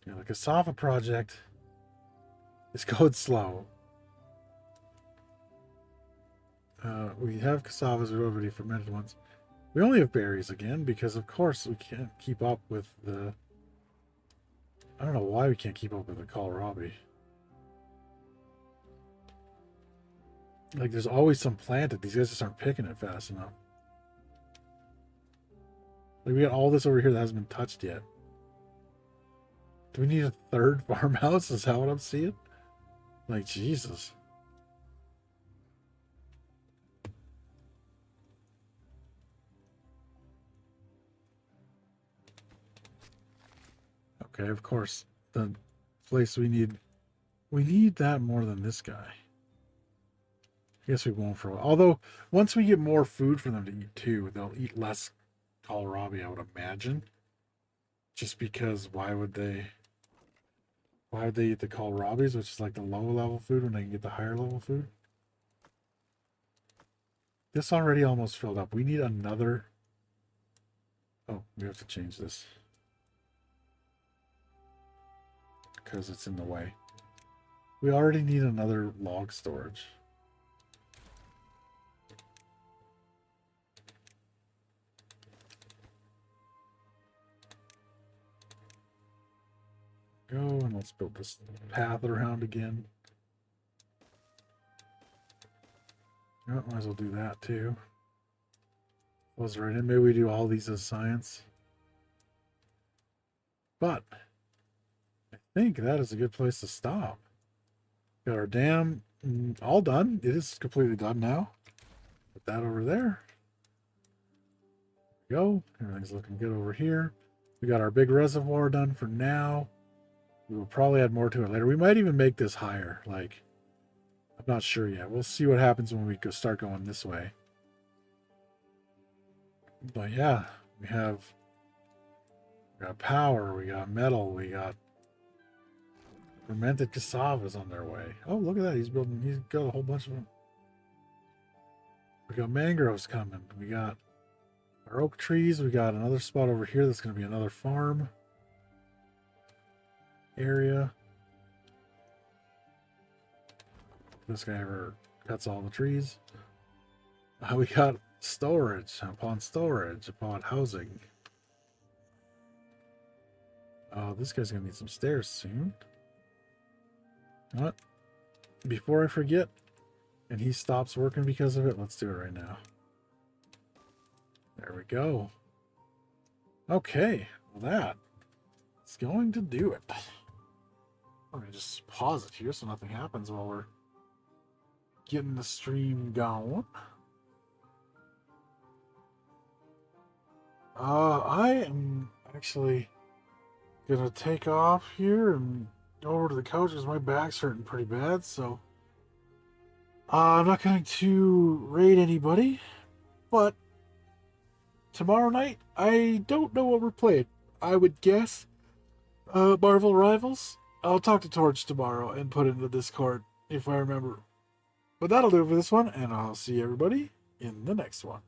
Yeah, the cassava project is going slow. We have cassavas, we've already fermented ones. We only have berries again, because of course we can't keep up with the... I don't know why we can't keep up with the kohlrabi. Like, there's always some planted. These guys just aren't picking it fast enough. Like, we got all this over here that hasn't been touched yet. Do we need a third farmhouse? Is that what I'm seeing? Like, Jesus. Okay, of course, the place we need that more than this guy. I guess we won't for a while. Although, once we get more food for them to eat too, they'll eat less kohlrabi, I would imagine. Just because why would they eat the kohlrabis, which is like the low level food, when they can get the higher level food? This already almost filled up. We need another... Oh, we have to change this. because it's in the way. We already need another log storage. Go, and let's build this path around again. Oh, might as well do that too. Was right in. Maybe we do all these as science. But I think that is a good place to stop. Got our dam all done. It is completely done now. Put that over there. There we go. Everything's looking good over here. We got our big reservoir done for now. We will probably add more to it later. We might even make this higher. Like, I'm not sure yet. We'll see what happens when we start going this way. But yeah, we got power, we got metal, we got fermented cassavas on their way. Oh, look at that. He's got a whole bunch of them. We got mangroves coming. We got our oak trees. We got another spot over here that's going to be another farm area. This guy ever cuts all the trees. We got storage upon housing. Oh, this guy's gonna need some stairs soon. What? Before I forget, and he stops working because of it, let's do it right now. There we go. Okay, well that's going to do it. Let me just pause it here so nothing happens while we're getting the stream going. I am actually gonna take off here and go over to the couch because my back's hurting pretty bad, so I'm not going to raid anybody, but tomorrow night, I don't know what we're playing. I would guess Marvel Rivals. I'll talk to Torch tomorrow and put it in the Discord if I remember. But that'll do it for this one, and I'll see everybody in the next one.